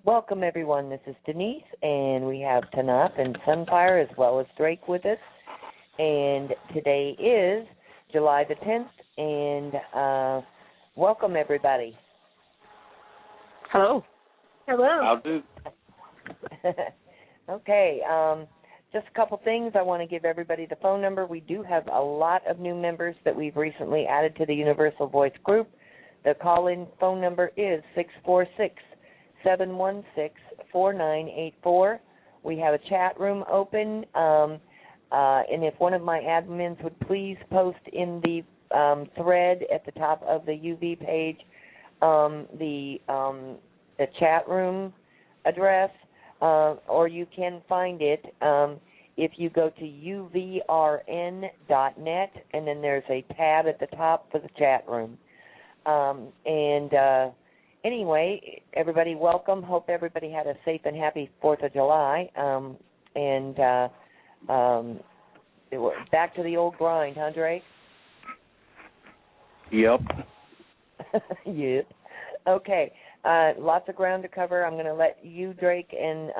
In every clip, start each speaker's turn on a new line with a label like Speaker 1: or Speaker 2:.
Speaker 1: Welcome, everyone. This is Denise, and we have Tanaath and Sunfire as well as Drake with us. And today is July the 10th, and welcome, everybody.
Speaker 2: Hello.
Speaker 3: Hello.
Speaker 4: I'll do.
Speaker 1: Okay, just a couple things. I want to give everybody the phone number. We do have a lot of new members that we've recently added to the Universal Voice group. The call-in phone number is 646-716-4984. We have a chat room open, and if one of my admins would please post in the thread at the top of the UV page the chat room address, or you can find it if you go to uvrn.net, and then there's a tab at the top for the chat room. Anyway, everybody, welcome. Hope everybody had a safe and happy 4th of July. Back to the old grind, huh, Drake?
Speaker 4: Yep.
Speaker 1: Yep. Okay. Lots of ground to cover. I'm going to let you, Drake, and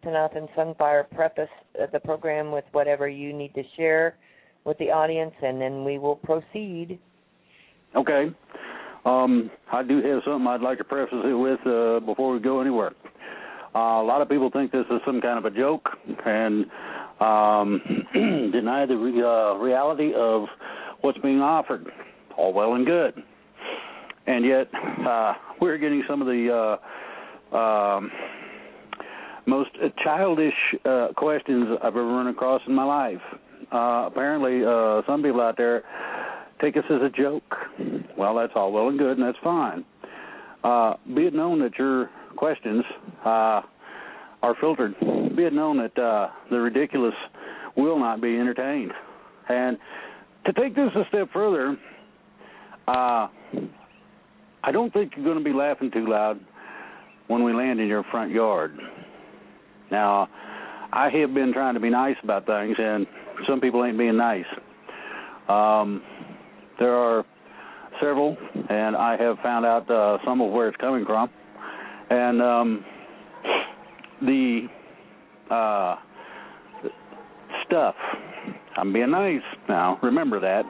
Speaker 1: Tanaath and Sunfire preface the program with whatever you need to share with the audience, and then we will proceed.
Speaker 4: Okay. I do have something I'd like to preface it with before we go anywhere. A lot of people think this is some kind of a joke and deny the reality of what's being offered. All well and good. And yet we're getting some of the most childish questions I've ever run across in my life. Apparently, some people out there take us as a joke. Well, that's all well and good, and that's fine. Be it known that your questions are filtered. Be it known that the ridiculous will not be entertained. And to take this a step further, I don't think you're going to be laughing too loud when we land in your front yard. Now, I have been trying to be nice about things, and some people ain't being nice. There are several, and I have found out some of where it's coming from. And the stuff, I'm being nice now, remember that.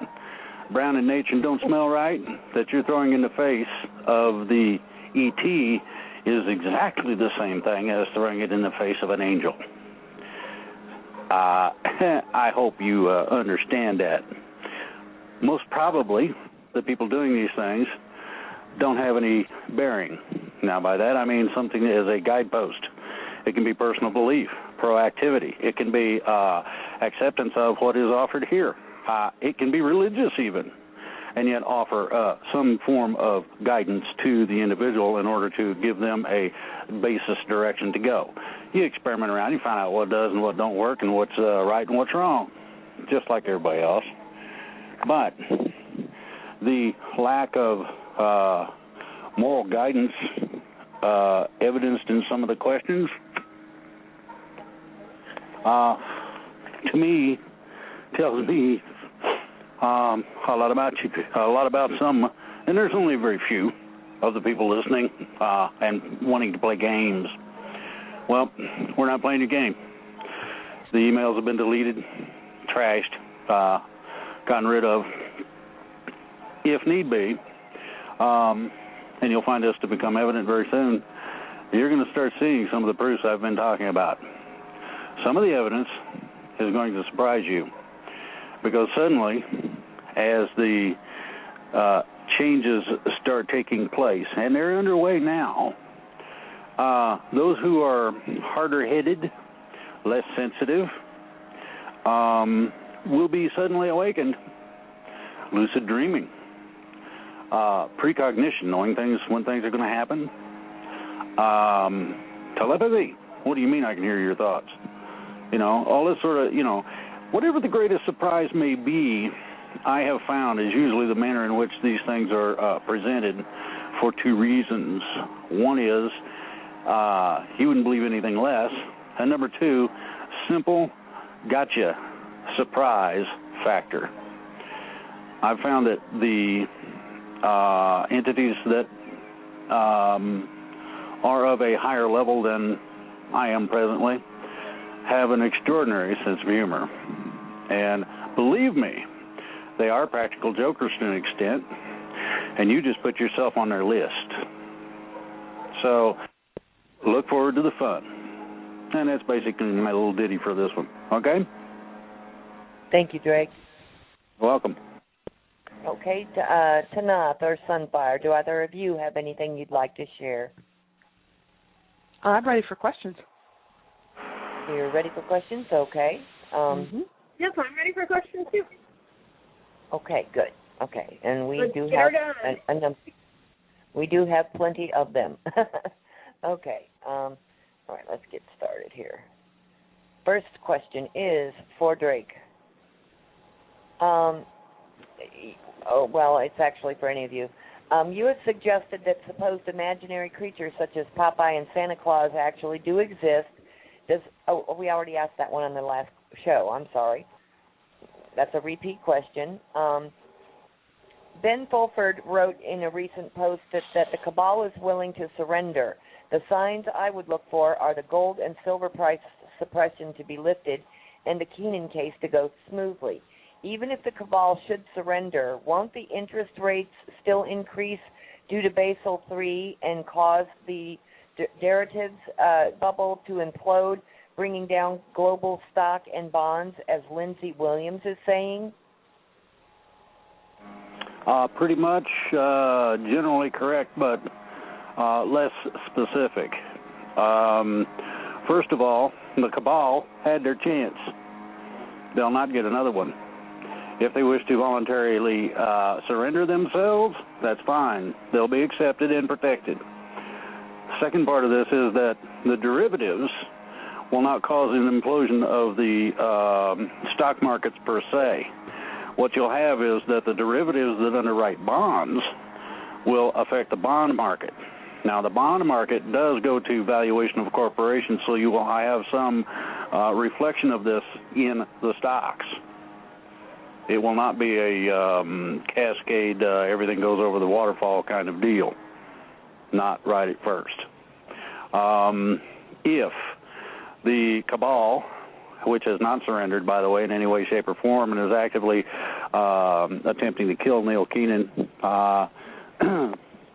Speaker 4: Brown in nature and don't smell right, that you're throwing in the face of the E.T. is exactly the same thing as throwing it in the face of an angel. I hope you understand that. Most probably, the people doing these things don't have any bearing. Now, by that, I mean something as a guidepost. It can be personal belief, proactivity. It can be acceptance of what is offered here. It can be religious even, and yet offer some form of guidance to the individual in order to give them a basis direction to go. You experiment around, you find out what does and what don't work and what's right and what's wrong, just like everybody else. But the lack of moral guidance evidenced in some of the questions, to me, tells me a lot about you, a lot about some, and there's only very few of the people listening and wanting to play games. Well, we're not playing a game. The emails have been deleted, trashed, gotten rid of, if need be, and you'll find this to become evident very soon. You're going to start seeing some of the proofs I've been talking about. Some of the evidence is going to surprise you, because suddenly, as the changes start taking place, and they're underway now, those who are harder-headed, less sensitive, will be suddenly awakened. Lucid dreaming, precognition, knowing things when things are going to happen, telepathy. What do you mean I can hear your thoughts? You know, all this sort of, whatever the greatest surprise may be, I have found is usually the manner in which these things are presented for two reasons. One is you wouldn't believe anything less, and number two, simple gotcha surprise factor. I've found that the entities that are of a higher level than I am presently have an extraordinary sense of humor. And believe me, they are practical jokers to an extent, and you just put yourself on their list. So look forward to the fun. And that's basically my little ditty for this one. Okay?
Speaker 1: Thank you, Drake.
Speaker 4: You're welcome.
Speaker 1: Okay, Tanaath or Sunfire, do either of you have anything you'd like to share?
Speaker 2: I'm ready for questions.
Speaker 1: You're ready for questions? Okay.
Speaker 3: Yes, I'm ready for questions too.
Speaker 1: Okay, good. Okay, and we
Speaker 3: Let's
Speaker 1: do
Speaker 3: get
Speaker 1: have
Speaker 3: her done.
Speaker 1: we do have plenty of them. Okay. All right, let's get started here. First question is for Drake. Well, it's actually for any of you. You had suggested that supposed imaginary creatures such as Popeye and Santa Claus actually do exist. We already asked that one on the last show. I'm sorry. That's a repeat question. Ben Fulford wrote in a recent post that the Cabal is willing to surrender. The signs I would look for are the gold and silver price suppression to be lifted and the Keenan case to go smoothly. Even if the Cabal should surrender, won't the interest rates still increase due to Basel III and cause the derivatives bubble to implode, bringing down global stock and bonds, as Lindsey Williams is saying?
Speaker 4: Pretty much generally correct, but less specific. First of all, the Cabal had their chance. They'll not get another one. If they wish to voluntarily surrender themselves, that's fine. They'll be accepted and protected. Second part of this is that the derivatives will not cause an implosion of the stock markets per se. What you'll have is that the derivatives that underwrite bonds will affect the bond market. Now, the bond market does go to valuation of a corporation, so you will have some reflection of this in the stocks. It will not be a cascade, everything goes over the waterfall kind of deal. Not right at first. If the Cabal, which has not surrendered, by the way, in any way, shape, or form, and is actively attempting to kill Neil Keenan,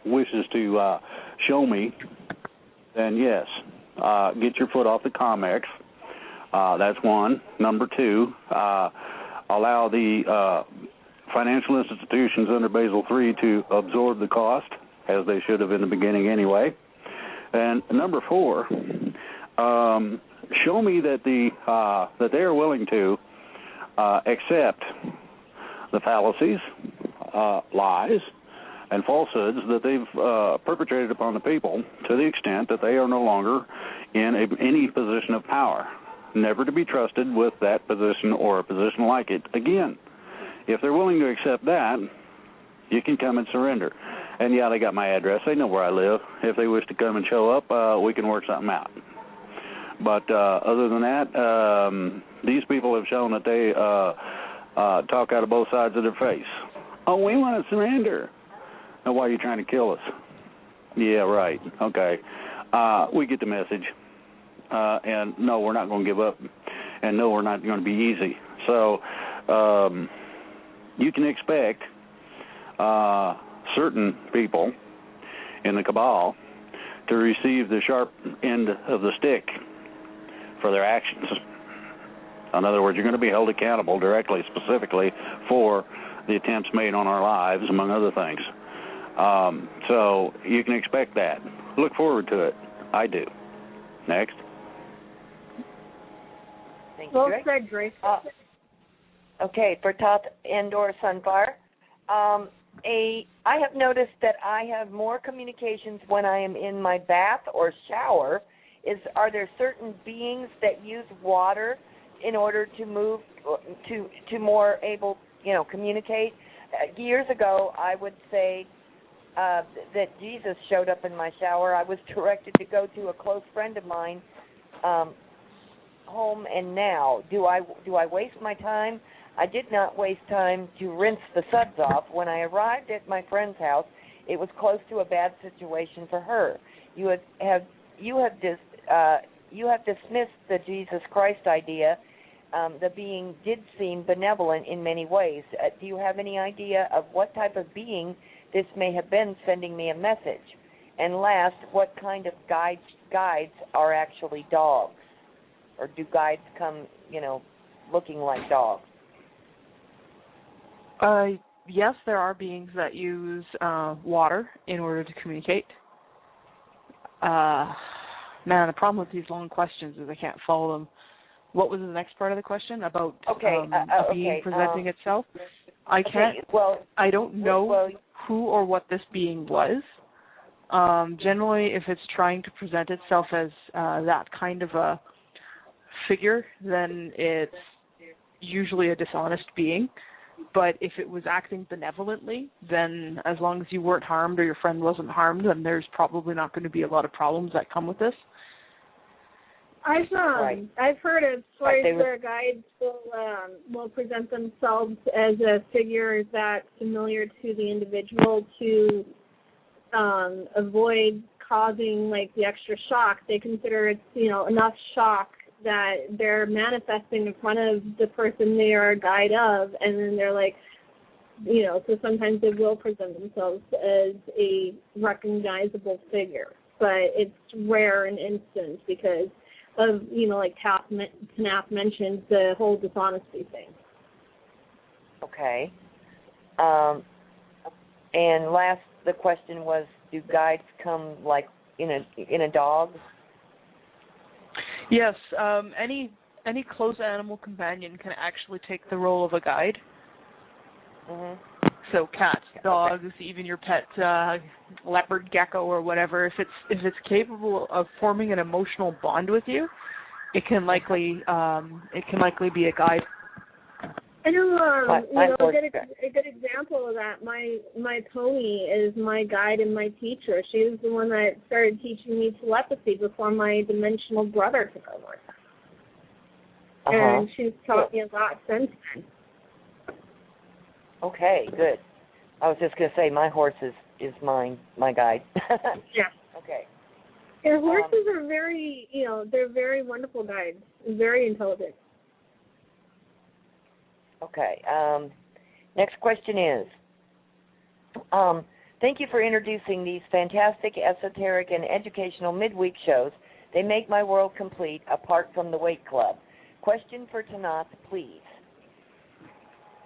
Speaker 4: wishes to show me, then yes, get your foot off the COMEX. That's one. Number two, allow the financial institutions under Basel III to absorb the cost, as they should have in the beginning anyway. And number four, show me that that they are willing to accept the fallacies, lies, and falsehoods that they've perpetrated upon the people, to the extent that they are no longer in any position of power, never to be trusted with that position or a position like it again. If they're willing to accept that, you can come and surrender. And yeah, they got my address. They know where I live. If they wish to come and show up, we can work something out. But other than that, these people have shown that they talk out of both sides of their face. Oh, we want to surrender. Now, why are you trying to kill us? Yeah, right. Okay. We get the message. And no, we're not going to give up. And no, we're not going to be easy. So you can expect certain people in the Cabal to receive the sharp end of the stick for their actions. In other words, you're going to be held accountable directly, specifically, for the attempts made on our lives, among other things. So you can expect that. Look forward to it. I do. Next.
Speaker 1: Thank you,
Speaker 3: Well
Speaker 1: Drake.
Speaker 3: said, Drake.
Speaker 1: Okay, for Tanaath and/or Sunfire, I have noticed that I have more communications when I am in my bath or shower. Are there certain beings that use water in order to move to more able, communicate? Years ago, I would say that Jesus showed up in my shower. I was directed to go to a close friend of mine home, and now do I waste my time? I did not waste time to rinse the suds off. When I arrived at my friend's house, it was close to a bad situation for her. you have dismissed the Jesus Christ idea. The being did seem benevolent in many ways. Do you have any idea of what type of being this may have been sending me a message? And last, what kind of guides are actually dogs? Or do guides come, looking like dogs?
Speaker 2: Yes, there are beings that use water in order to communicate. Man, the problem with these long questions is I can't follow them. What was the next part of the question about a being presenting itself? I can't. I don't know who or what this being was. Generally, if it's trying to present itself as that kind of a figure, then it's usually a dishonest being. But if it was acting benevolently, then as long as you weren't harmed or your friend wasn't harmed, then there's probably not going to be a lot of problems that come with this.
Speaker 3: I've heard of stories where guides will present themselves as a figure that's familiar to the individual to avoid causing the extra shock. They consider it's enough shock that they're manifesting in front of the person they are a guide of, and then they're so sometimes they will present themselves as a recognizable figure, but it's rare in instance because of, like Tanaath mentioned, the whole dishonesty thing.
Speaker 1: Okay. And last, the question was, do guides come in a dog?
Speaker 2: Yes. Any close animal companion can actually take the role of a guide.
Speaker 1: Mm-hmm.
Speaker 2: So cats, dogs, even your pet leopard, gecko, or whatever. If it's capable of forming an emotional bond with you, it can likely be a guide.
Speaker 3: I know, a good example of that. My pony is my guide and my teacher. She was the one that started teaching me telepathy before my dimensional brother took over. And she's taught me a lot since then.
Speaker 1: Okay, good. I was just going to say my horse is my guide.
Speaker 3: Yeah.
Speaker 1: Okay.
Speaker 3: Yeah, horses are very, they're very wonderful guides, very intelligent.
Speaker 1: Okay. Next question is, thank you for introducing these fantastic, esoteric, and educational midweek shows. They make my world complete apart from the Weight Club. Question for Tanaath, please.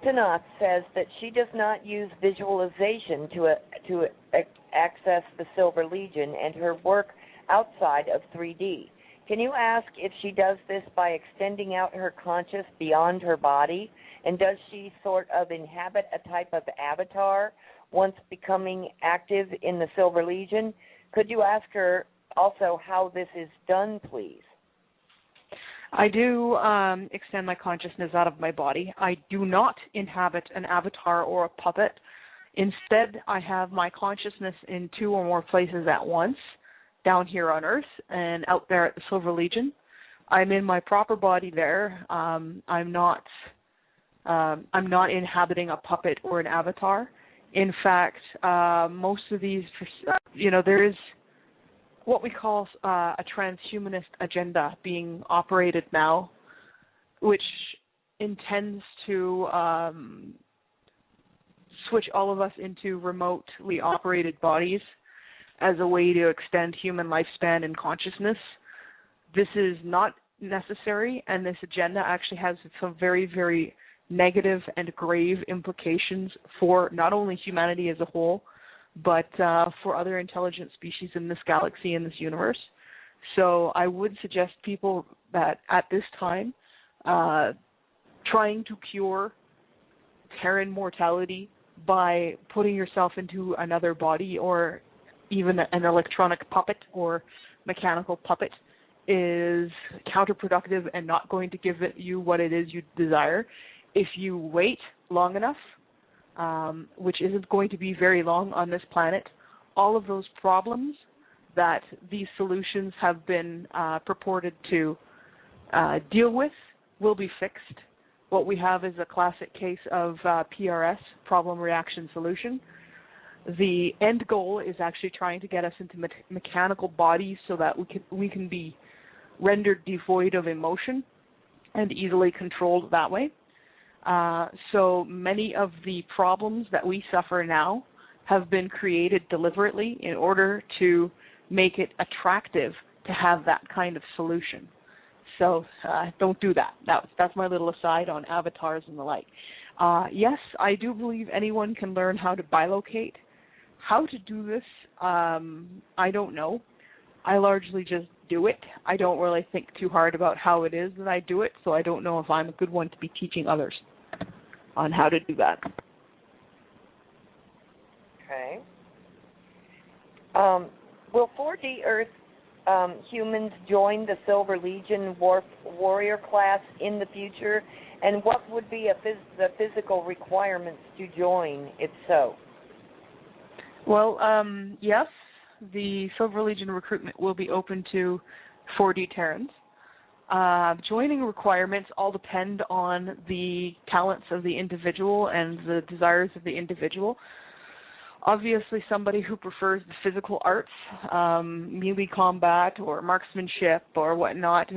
Speaker 1: Tanaath says that she does not use visualization to access the Silver Legion and her work outside of 3D. Can you ask if she does this by extending out her conscious beyond her body? And does she sort of inhabit a type of avatar once becoming active in the Silver Legion? Could you ask her also how this is done, please?
Speaker 2: I do extend my consciousness out of my body. I do not inhabit an avatar or a puppet. Instead, I have my consciousness in two or more places at once, down here on Earth and out there at the Silver Legion. I'm in my proper body there. I'm not inhabiting a puppet or an avatar. In fact, most of these, there is what we call a transhumanist agenda being operated now, which intends to switch all of us into remotely operated bodies as a way to extend human lifespan and consciousness. This is not necessary, and this agenda actually has some very, very negative and grave implications for not only humanity as a whole, but for other intelligent species in this galaxy, in this universe. So I would suggest people that at this time, trying to cure Terran mortality by putting yourself into another body or even an electronic puppet or mechanical puppet is counterproductive and not going to give you what it is you desire. If you wait long enough, which isn't going to be very long on this planet, all of those problems that these solutions have been purported to deal with will be fixed. What we have is a classic case of PRS, problem, reaction, solution. The end goal is actually trying to get us into mechanical bodies so that we can be rendered devoid of emotion and easily controlled that way. So many of the problems that we suffer now have been created deliberately in order to make it attractive to have that kind of solution. So don't do that. That's my little aside on avatars and the like. Yes, I do believe anyone can learn how to bilocate. How to do this, I don't know. I largely just do it. I don't really think too hard about how it is that I do it, so I don't know if I'm a good one to be teaching others on how to do that.
Speaker 1: Okay. Will 4D Earth humans join the Silver Legion warrior class in the future? And what would be the physical requirements to join, if so?
Speaker 2: Well, yes, the Silver Legion recruitment will be open to 4D Terrans. Joining requirements all depend on the talents of the individual and the desires of the individual. Obviously, somebody who prefers the physical arts, melee combat or marksmanship or whatnot,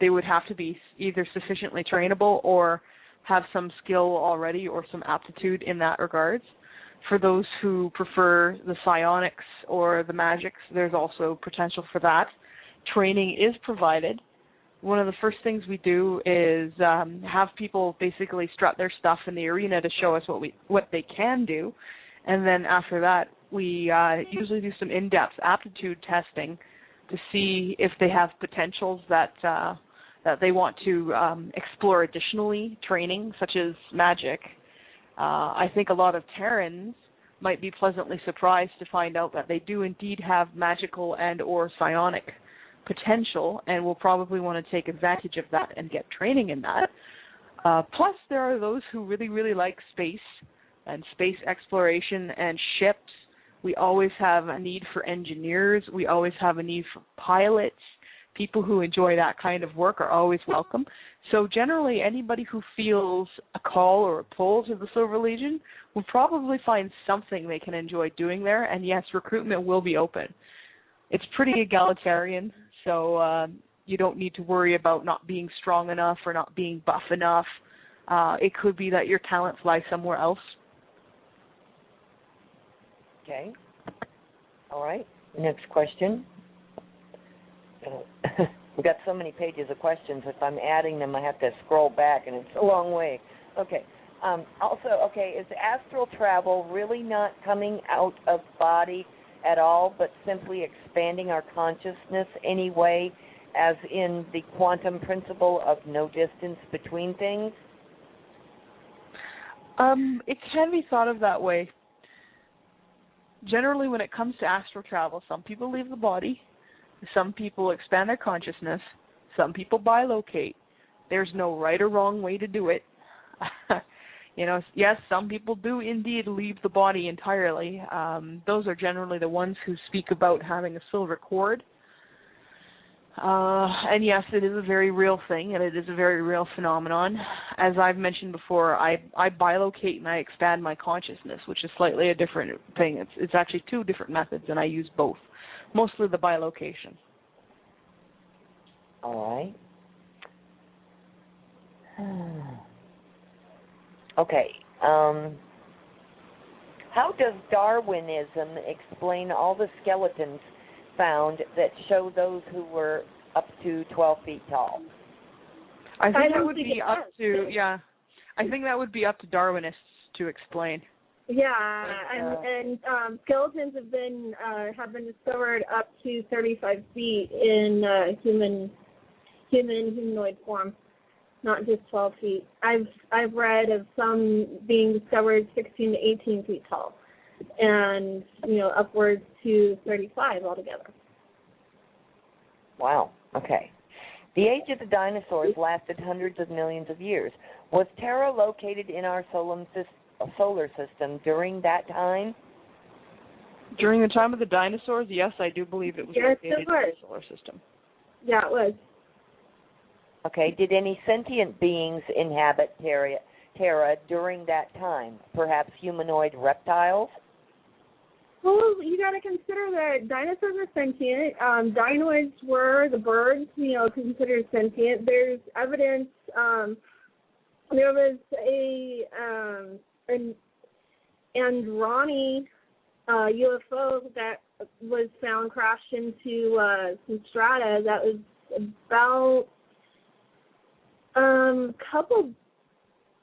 Speaker 2: they would have to be either sufficiently trainable or have some skill already or some aptitude in that regards. For those who prefer the psionics or the magics, there's also potential for that. Training is provided. One of the first things we do is have people basically strut their stuff in the arena to show us what they can do. And then after that, we usually do some in-depth aptitude testing to see if they have potentials that they want to explore additionally, training such as magic. I think a lot of Terrans might be pleasantly surprised to find out that they do indeed have magical and or psionic potential, and will probably want to take advantage of that and get training in that. Plus, there are those who really, really like space and space exploration and ships. We always have a need for engineers. We always have a need for pilots. People who enjoy that kind of work are always welcome. So generally, anybody who feels a call or a pull to the Silver Legion will probably find something they can enjoy doing there. And yes, recruitment will be open. It's pretty egalitarian, so you don't need to worry about not being strong enough or not being buff enough. It could be that your talents lie somewhere else.
Speaker 1: Okay. All right. Next question. We've got so many pages of questions. If I'm adding them, I have to scroll back, and it's a long way. Okay. Is astral travel really not coming out of body at all, but simply expanding our consciousness anyway, as in the quantum principle of no distance between things?
Speaker 2: It can be thought of that way. Generally, when it comes to astral travel, some people leave the body, some people expand their consciousness, some people bilocate. There's no right or wrong way to do it. Yes, some people do indeed leave the body entirely. Those are generally the ones who speak about having a silver cord. And yes, it is a very real thing, and it is a very real phenomenon. As I've mentioned before, I bilocate and I expand my consciousness, which is slightly a different thing. It's actually two different methods, and I use both. Mostly the bilocation.
Speaker 1: All right. Okay. How does Darwinism explain all the skeletons found that show those who were up to 12 feet tall?
Speaker 2: I think that would be up to I think that would be up to Darwinists to explain.
Speaker 3: Yeah, and skeletons have been discovered up to 35 feet in humanoid form, not just 12 feet. I've read of some being discovered 16 to 18 feet tall, and upwards to 35 altogether.
Speaker 1: Wow. Okay. The age of the dinosaurs lasted hundreds of millions of years. Was Terra located in our solar system during that time?
Speaker 2: During the time of the dinosaurs, yes, I do believe it was located in the solar system.
Speaker 3: Yeah, it was.
Speaker 1: Okay. Did any sentient beings inhabit Terra during that time? Perhaps humanoid reptiles?
Speaker 3: Well, you got to consider that dinosaurs are sentient. Dinoids were the birds, considered sentient. There's evidence. There was an Androni UFO that was found crashed into some strata that was about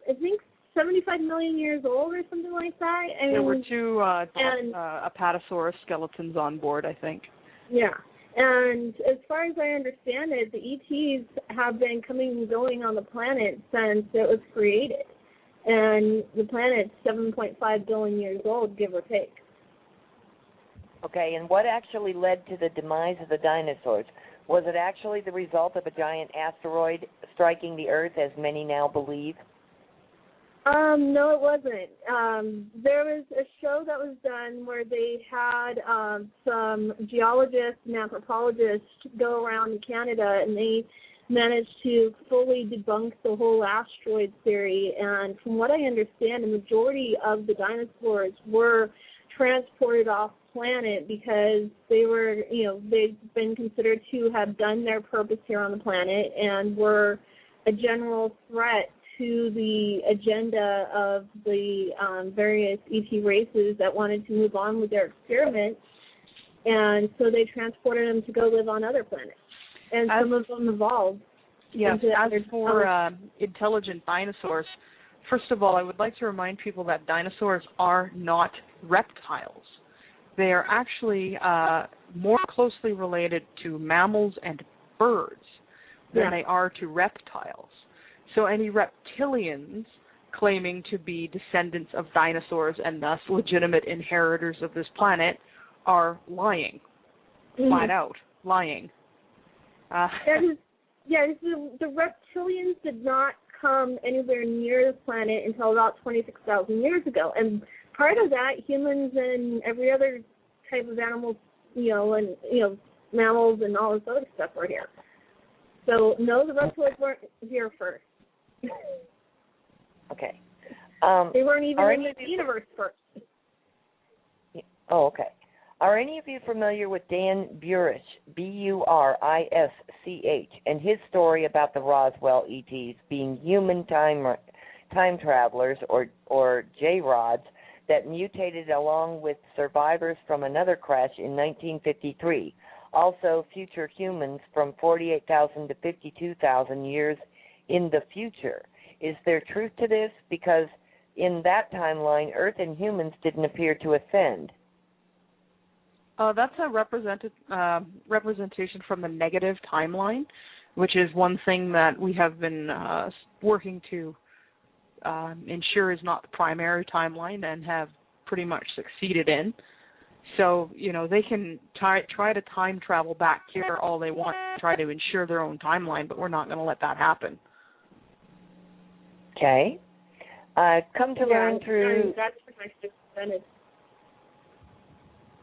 Speaker 3: I think 75 million years old or something like that. And
Speaker 2: there were two Apatosaurus skeletons on board, I think.
Speaker 3: Yeah. And as far as I understand it, the ETs have been coming and going on the planet since it was created. And the planet's 7.5 billion years old, give or take.
Speaker 1: Okay, and what actually led to the demise of the dinosaurs? Was it actually the result of a giant asteroid striking the Earth, as many now believe?
Speaker 3: No, it wasn't. There was a show that was done where they had some geologists and anthropologists go around in Canada, and they managed to fully debunk the whole asteroid theory. And from what I understand, the majority of the dinosaurs were transported off planet because they were, they've been considered to have done their purpose here on the planet and were a general threat to the agenda of the various ET races that wanted to move on with their experiments, and so they transported them to go live on other planets, and some of them evolved.
Speaker 2: Yes, as for intelligent dinosaurs, first of all, I would like to remind people that dinosaurs are not reptiles. They are actually more closely related to mammals and birds than they are to reptiles. So any reptilians claiming to be descendants of dinosaurs and thus legitimate inheritors of this planet are lying, flat out lying.
Speaker 3: The reptilians did not come anywhere near the planet until about 26,000 years ago. And part of that, humans and every other type of animal, mammals and all this other stuff were here. So, no, the reptiles weren't here first.
Speaker 1: Okay.
Speaker 3: They weren't even in the universe first.
Speaker 1: Oh, okay. Are any of you familiar with Dan Burisch, B-U-R-I-S-C-H, and his story about the Roswell ETs being human time travelers or J-rods that mutated along with survivors from another crash in 1953? Also, future humans from 48,000 to 52,000 years in the future. Is there truth to this? Because in that timeline, Earth and humans didn't appear to ascend.
Speaker 2: That's a representation from the negative timeline, which is one thing that we have been working to ensure is not the primary timeline and have pretty much succeeded in. So, they can try to time travel back here all they want, try to ensure their own timeline, but we're not going to let that happen.
Speaker 1: Okay. I've come to learn through...
Speaker 3: That's presented.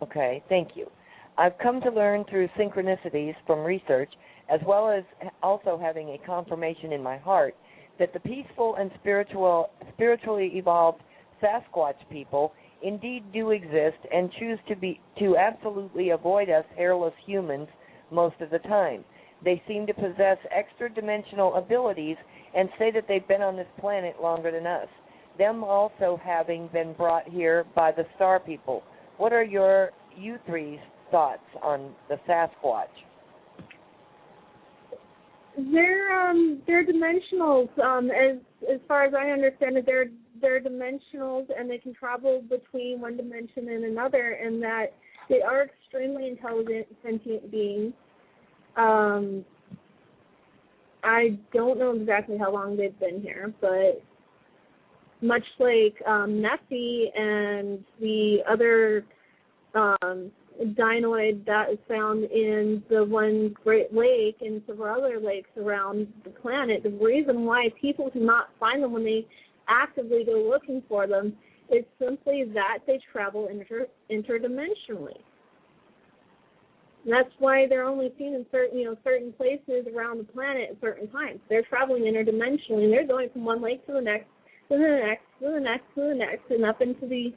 Speaker 1: Okay, thank you. I've come to learn through synchronicities from research, as well as also having a confirmation in my heart, that the peaceful and spiritually evolved Sasquatch people indeed do exist and choose to absolutely avoid us hairless humans most of the time. They seem to possess extra-dimensional abilities and say that they've been on this planet longer than us, them also having been brought here by the star people. What are you three's thoughts on the Sasquatch?
Speaker 3: They're dimensionals. As far as I understand it, they're dimensionals, and they can travel between one dimension and another, and that they are extremely intelligent, sentient beings. I don't know exactly how long they've been here, but much like Nessie and the other dinoid that is found in the one Great Lake and several other lakes around the planet, the reason why people cannot find them when they actively go looking for them is simply that they travel interdimensionally. And that's why they're only seen in certain places around the planet at certain times. They're traveling interdimensionally, and they're going from one lake to the next, to the next, to the next, to the next, and up into the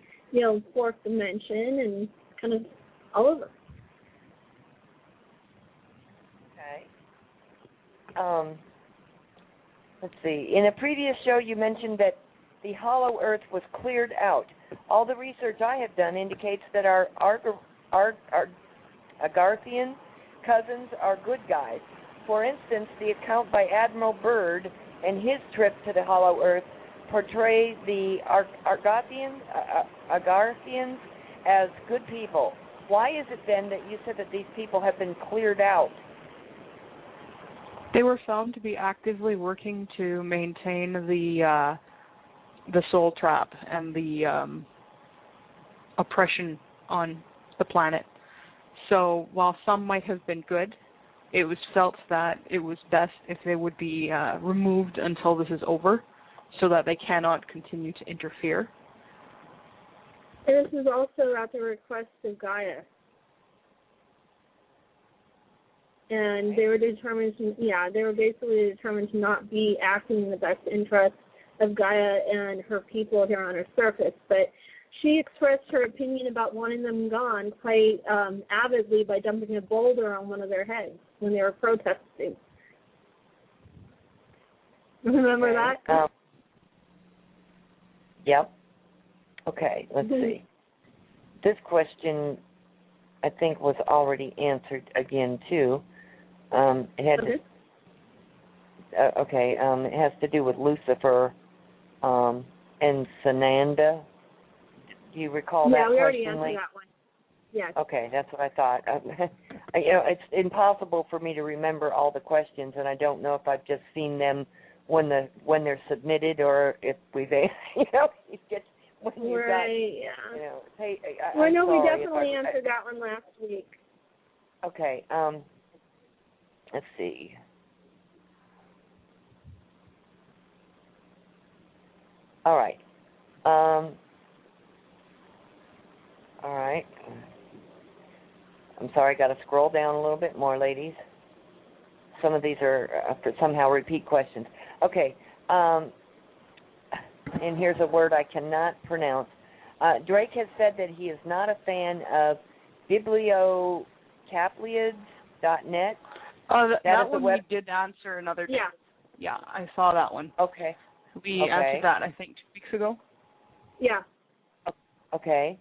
Speaker 3: fourth dimension, and kind of all over.
Speaker 1: Okay. Let's see. In a previous show, you mentioned that the hollow Earth was cleared out. All the research I have done indicates that our Agarthian cousins are good guys. For instance, the account by Admiral Byrd and his trip to the hollow Earth portray the Agarthians as good people. Why is it then that you said that these people have been cleared out?
Speaker 2: They were found to be actively working to maintain the soul trap and the oppression on the planet. So while some might have been good, it was felt that it was best if they would be removed until this is over, so that they cannot continue to interfere.
Speaker 3: And this is also at the request of Gaia. And they were determined to, they were basically determined to not be acting in the best interest of Gaia and her people here on her surface. But she expressed her opinion about wanting them gone quite avidly by dumping a boulder on one of their heads when they were protesting. Remember that?
Speaker 1: Yep. Okay, let's see. This question, I think, was already answered again, too. It had it has to do with Lucifer and Sananda. Do you recall that question?
Speaker 3: Yeah, we already answered that one. Yes.
Speaker 1: Okay, that's what I thought. It's impossible for me to remember all the questions, and I don't know if I've just seen them when they're submitted, or if we've, you get when you
Speaker 3: right,
Speaker 1: got, hey,
Speaker 3: we definitely answered that one last week.
Speaker 1: Okay, let's see. All right. All right. I'm sorry, I got to scroll down a little bit more, ladies. Some of these are somehow repeat questions. Okay. And here's a word I cannot pronounce. Drake has said that he is not a fan of bibliocapleads.net.
Speaker 2: That one we did answer another day. Yeah, I saw that one.
Speaker 1: Okay.
Speaker 2: We answered that, I think, 2 weeks ago.
Speaker 3: Yeah.
Speaker 1: Okay.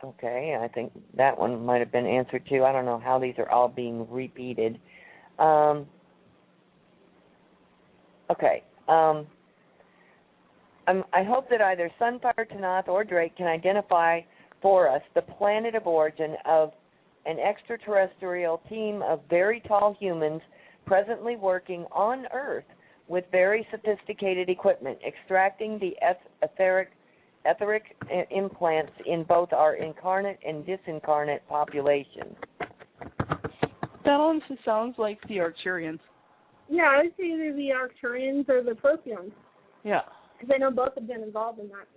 Speaker 1: Okay, I think that one might have been answered too. I don't know how these are all being repeated. Okay. I hope that either Sunfire, Tanaath, or Drake can identify for us the planet of origin of an extraterrestrial team of very tall humans presently working on Earth with very sophisticated equipment, extracting the etheric implants in both our incarnate and disincarnate populations.
Speaker 2: That also sounds like the Arcturians.
Speaker 3: Yeah, I would say either the Arcturians or the Protheans.
Speaker 2: Yeah.
Speaker 3: Because I know both have been involved in that.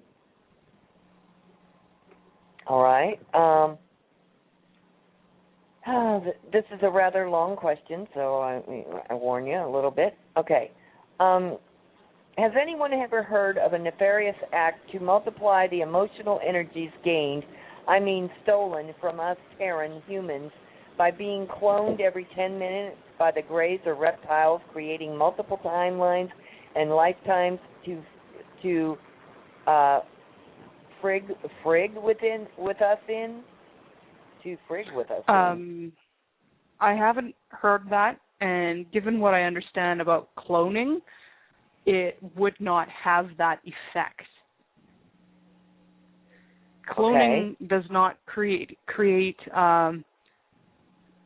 Speaker 1: All right. This is a rather long question, so I warn you a little bit. Okay. Has anyone ever heard of a nefarious act to multiply the emotional energies gained, stolen from us Terran humans, by being cloned every 10 minutes by the Greys or reptiles, creating multiple timelines and lifetimes to frig with us in?
Speaker 2: I haven't heard that, and given what I understand about cloning, it would not have that effect. Cloning does not create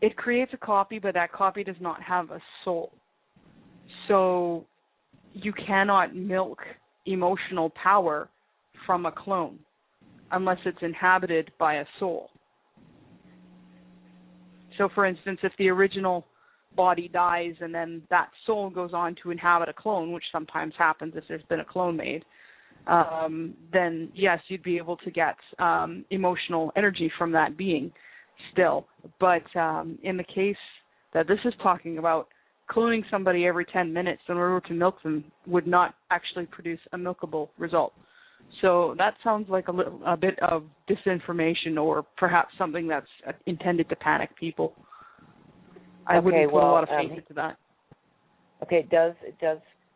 Speaker 2: it creates a copy, but that copy does not have a soul. So you cannot milk emotional power from a clone unless it's inhabited by a soul. So, for instance, if the original body dies and then that soul goes on to inhabit a clone, which sometimes happens if there's been a clone made, then yes, you'd be able to get emotional energy from that being still. But in the case that this is talking about, cloning somebody every 10 minutes in order to milk them would not actually produce a milkable result. So that sounds like a bit of disinformation, or perhaps something that's intended to panic people. I wouldn't put a lot of faith into that.
Speaker 1: Okay, it does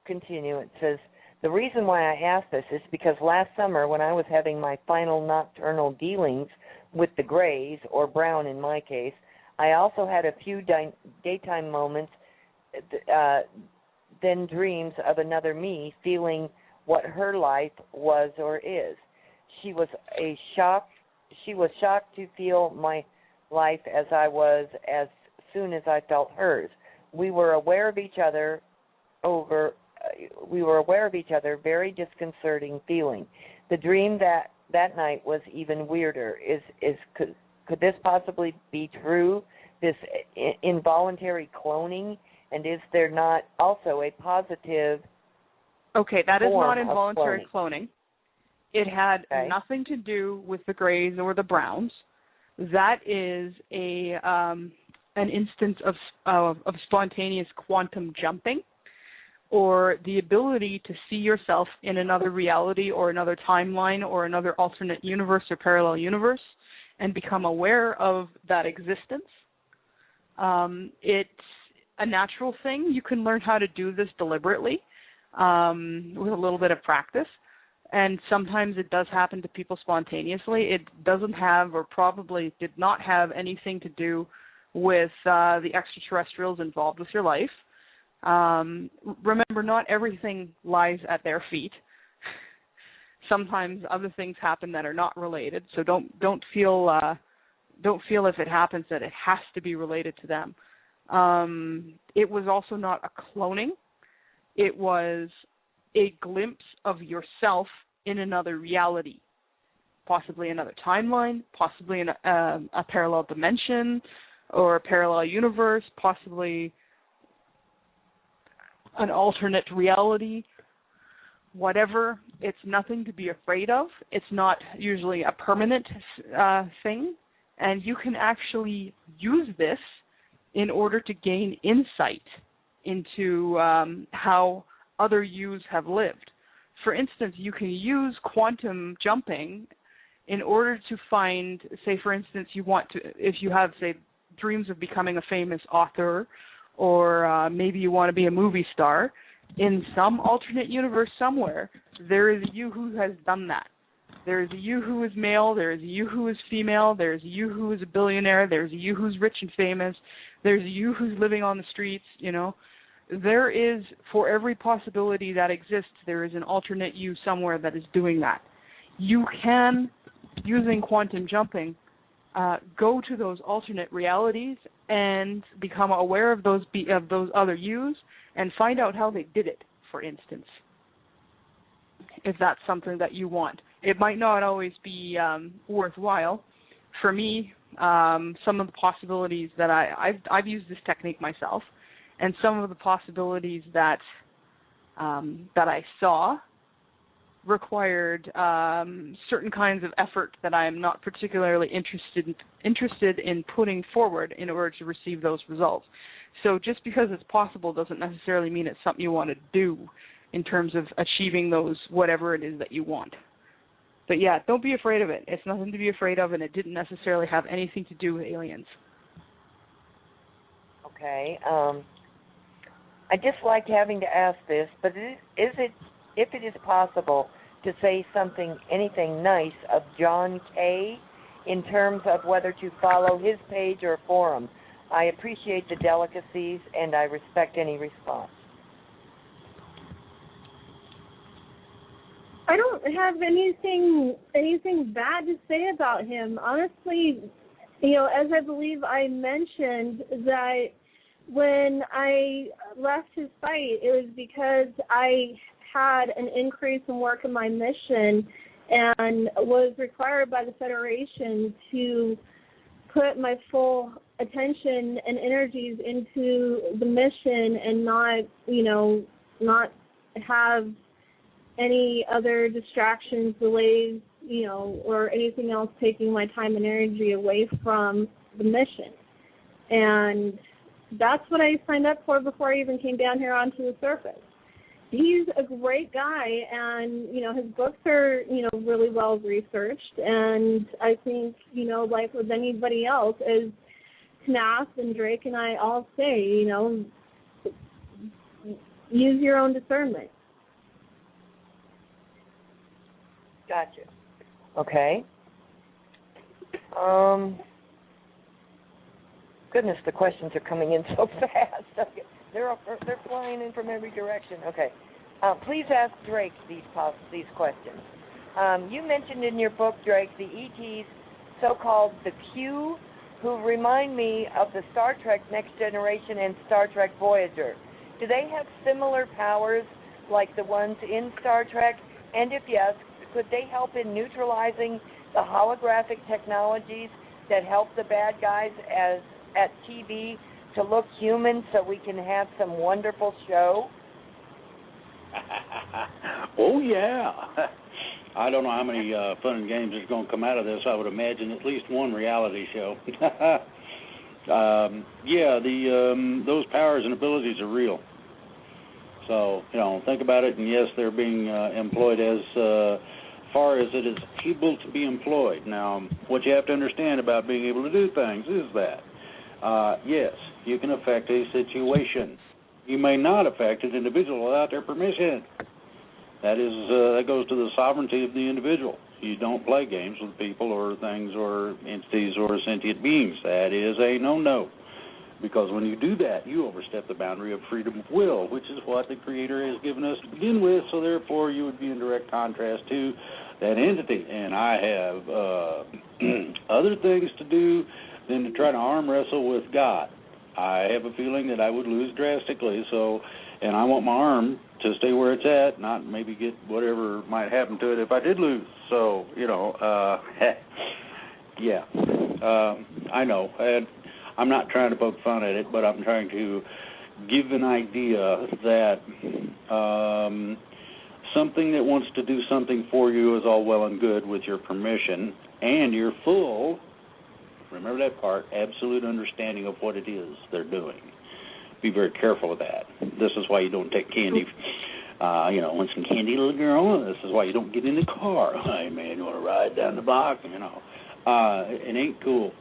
Speaker 1: continue. It says, the reason why I asked this is because last summer when I was having my final nocturnal dealings with the Greys, or Brown in my case, I also had a few daytime moments, then dreams of another me feeling what her life was or is. She was shocked to feel my life as I was as soon as I felt hers. We were aware of each other, very disconcerting feeling. The dream that night was even weirder. Could this possibly be true? This involuntary cloning, and is there not also a positive?
Speaker 2: Okay, that is not involuntary cloning. It had nothing to do with the Greys or the Browns. That is an instance of spontaneous quantum jumping, or the ability to see yourself in another reality or another timeline or another alternate universe or parallel universe and become aware of that existence. It's a natural thing. You can learn how to do this deliberately with a little bit of practice. And sometimes it does happen to people spontaneously. It doesn't have, or probably did not have, anything to do with the extraterrestrials involved with your life. Remember, not everything lies at their feet. Sometimes other things happen that are not related. So don't feel if it happens that it has to be related to them. It was also not a cloning. It was a glimpse of yourself in another reality, possibly another timeline, possibly in a parallel dimension or a parallel universe, possibly an alternate reality, whatever. It's nothing to be afraid of. It's not usually a permanent thing, and you can actually use this in order to gain insight into how other yous have lived. For instance, you can use quantum jumping in order to find, say, for instance, if you have, say, dreams of becoming a famous author, or maybe you want to be a movie star, in some alternate universe somewhere, there is a you who has done that. There is a you who is male, there is a you who is female, there is a you who is a billionaire, there is a you who's rich and famous, there's a you who's living on the streets, There is, for every possibility that exists, there is an alternate you somewhere that is doing that. You can, using quantum jumping, go to those alternate realities and become aware of those other yous and find out how they did it, for instance, if that's something that you want. It might not always be worthwhile. For me, some of the possibilities that I've used this technique myself, and some of the possibilities that I saw required certain kinds of effort that I am not particularly interested in putting forward in order to receive those results. So just because it's possible doesn't necessarily mean it's something you want to do in terms of achieving those, whatever it is that you want. But yeah, don't be afraid of it. It's nothing to be afraid of, and it didn't necessarily have anything to do with aliens.
Speaker 1: Okay. I just liked having to ask this, but if it is possible to say anything nice of John K. in terms of whether to follow his page or forum. I appreciate the delicacies, and I respect any response.
Speaker 3: I don't have anything bad to say about him. Honestly, as I believe I mentioned, that when I left his site, it was because I had an increase in work in my mission and was required by the Federation to put my full attention and energies into the mission and not have any other distractions, delays, or anything else taking my time and energy away from the mission. And that's what I signed up for before I even came down here onto the surface. he's a great guy, and, his books are, really well researched, and I think, like with anybody else, as Tanaath and Drake and I all say, use your own discernment.
Speaker 1: Gotcha. Okay. Goodness, the questions are coming in so fast. They're flying in from every direction. Okay. Please ask Drake these questions. You mentioned in your book, Drake, the ETs, so-called the Q, who remind me of the Star Trek Next Generation and Star Trek Voyager. Do they have similar powers like the ones in Star Trek? And if yes, could they help in neutralizing the holographic technologies that help the bad guys at TV to look human so we can have some wonderful show?
Speaker 4: Oh, yeah. I don't know how many fun and games is going to come out of this. I would imagine at least one reality show. Those powers and abilities are real. So, think about it, and yes, they're being employed as far as it is able to be employed. Now, what you have to understand about being able to do things is that, yes, you can affect a situation. You may not affect an individual without their permission. That goes to the sovereignty of the individual. You don't play games with people or things or entities or sentient beings. That is a no-no. Because when you do that, you overstep the boundary of freedom of will, which is what the Creator has given us to begin with, so therefore you would be in direct contrast to that entity. And I have other things to do than to try to arm wrestle with God. I have a feeling that I would lose drastically, and I want my arm to stay where it's at, not maybe get whatever might happen to it if I did lose. So, I know. And I'm not trying to poke fun at it, but I'm trying to give an idea that something that wants to do something for you is all well and good with your permission and your full, remember that part, absolute understanding of what it is they're doing. Be very careful with that. This is why you don't take candy. Want some candy, little girl? This is why you don't get in the car. Hey, man, you want to ride down the block? It ain't cool.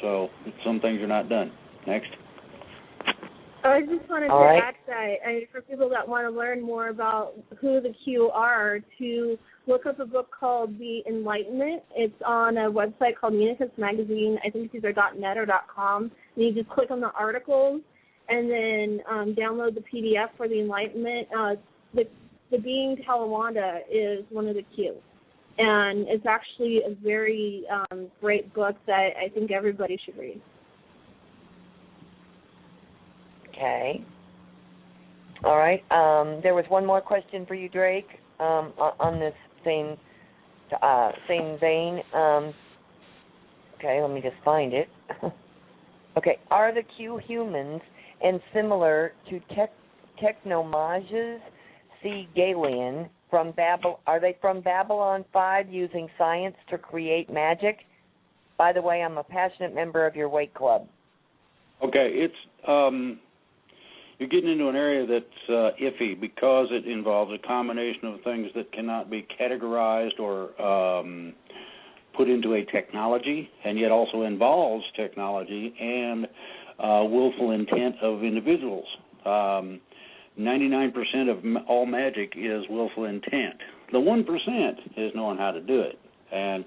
Speaker 4: So some things are not done. Next.
Speaker 3: I just wanted to add that for people that want to learn more about who the Q are, to look up a book called The Enlightenment. It's on a website called Unicus Magazine. I think it's either .net or .com. And you just click on the articles and then download the PDF for The Enlightenment. The being Talawanda is one of the Q. And it's actually a very great book that I think everybody should read.
Speaker 1: Okay. All right. There was one more question for you, Drake, on this same vein. Okay, let me just find it. Okay. Are the Q humans and similar to technomages? See Galian from Babylon. Are they from Babylon 5 using science to create magic? By the way, I'm a passionate member of your Wake Club.
Speaker 4: Okay, it's you're getting into an area that's iffy because it involves a combination of things that cannot be categorized or put into a technology, and yet also involves technology and willful intent of individuals. 99% of all magic is willful intent. The 1% is knowing how to do it, and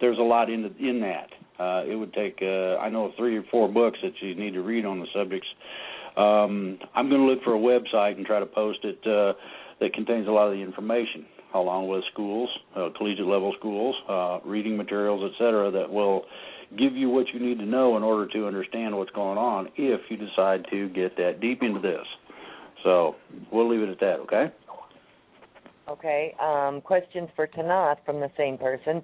Speaker 4: there's a lot in that. It would take, I know, 3 or 4 books that you need to read on the subjects. I'm going to look for a website and try to post it that contains a lot of the information, along with schools, collegiate level schools, reading materials, etc., that will give you what you need to know in order to understand what's going on if you decide to get that deep into this. So we'll leave it at that, okay?
Speaker 1: Okay. Questions for Tanaath from the same person.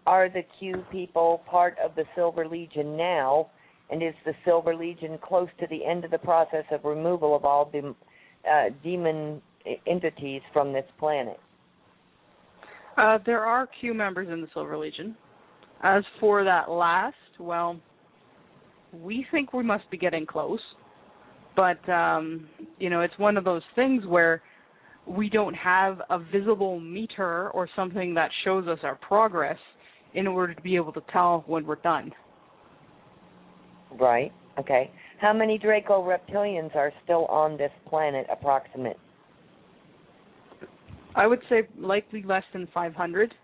Speaker 1: Are the Q people part of the Silver Legion now, and is the Silver Legion close to the end of the process of removal of all demon entities from this planet?
Speaker 2: There are Q members in the Silver Legion. As for that last, well, we think we must be getting close. But, it's one of those things where we don't have a visible meter or something that shows us our progress in order to be able to tell when we're done.
Speaker 1: Right. Okay. How many Draco reptilians are still on this planet, approximate?
Speaker 2: I would say likely less than 500,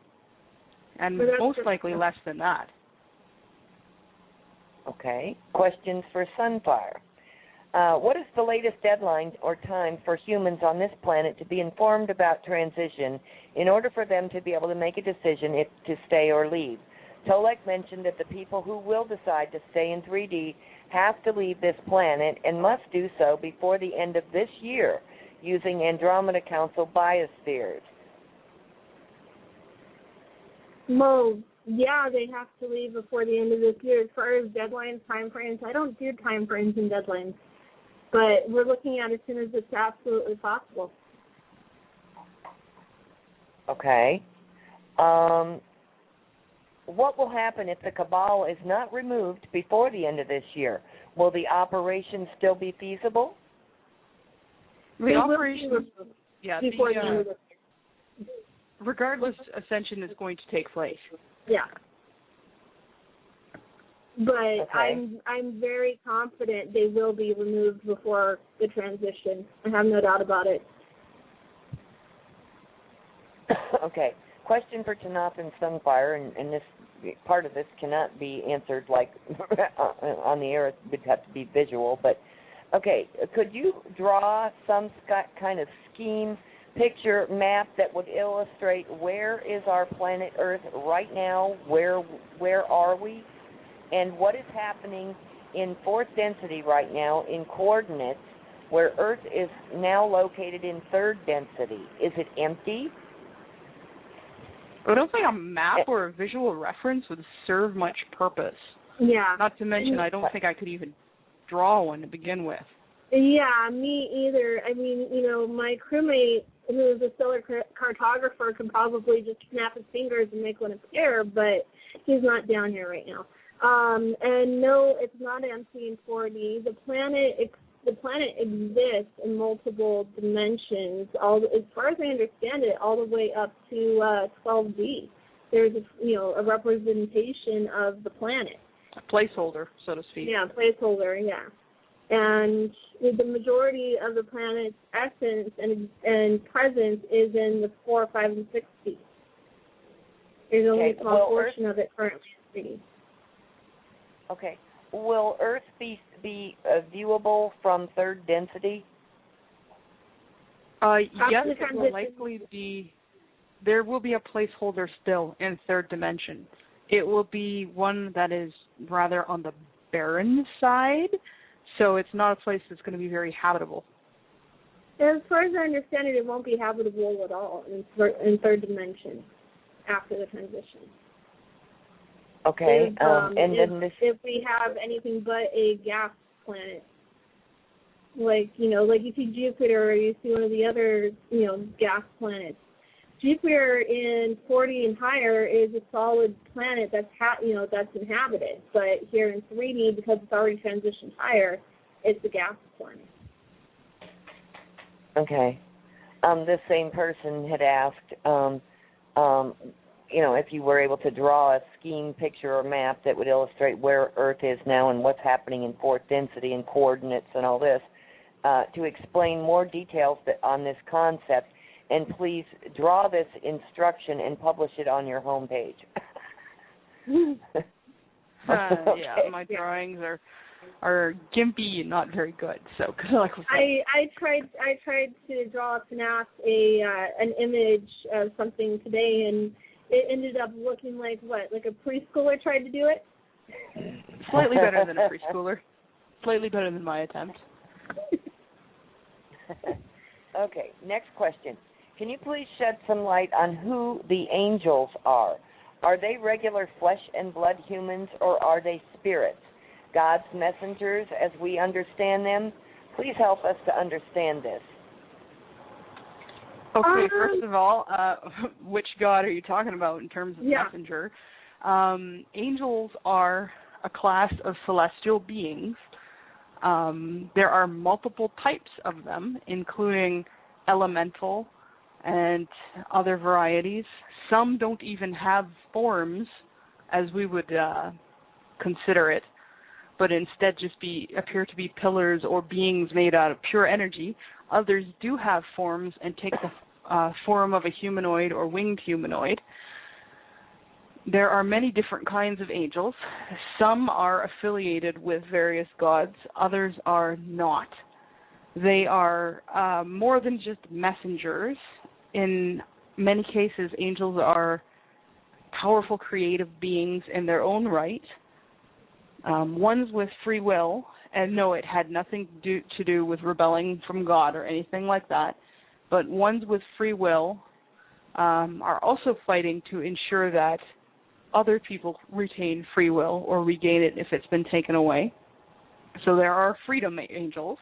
Speaker 2: and most likely less than that.
Speaker 1: Okay. Questions for Sunfire. What is the latest deadline or time for humans on this planet to be informed about transition in order for them to be able to make a decision if to stay or leave? Tolek mentioned that the people who will decide to stay in 3D have to leave this planet and must do so before the end of this year using Andromeda Council biospheres.
Speaker 3: Well, yeah, they have to leave before the end of this year. As far as deadlines, time frames, I don't do time frames and deadlines. But we're looking at as soon as it's absolutely possible.
Speaker 1: Okay. What will happen if the Cabal is not removed before the end of this year? Will the operation still be feasible?
Speaker 2: The operation,
Speaker 3: before the end of this year.
Speaker 2: Regardless, ascension is going to take place.
Speaker 3: Yeah. But
Speaker 1: okay.
Speaker 3: I'm very confident they will be removed before the transition. I have no doubt about it.
Speaker 1: Okay. Question for Tanaath and Sunfire, and this part of this cannot be answered like on the air. It would have to be visual. But okay, could you draw some kind of scheme, picture, map that would illustrate where is our planet Earth right now? Where are we? And what is happening in fourth density right now in coordinates where Earth is now located in third density? Is it empty?
Speaker 2: I don't think a map or a visual reference would serve much purpose.
Speaker 3: Yeah.
Speaker 2: Not to mention, I don't think I could even draw one to begin with.
Speaker 3: Yeah, me either. I mean, my crewmate, who is a stellar cartographer, could probably just snap his fingers and make one appear, but he's not down here right now. And no, it's not empty in 4D. The planet exists in multiple dimensions. As far as I understand it, all the way up to 12D. There's a representation of the planet.
Speaker 2: A placeholder, so to speak.
Speaker 3: Yeah, placeholder. Yeah. And the majority of the planet's essence and presence is in the 4, 5, and 6D. There's only a small portion of it currently in 3D.
Speaker 1: Okay. Will Earth be viewable from third density?
Speaker 2: Yes, it will likely be. There will be a placeholder still in third dimension. It will be one that is rather on the barren side, so it's not a place that's going to be very habitable.
Speaker 3: As far as I understand it, it won't be habitable at all in third dimension after the transition.
Speaker 1: Okay,
Speaker 3: if we have anything but a gas planet, like you see Jupiter or you see one of the other, gas planets. Jupiter in 4D and higher is a solid planet that's inhabited, but here in 3D, because it's already transitioned higher, it's a gas planet.
Speaker 1: Okay. This same person had asked, if you were able to draw a scheme, picture, or map that would illustrate where Earth is now and what's happening in fourth density and coordinates and all this, to explain more details on this concept, and please draw this instruction and publish it on your homepage.
Speaker 2: Yeah, my drawings are gimpy and not very good. So good luck with that.
Speaker 3: I tried to draw Tanaath an image of something today, and it ended up looking like a preschooler tried to do it?
Speaker 2: Slightly better than a preschooler. Slightly better than my attempt.
Speaker 1: Okay, next question. Can you please shed some light on who the angels are? Are they regular flesh and blood humans, or are they spirits? God's messengers, as we understand them? Please help us to understand this.
Speaker 2: Okay, first of all, which God are you talking about in terms of messenger? Angels are a class of celestial beings There are multiple types of them, including elemental and other varieties. Some don't even have forms as we would consider it, but instead just appear to be pillars or beings made out of pure energy. Others do have forms and take the form of a humanoid or winged humanoid. There are many different kinds of angels. Some are affiliated with various gods. Others are not. They are more than just messengers. In many cases, angels are powerful creative beings in their own right. Ones with free will, and no, it had nothing to do with rebelling from God or anything like that, but ones with free will are also fighting to ensure that other people retain free will or regain it if it's been taken away. So there are freedom angels,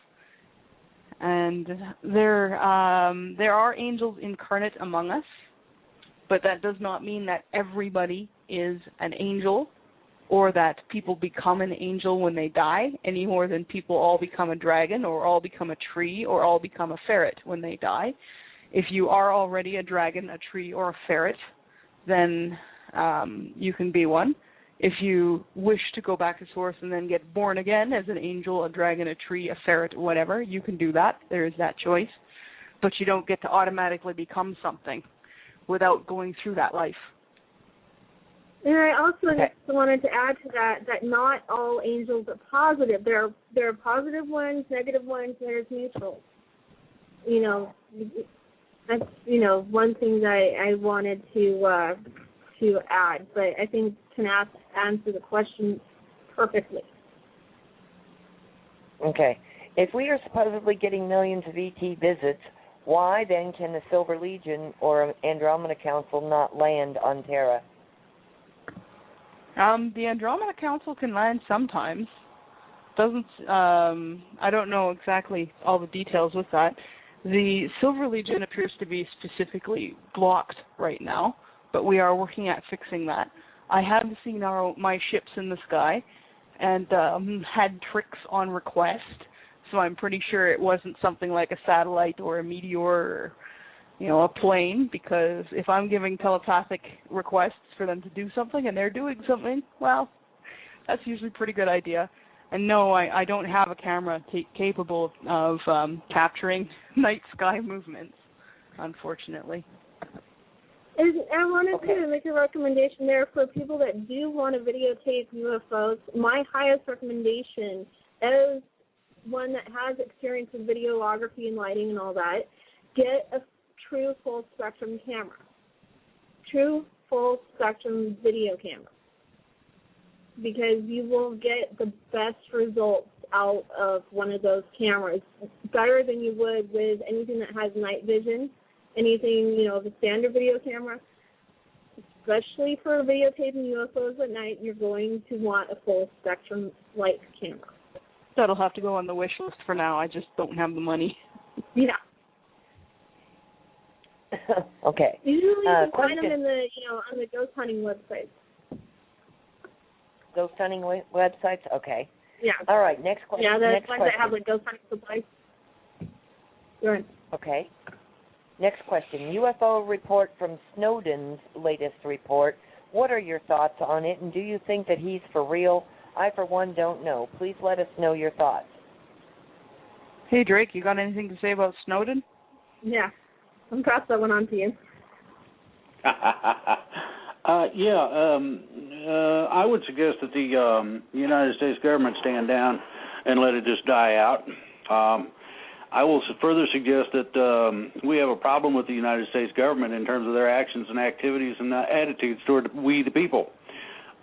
Speaker 2: and there are angels incarnate among us, but that does not mean that everybody is an angel or that people become an angel when they die, any more than people all become a dragon or all become a tree or all become a ferret when they die. If you are already a dragon, a tree, or a ferret, then you can be one. If you wish to go back to source and then get born again as an angel, a dragon, a tree, a ferret, whatever, you can do that. There is that choice. But you don't get to automatically become something without going through that life.
Speaker 3: And I also wanted to add to that not all angels are positive. There are positive ones, negative ones, and there's neutral. That's one thing that I wanted to add, but I think Tanaath answered the question perfectly.
Speaker 1: Okay. If we are supposedly getting millions of ET visits, why then can the Silver Legion or Andromeda Council not land on Terra?
Speaker 2: The Andromeda Council can land sometimes. I don't know exactly all the details with that. The Silver Legion appears to be specifically blocked right now, but we are working at fixing that. I have seen my ships in the sky and had tricks on request, so I'm pretty sure it wasn't something like a satellite or a meteor or, a plane, because if I'm giving telepathic requests for them to do something and they're doing something, well, that's usually a pretty good idea. And no, I don't have a camera capable of capturing night sky movements, unfortunately.
Speaker 3: And I wanted to make a recommendation there for people that do want to videotape UFOs. My highest recommendation is one that has experience with videography and lighting and all that. Get a true full spectrum camera. True full spectrum video camera. Because you will get the best results out of one of those cameras. Better than you would with anything that has night vision. Anything, the standard video camera, especially for videotaping UFOs at night, you're going to want a full spectrum light camera.
Speaker 2: That'll have to go on the wish list for now. I just don't have the money.
Speaker 3: Yeah.
Speaker 1: Okay.
Speaker 3: Usually you can find them in the, on the ghost hunting websites.
Speaker 1: Ghost hunting websites? Okay.
Speaker 3: Yeah.
Speaker 1: All right, next question.
Speaker 3: Yeah, the ones that have ghost hunting supplies. Good.
Speaker 1: Okay. Next question. UFO report from Snowden's latest report. What are your thoughts on it, and do you think that he's for real? I, for one, don't know. Please let us know your thoughts.
Speaker 2: Hey, Drake, you got anything to say about Snowden?
Speaker 3: Yeah. I'll pass that one on to you.
Speaker 4: I would suggest that the United States government stand down and let it just die out. I will further suggest that we have a problem with the United States government in terms of their actions and activities and attitudes toward we the people.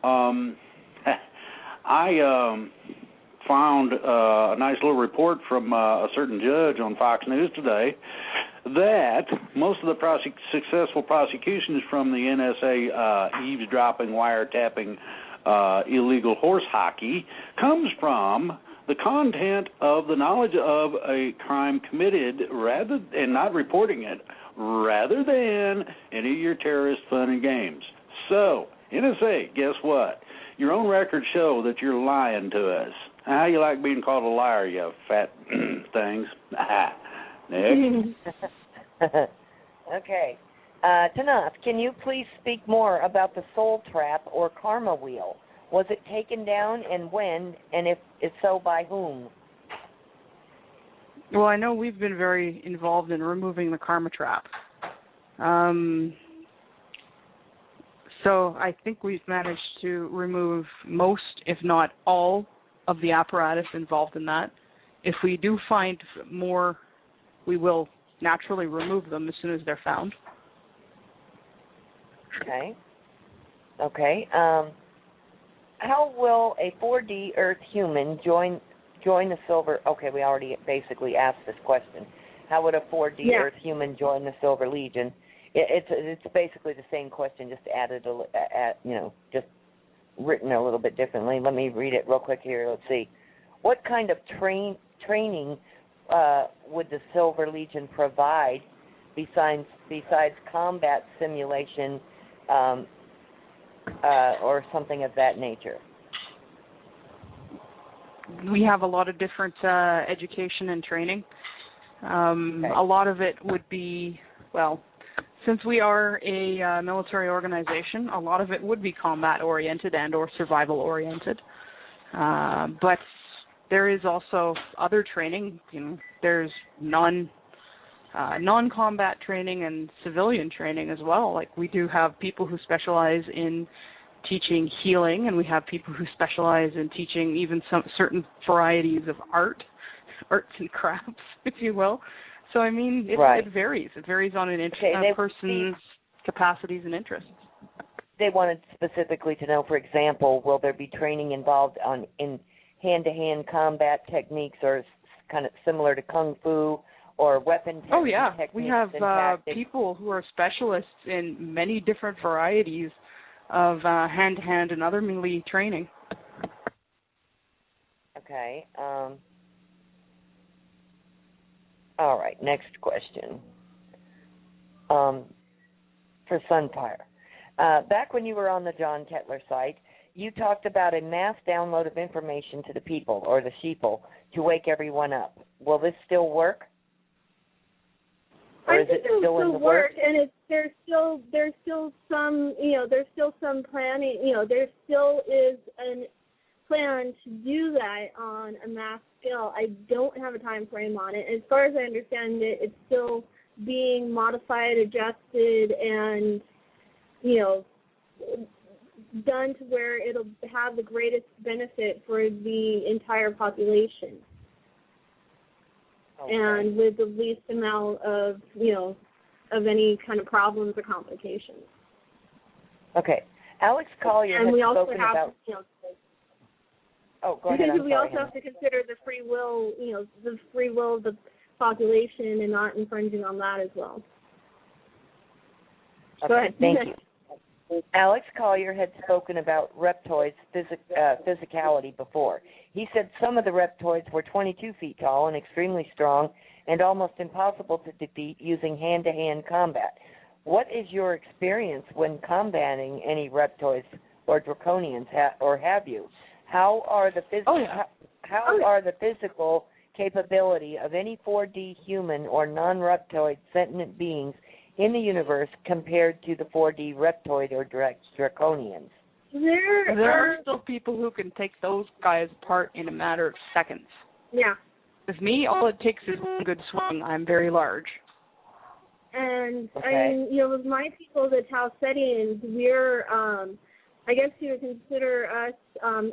Speaker 4: I found a nice little report from a certain judge on Fox News today that most of the successful prosecutions from the NSA eavesdropping, wiretapping, illegal horse hockey comes from the content of the knowledge of a crime committed and not reporting it, rather than any of your terrorist fun and games. So, NSA, guess what? Your own records show that you're lying to us. How you like being called a liar, you fat things? Nick?
Speaker 1: Okay. Tanaath, can you please speak more about the soul trap or karma wheel? Was it taken down, and when, and if so, by whom?
Speaker 2: Well, I know we've been very involved in removing the karma trap. So I think we've managed to remove most, if not all, of the apparatus involved in that. If we do find more, we will naturally remove them as soon as they're found.
Speaker 1: Okay. How will a 4D Earth human join the Silver? Okay, we already basically asked this question. How would a 4D Earth human join the Silver Legion? It's basically the same question, just added just written a little bit differently. Let me read it real quick here. Let's see. What kind of training would the Silver Legion provide besides combat simulation or something of that nature?
Speaker 2: We have a lot of different education and training. A lot of it would be, well, since we are a military organization, a lot of it would be combat-oriented and or survival-oriented. But there is also other training. There's non-combat training and civilian training as well. Like, we do have people who specialize in teaching healing, and we have people who specialize in teaching even some certain varieties of arts and crafts, if you will. So, I mean, it varies. It varies on a person's capacities and interests.
Speaker 1: They wanted specifically to know, for example, will there be training involved in hand-to-hand combat techniques, or kind of similar to Kung Fu or weapon techniques?
Speaker 2: Oh, yeah. We have people who are specialists in many different varieties of hand-to-hand and other melee training.
Speaker 1: Okay. All right, next question. For Sunfire. Back when you were on the John Kettler site, you talked about a mass download of information to the people, or the sheeple, to wake everyone up. Will this still work? Or
Speaker 3: I
Speaker 1: is
Speaker 3: think
Speaker 1: it still in the
Speaker 3: work, and there's still some there's still some planning. There still is a plan to do that on a mass scale. I don't have a time frame on it. As far as I understand it, it's still being modified, adjusted, and done to where it'll have the greatest benefit for the entire population.
Speaker 1: Okay.
Speaker 3: And with the least amount of, of any kind of problems or complications.
Speaker 1: Okay. Alex Collier
Speaker 3: and
Speaker 1: has
Speaker 3: we also
Speaker 1: spoken
Speaker 3: have,
Speaker 1: about... Oh, go ahead.
Speaker 3: Because we also have to consider the free will, the free will of the population and not infringing on that as well.
Speaker 1: Okay,
Speaker 3: go ahead.
Speaker 1: Thank you. Alex Collier had spoken about reptoids' physicality before. He said some of the reptoids were 22 feet tall and extremely strong and almost impossible to defeat using hand-to-hand combat. What is your experience when combating any reptoids or draconians, or have you? How are the are the physical capability of any 4D human or non-reptoid sentient beings in the universe compared to the 4D reptoid or draconians?
Speaker 2: There are still people who can take those guys apart in a matter of seconds.
Speaker 3: Yeah.
Speaker 2: With me, all it takes is one good swing. I'm very large.
Speaker 3: And, I mean, with my people, the Tausetians, we're, I guess you would consider us,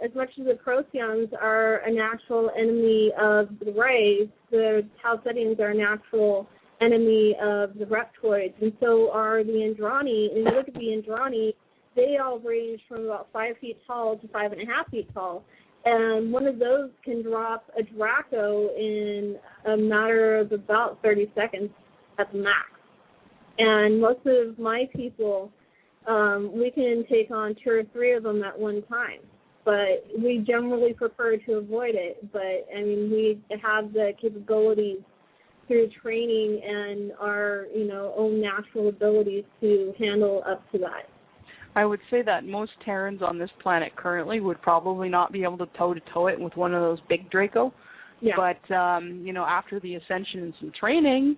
Speaker 3: as much as the Procyon are a natural enemy of the Rays, the Tausetians are a natural enemy of the reptoids, and so are the Andrani. And you look at the Andrani, they all range from about 5 feet tall to 5.5 feet tall. And one of those can drop a Draco in a matter of about 30 seconds at the max. And most of my people, we can take on 2 or 3 of them at one time. But we generally prefer to avoid it. But, I mean, we have the capabilities through training and our, own natural abilities to handle up to that.
Speaker 2: I would say that most Terrans on this planet currently would probably not be able to toe-to-toe it with one of those big Draco.
Speaker 3: Yeah.
Speaker 2: But, after the Ascension and some training,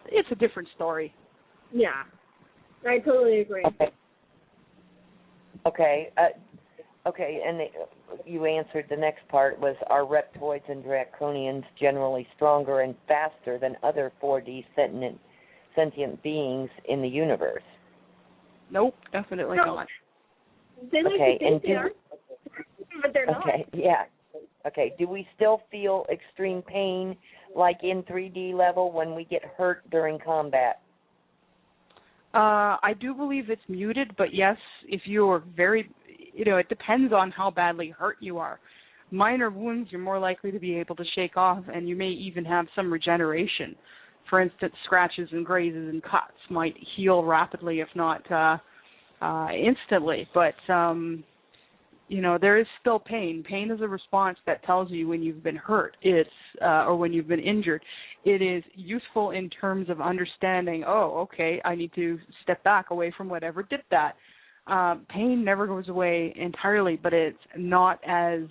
Speaker 2: it's a different story.
Speaker 3: Yeah. I totally agree.
Speaker 1: Okay. And you answered the next part was, are reptoids and draconians generally stronger and faster than other 4D sentient beings in the universe?
Speaker 2: Nope, definitely not.
Speaker 3: They like to think they are, but they're not.
Speaker 1: Okay, yeah. Okay, do we still feel extreme pain like in 3D level when we get hurt during combat?
Speaker 2: I do believe it's muted, but yes, if you're very, it depends on how badly hurt you are. Minor wounds you're more likely to be able to shake off, and you may even have some regeneration. For instance, scratches and grazes and cuts might heal rapidly, if not instantly. But, there is still pain. Pain is a response that tells you when you've been hurt or when you've been injured. It is useful in terms of understanding, I need to step back away from whatever did that. Pain never goes away entirely, but it's not as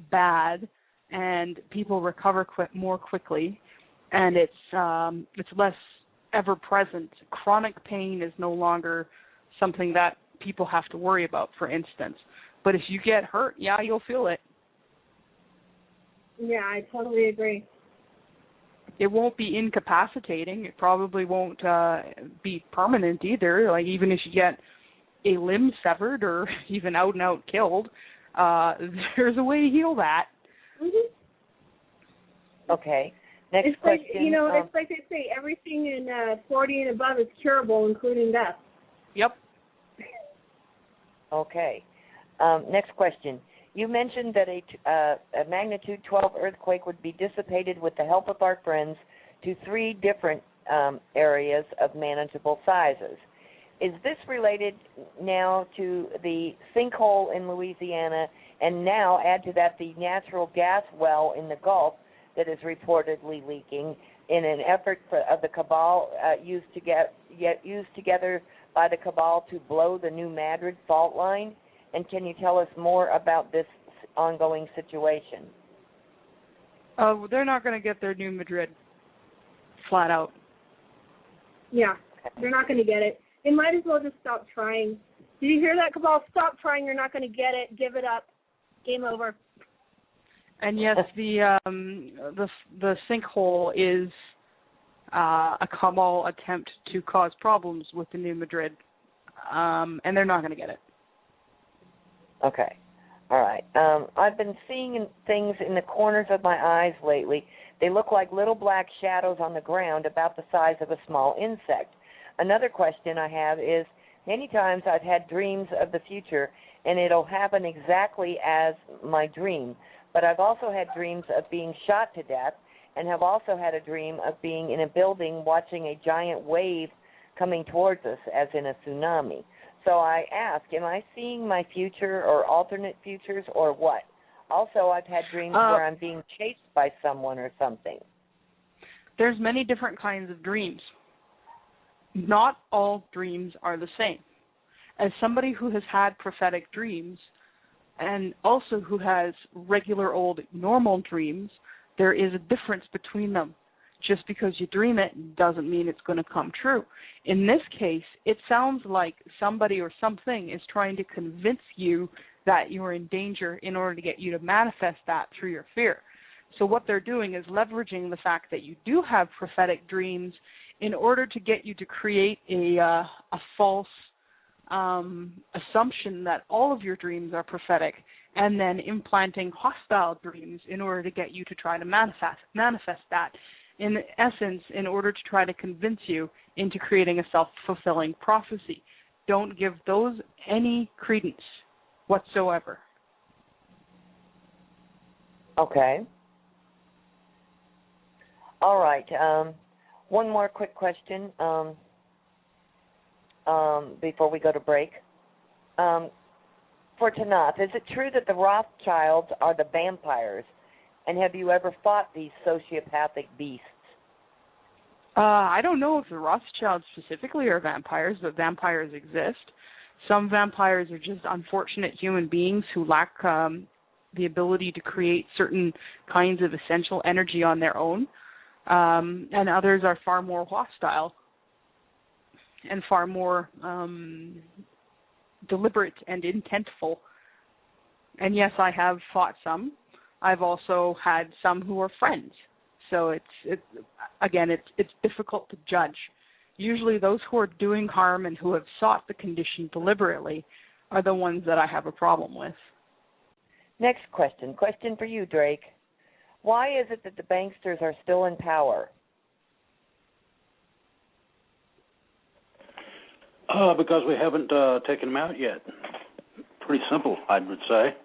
Speaker 2: bad, and people recover more quickly, and it's less ever present. Chronic pain is no longer something that people have to worry about, for instance. But if you get hurt, yeah, you'll feel it.
Speaker 3: Yeah, I totally agree.
Speaker 2: It won't be incapacitating. It probably won't be permanent either. Like, even if you get a limb severed or even out and out killed, there's a way to heal that.
Speaker 3: Mm-hmm.
Speaker 1: Okay. Next question.
Speaker 3: It's like they say, everything in 40 and above is curable, including death.
Speaker 2: Yep.
Speaker 1: Okay. Next question. You mentioned that a magnitude 12 earthquake would be dissipated with the help of our friends to 3 different areas of manageable sizes. Is this related now to the sinkhole in Louisiana, and now add to that the natural gas well in the Gulf that is reportedly leaking in an effort of the cabal used together by the cabal to blow the New Madrid fault line? And can you tell us more about this ongoing situation?
Speaker 2: They're not going to get their New Madrid, flat out.
Speaker 3: Yeah, they're not going to get it. They might as well just stop trying. Did you hear that, Cabal? Stop trying. You're not going to get it. Give it up. Game over.
Speaker 2: And yes, the sinkhole is a Cabal attempt to cause problems with the New Madrid, and they're not going to get it.
Speaker 1: Okay. All right. I've been seeing things in the corners of my eyes lately. They look like little black shadows on the ground about the size of a small insect. Another question I have is, many times I've had dreams of the future, and it'll happen exactly as my dream. But I've also had dreams of being shot to death, and have also had a dream of being in a building watching a giant wave coming towards us, as in a tsunami. So I ask, am I seeing my future or alternate futures, or what? Also, I've had dreams where I'm being chased by someone or something.
Speaker 2: There's many different kinds of dreams. Not all dreams are the same. As somebody who has had prophetic dreams, and also who has regular old normal dreams, there is a difference between them. Just because you dream it doesn't mean it's going to come true. In this case, it sounds like somebody or something is trying to convince you that you're in danger in order to get you to manifest that through your fear. So what they're doing is leveraging the fact that you do have prophetic dreams in order to get you to create a false assumption that all of your dreams are prophetic, and then implanting hostile dreams in order to get you to try to manifest that. In essence, in order to try to convince you into creating a self-fulfilling prophecy. Don't give those any credence whatsoever.
Speaker 1: Okay. All right. One more quick question before we go to break. For Tanaath, is it true that the Rothschilds are the vampires? And have you ever fought these sociopathic beasts?
Speaker 2: I don't know if the Rothschilds specifically are vampires, but vampires exist. Some vampires are just unfortunate human beings who lack the ability to create certain kinds of essential energy on their own, and others are far more hostile and far more deliberate and intentful. And yes, I have fought some. I've also had some who are friends. So it's difficult to judge. Usually those who are doing harm and who have sought the condition deliberately are the ones that I have a problem with.
Speaker 1: Next question. Question for you, Drake. Why is it that the banksters are still in power?
Speaker 4: Because we haven't taken them out yet. Pretty simple, I would say.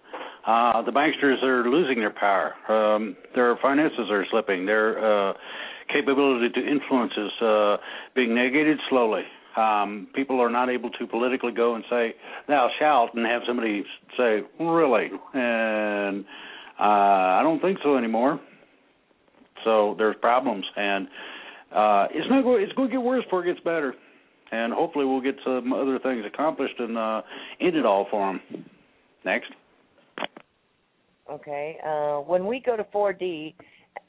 Speaker 4: The banksters are losing their power. Their finances are slipping. Their capability to influence is being negated slowly. People are not able to politically go and say, thou shalt, and have somebody say, really? And I don't think so anymore. So there's problems. And it's going to get worse before it gets better. And hopefully we'll get some other things accomplished and end it all for them. Next.
Speaker 1: Okay. When we go to 4D,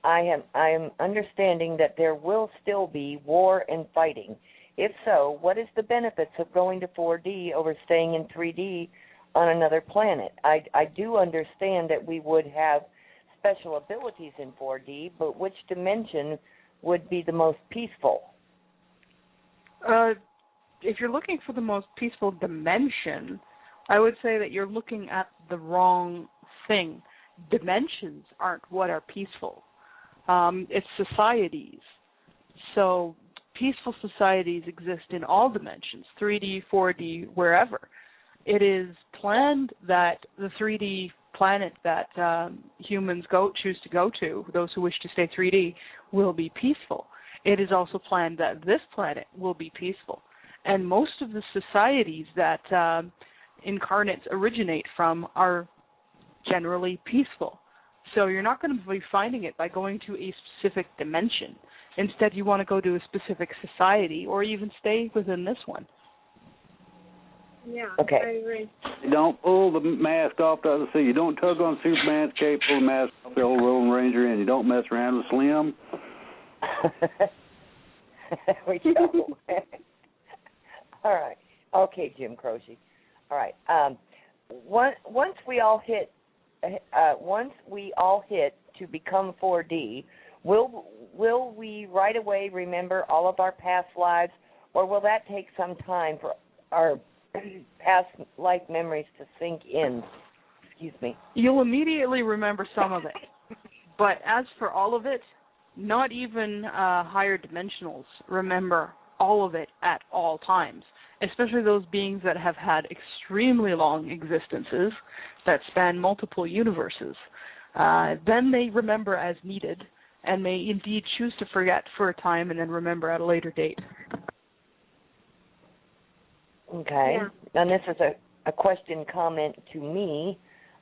Speaker 1: I am understanding that there will still be war and fighting. If so, what is the benefits of going to 4D over staying in 3D on another planet? I do understand that we would have special abilities in 4D, but which dimension would be the most peaceful?
Speaker 2: If you're looking for the most peaceful dimension, I would say that you're looking at the wrong thing. Dimensions aren't what are peaceful. It's societies. So peaceful societies exist in all dimensions, 3D, 4D, wherever. It is planned that the 3D planet that humans choose to go to, those who wish to stay 3D, will be peaceful. It is also planned that this planet will be peaceful. And most of the societies that incarnates originate from are generally peaceful. So you're not going to be finding it by going to a specific dimension. Instead, you want to go to a specific society or even stay within this one.
Speaker 3: Yeah,
Speaker 1: okay.
Speaker 3: I agree.
Speaker 4: Don't pull the mask off the other sea. You don't tug on Superman's cape, pull the mask off the old Rolling Ranger, and you don't mess around with Slim.
Speaker 1: There we go. All right. Okay, Jim Croce. All right. Once we all hit to become 4D, will we right away remember all of our past lives, or will that take some time for our past life memories to sink in? Excuse me.
Speaker 2: You'll immediately remember some of it, but as for all of it, not even higher dimensionals remember all of it at all times, especially those beings that have had extremely long existences that span multiple universes. Then they remember as needed and may indeed choose to forget for a time and then remember at a later date.
Speaker 1: Okay. Yeah. And this is a question comment to me,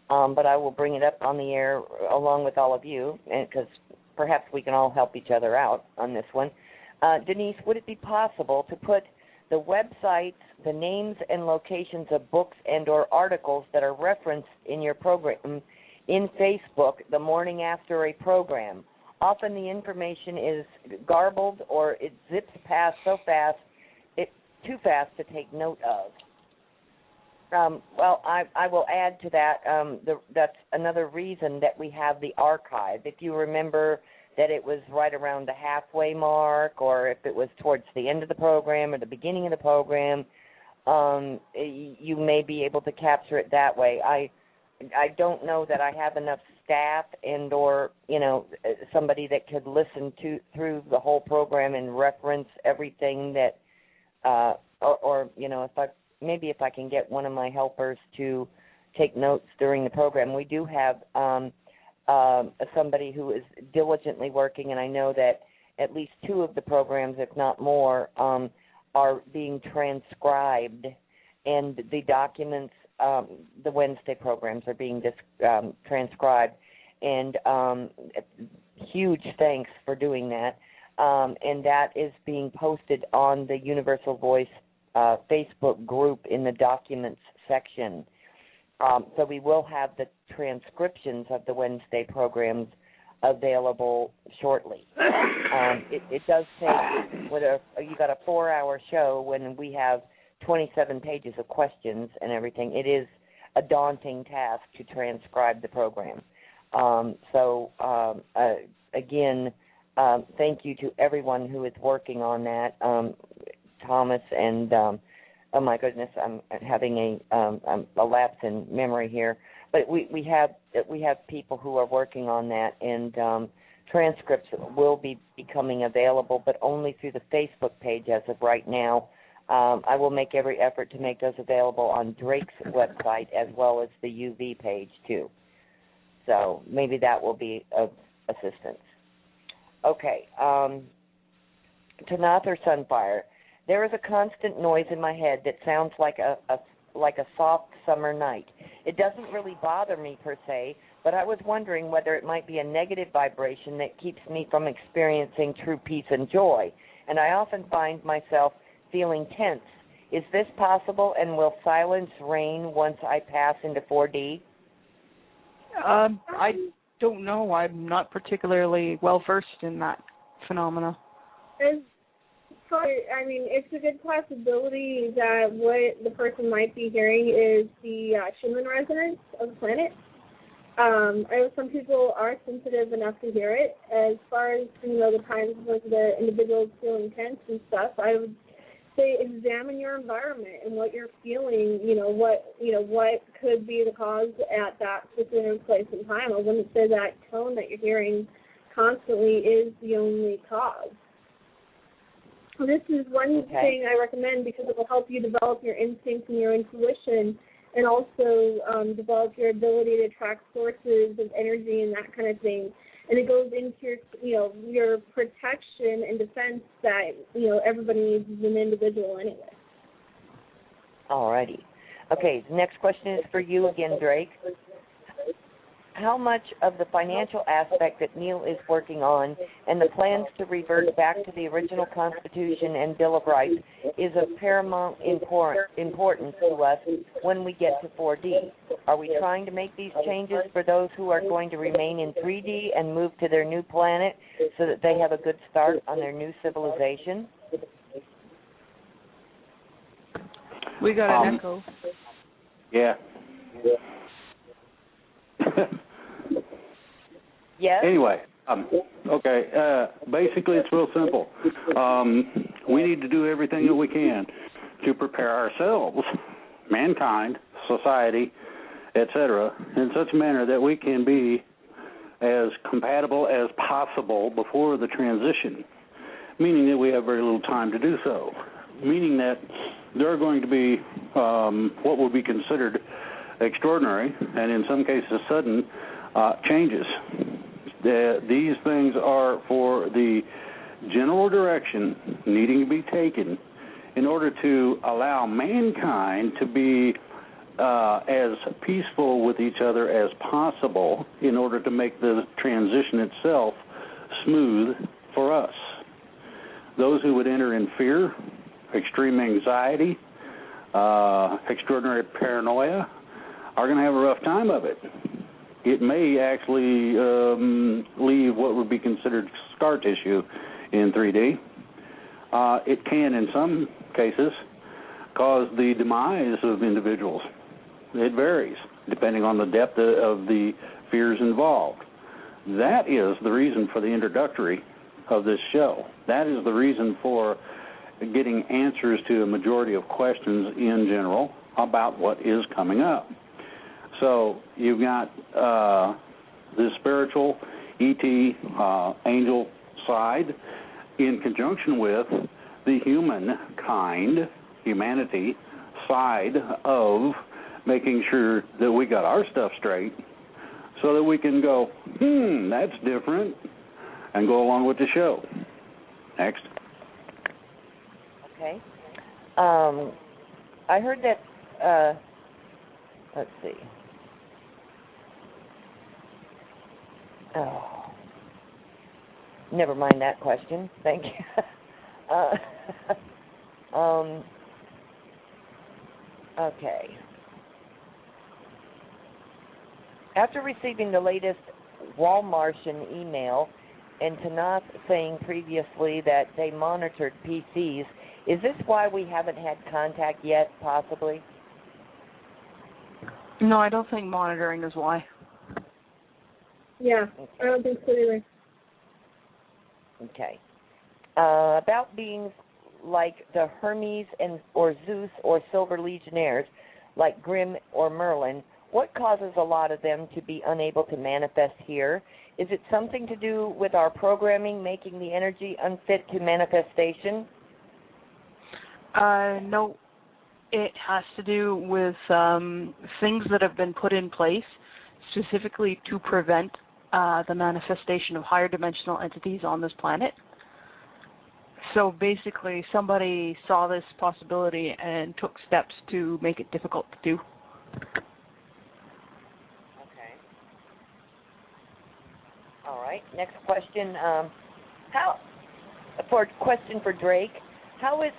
Speaker 1: but I will bring it up on the air along with all of you, because perhaps we can all help each other out on this one. Denise, would it be possible to put the websites, the names and locations of books and or articles that are referenced in your program in Facebook the morning after a program? Often the information is garbled or it zips past so fast, it's too fast to take note of. Well, I will add to that, that's another reason that we have the archive. If you remember that it was right around the halfway mark, or if it was towards the end of the program or the beginning of the program, you may be able to capture it that way. I don't know that I have enough staff and or, somebody that could listen through the whole program and reference everything that, if I can get one of my helpers to take notes during the program. We do have somebody who is diligently working, and I know that at least 2 of the programs, if not more, are being transcribed, and the documents, the Wednesday programs are being transcribed, and huge thanks for doing that, and that is being posted on the Universal Voice Facebook group in the documents section. So we will have the transcriptions of the Wednesday programs available shortly. It does take, you got a 4-hour show when we have 27 pages of questions and everything. It is a daunting task to transcribe the program. Again, thank you to everyone who is working on that. Thomas and oh my goodness, I'm having a lapse in memory here. But we have people who are working on that, and transcripts will be becoming available, but only through the Facebook page as of right now. I will make every effort to make those available on Drake's website as well as the UV page too. So maybe that will be of assistance. Okay, Tanaath or Sunfire. There is a constant noise in my head that sounds like a soft summer night. It doesn't really bother me per se, but I was wondering whether it might be a negative vibration that keeps me from experiencing true peace and joy. And I often find myself feeling tense. Is this possible, and will silence reign once I pass into 4D?
Speaker 2: I don't know. I'm not particularly well versed in that phenomena.
Speaker 3: I mean, it's a good possibility that what the person might be hearing is the Schumann resonance of the planet. I know some people are sensitive enough to hear it. As far as, the times when the individual is feeling tense and stuff, I would say examine your environment and what you're feeling, what could be the cause at that specific place and time. I wouldn't say that tone that you're hearing constantly is the only cause. This is one thing I recommend because it will help you develop your instincts and your intuition, and also develop your ability to track sources of energy and that kind of thing. And it goes into your protection and defense that everybody needs as an individual anyway.
Speaker 1: All righty. Okay, the next question is for you again, Drake. How much of the financial aspect that Neil is working on and the plans to revert back to the original Constitution and Bill of Rights is of paramount importance to us when we get to 4D? Are we trying to make these changes for those who are going to remain in 3D and move to their new planet so that they have a good start on their new civilization?
Speaker 2: We got an echo.
Speaker 4: Yeah.
Speaker 1: Yes?
Speaker 4: Anyway, okay. Basically, it's real simple. We need to do everything that we can to prepare ourselves, mankind, society, etc., in such a manner that we can be as compatible as possible before the transition, meaning that we have very little time to do so, meaning that there are going to be what will be considered extraordinary, and in some cases sudden, changes. These things are for the general direction needing to be taken in order to allow mankind to be as peaceful with each other as possible in order to make the transition itself smooth for us. Those who would enter in fear, extreme anxiety, extraordinary paranoia are going to have a rough time of it. It may actually leave what would be considered scar tissue in 3D. It can, in some cases, cause the demise of individuals. It varies, depending on the depth of the fears involved. That is the reason for the introductory of this show. That is the reason for getting answers to a majority of questions in general about what is coming up. So you've got the spiritual ET angel side in conjunction with the humanity side of making sure that we got our stuff straight so that we can go, that's different, and go along with the show. Next.
Speaker 1: Okay. I heard that, let's see. Oh, never mind that question. Thank you. Okay. After receiving the latest Walmartian email and Tanaath saying previously that they monitored PCs, is this why we haven't had contact yet, possibly?
Speaker 2: No, I don't think monitoring is why.
Speaker 3: Yeah, okay. I don't think so either.
Speaker 1: Okay. About beings like the Hermes or Zeus or Silver Legionnaires, like Grimm or Merlin, what causes a lot of them to be unable to manifest here? Is it something to do with our programming making the energy unfit to manifestation?
Speaker 2: No. It has to do with things that have been put in place specifically to prevent the manifestation of higher dimensional entities on this planet. So basically, somebody saw this possibility and took steps to make it difficult to do.
Speaker 1: Okay. All right. Next question. Question for Drake. How are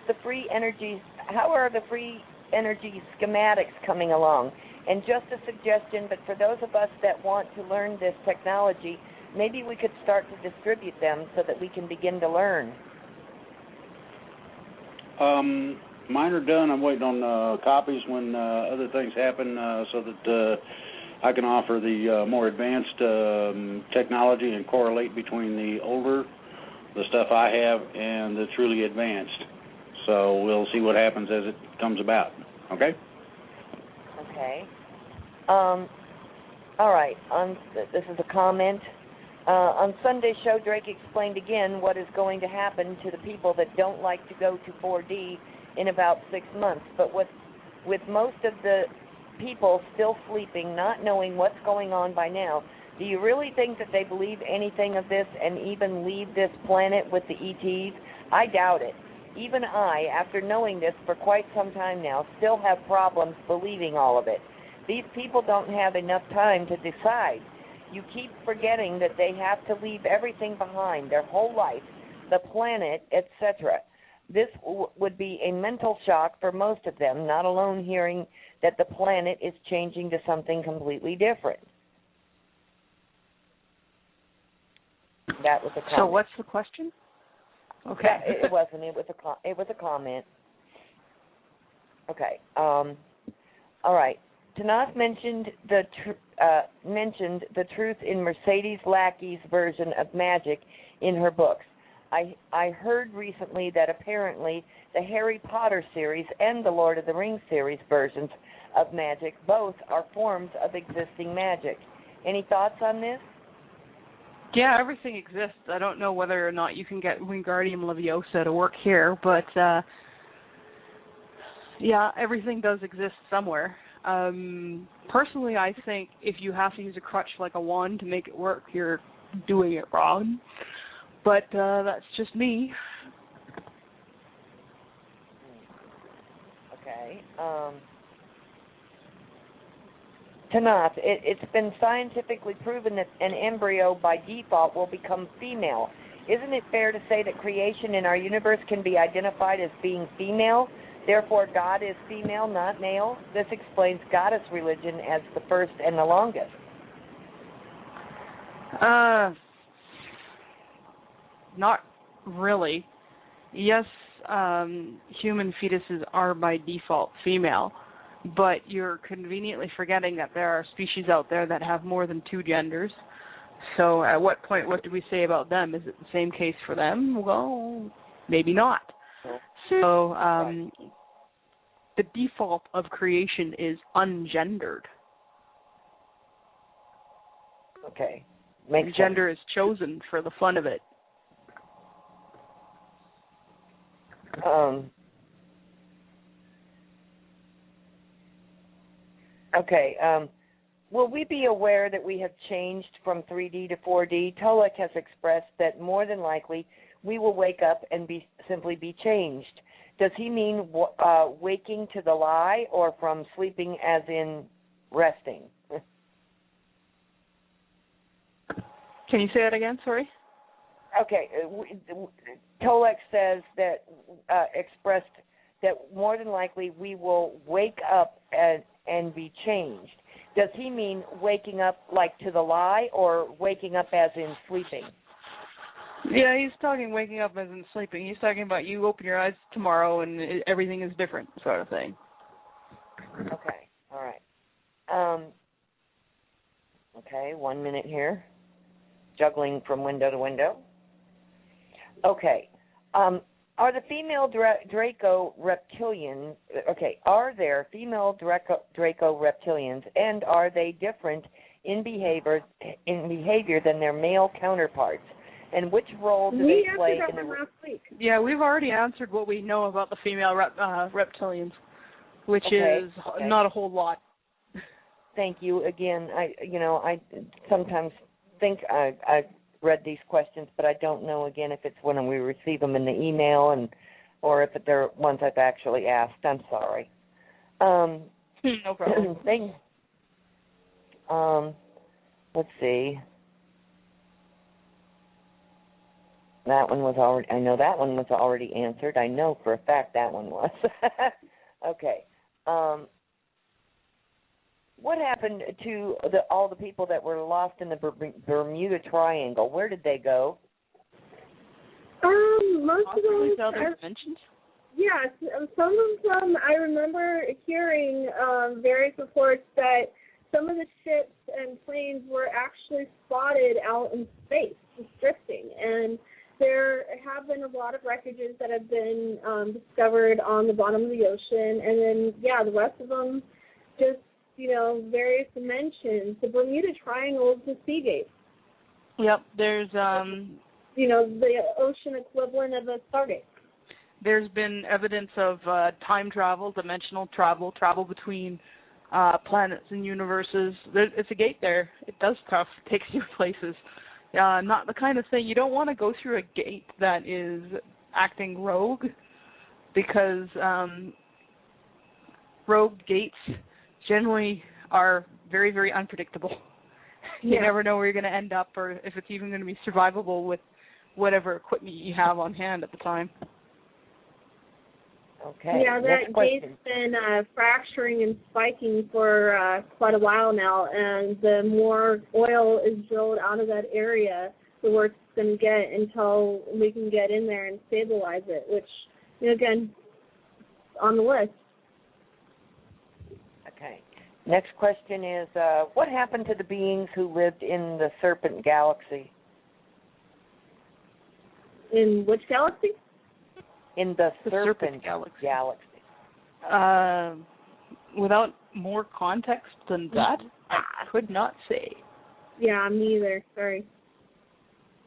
Speaker 1: the free energy schematics coming along? And just a suggestion, but for those of us that want to learn this technology, maybe we could start to distribute them so that we can begin to learn.
Speaker 4: Mine are done. I'm waiting on copies when other things happen so that I can offer the more advanced technology and correlate between the stuff I have, and the truly advanced. So we'll see what happens as it comes about. Okay?
Speaker 1: Okay. All right. This is a comment. On Sunday's show, Drake explained again what is going to happen to the people that don't like to go to 4D in about 6 months. But with most of the people still sleeping, not knowing what's going on by now, do you really think that they believe anything of this and even leave this planet with the ETs? I doubt it. Even I, after knowing this for quite some time now, still have problems believing all of it. These people don't have enough time to decide. You keep forgetting that they have to leave everything behind, their whole life, the planet, etc. This would be a mental shock for most of them, not alone hearing that the planet is changing to something completely different. That was a comment.
Speaker 2: So what's the question? Okay.
Speaker 1: It wasn't. It was a comment. Okay. All right. Tanaath mentioned the truth in Mercedes Lackey's version of magic in her books. I heard recently that apparently the Harry Potter series and the Lord of the Rings series versions of magic both are forms of existing magic. Any thoughts on this?
Speaker 2: Yeah, everything exists. I don't know whether or not you can get Wingardium Leviosa to work here, but yeah, everything does exist somewhere. Personally, I think if you have to use a crutch like a wand to make it work, you're doing it wrong. But that's just me.
Speaker 1: Okay. Tanaath, it's been scientifically proven that an embryo by default will become female. Isn't it fair to say that creation in our universe can be identified as being female? Therefore, God is female, not male. This explains goddess religion as the first and the longest.
Speaker 2: Not really. Yes, human fetuses are by default female, but you're conveniently forgetting that there are species out there that have more than two genders. So at what point, what do we say about them? Is it the same case for them? Well, maybe not. So the default of creation is ungendered.
Speaker 1: Okay.
Speaker 2: Gender is chosen for the fun of it.
Speaker 1: Okay. Will we be aware that we have changed from 3D to 4D? Tolek has expressed that more than likely we will wake up and simply be changed. Does he mean waking to the lie or from sleeping as in resting?
Speaker 2: Can you say that again? Sorry.
Speaker 1: Okay. Tolek says that expressed that more than likely we will wake up and be changed. Does he mean waking up like to the lie, or waking up as in sleeping?
Speaker 2: Yeah, he's talking waking up as in sleeping. He's talking about you open your eyes tomorrow and everything is different, sort of thing.
Speaker 1: Okay, all right. Okay, 1 minute here. Juggling from window to window. Okay. Are the female Draco reptilians, are there female Draco reptilians, and are they different in behavior than their male counterparts? And which role do they play in the...
Speaker 3: last week.
Speaker 2: Yeah, we've already answered what we know about the female reptilians, which is not a whole lot.
Speaker 1: Thank you. Again, I sometimes think I read these questions, but I don't know, again, if it's when we receive them in the email or if they're ones I've actually asked. I'm sorry.
Speaker 2: No problem.
Speaker 1: Let's see. That one was already, I know that one was already answered. I know for a fact that one was. Okay. What happened to all the people that were lost in the Bermuda Triangle? Where did they go?
Speaker 3: Most of them.
Speaker 2: Other dimensions?
Speaker 3: Yes, some of them. I remember hearing various reports that some of the ships and planes were actually spotted out in space, just drifting, and there have been a lot of wreckages that have been discovered on the bottom of the ocean, and then the rest of them just. Various dimensions. The Bermuda Triangle is the Seagate.
Speaker 2: Yep, there's
Speaker 3: the ocean equivalent of a Stargate.
Speaker 2: There's been evidence of time travel, dimensional travel between planets and universes. It's a gate there. It does stuff. It takes you places. Not the kind of thing you don't want to go through a gate that is acting rogue, because rogue gates generally are very, very unpredictable. You never know where you're going to end up, or if it's even going to be survivable with whatever equipment you have on hand at the time.
Speaker 1: Okay.
Speaker 3: Yeah, that gate's been fracturing and spiking for quite a while now, and the more oil is drilled out of that area, the worse it's going to get until we can get in there and stabilize it, which, again, on the list.
Speaker 1: Okay. Next question is, what happened to the beings who lived in the Serpent Galaxy?
Speaker 3: In which galaxy?
Speaker 1: In the Serpent Galaxy.
Speaker 2: Without more context than that, I could not say.
Speaker 3: Yeah, me either. Sorry.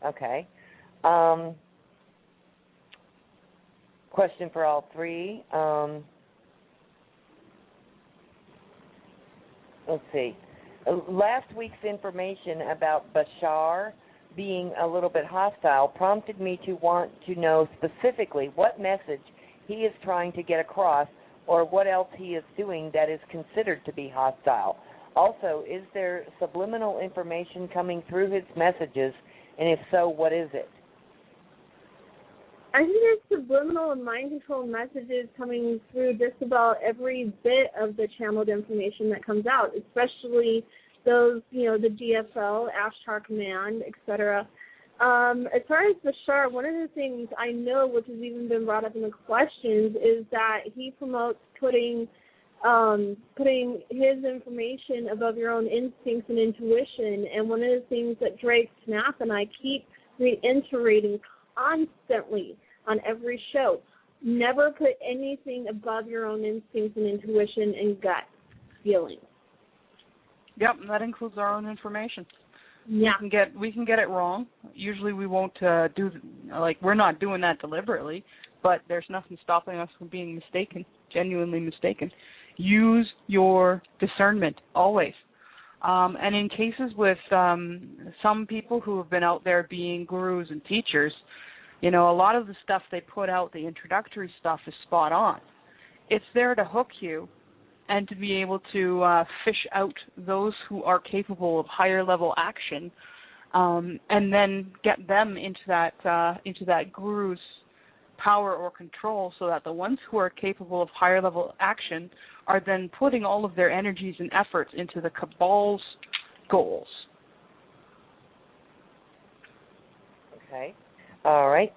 Speaker 1: Okay. Question for all three. Let's see. Last week's information about Bashar being a little bit hostile prompted me to want to know specifically what message he is trying to get across, or what else he is doing that is considered to be hostile. Also, is there subliminal information coming through his messages, and if so, what is it?
Speaker 3: I think there's subliminal and mind control messages coming through just about every bit of the channeled information that comes out, especially those, the GFL, Ashtar Command, etc. As far as Bashar, one of the things I know, which has even been brought up in the questions, is that he promotes putting his information above your own instincts and intuition. And one of the things that Drake, Tanaath, and I keep reiterating constantly on every show, never put anything above your own instincts and intuition and gut feeling.
Speaker 2: Yep, and that includes our own information.
Speaker 3: Yeah.
Speaker 2: We can get it wrong. Usually we won't we're not doing that deliberately, but there's nothing stopping us from being mistaken, genuinely mistaken. Use your discernment, always. And in cases with some people who have been out there being gurus and teachers, a lot of the stuff they put out, the introductory stuff, is spot on. It's there to hook you and to be able to fish out those who are capable of higher level action, and then get them into that guru's power or control, so that the ones who are capable of higher level action are then putting all of their energies and efforts into the Cabal's goals.
Speaker 1: Okay. All right.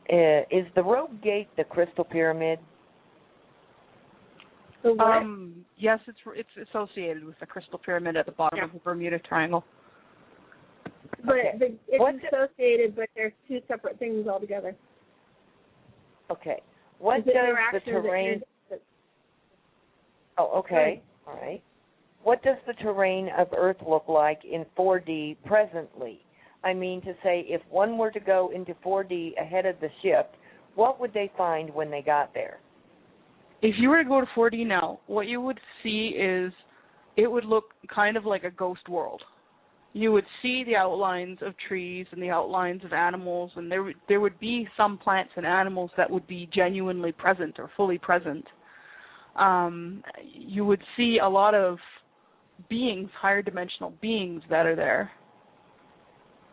Speaker 1: Is the Rogue Gate the Crystal Pyramid?
Speaker 2: Yes, it's associated with the Crystal Pyramid at the bottom of the Bermuda Triangle.
Speaker 3: But it's associated, but they're two separate things altogether.
Speaker 1: Okay. What does the terrain... Oh, okay. All right. What does the terrain of Earth look like in 4D presently? I mean to say, if one were to go into 4D ahead of the shift, what would they find when they got there?
Speaker 2: If you were to go to 4D now, what you would see is it would look kind of like a ghost world. You would see the outlines of trees and the outlines of animals, and there would be some plants and animals that would be genuinely present or fully present. You would see a lot of beings, higher dimensional beings that are there.